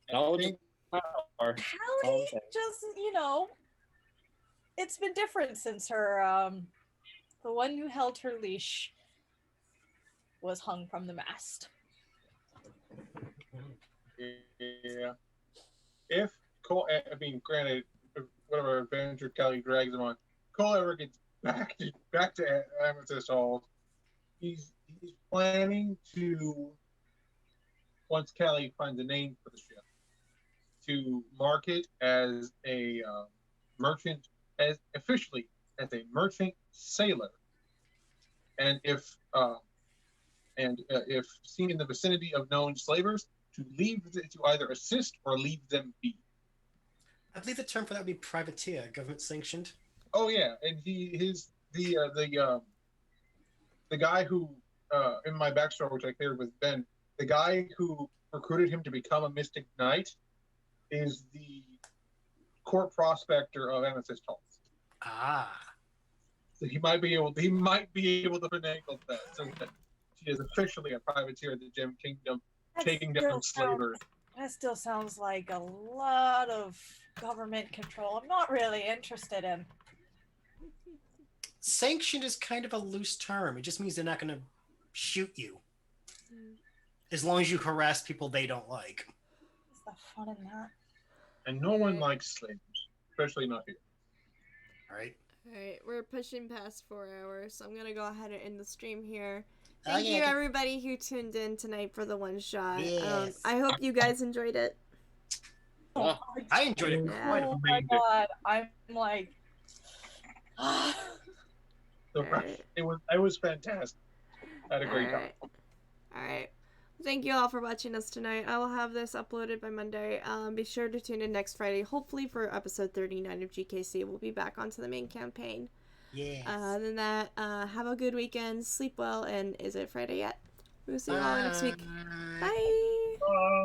And I'll just Callie just, it's been different since her the one who held her leash was hung from the mast. Yeah. If Cole, I mean, granted, if whatever adventure Kelly drags him on, Cole ever gets back to Amethyst Halls, he's planning to, once Kelly finds a name for the ship, to mark it as a merchant, as officially as a merchant sailor, and if seen in the vicinity of known slavers, to either assist or leave them be. I believe the term for that would be privateer, government sanctioned. Oh yeah, and the guy who in my backstory, which I cleared with Ben, the guy who recruited him to become a Mystic Knight is the court prospector of Amethyst Halls. Ah. So he might be able to finagle that, so that she is officially a privateer of the Gem Kingdom, taking down slavers. That still sounds like a lot of government control. I'm not really interested in. Sanctioned is kind of a loose term. It just means they're not going to shoot you. As long as you harass people they don't like. What's the fun in that? And no one likes slavers, especially not here. Alright. Alright, we're pushing past 4 hours, so I'm gonna go ahead and end the stream here. Thank you everybody who tuned in tonight for the one shot. Yes. I hope you guys enjoyed it. Oh, I enjoyed it Yeah. quite a Oh bit. my god, I'm like... So Alright. it was fantastic. I had a great time. Alright. Thank you all for watching us tonight. I will have this uploaded by Monday. Be sure to tune in next Friday, hopefully for episode 39 of GKC. We'll be back onto the main campaign. Yes. Other than that, have a good weekend, sleep well, and is it Friday yet? We'll see you all next week. Bye! Bye.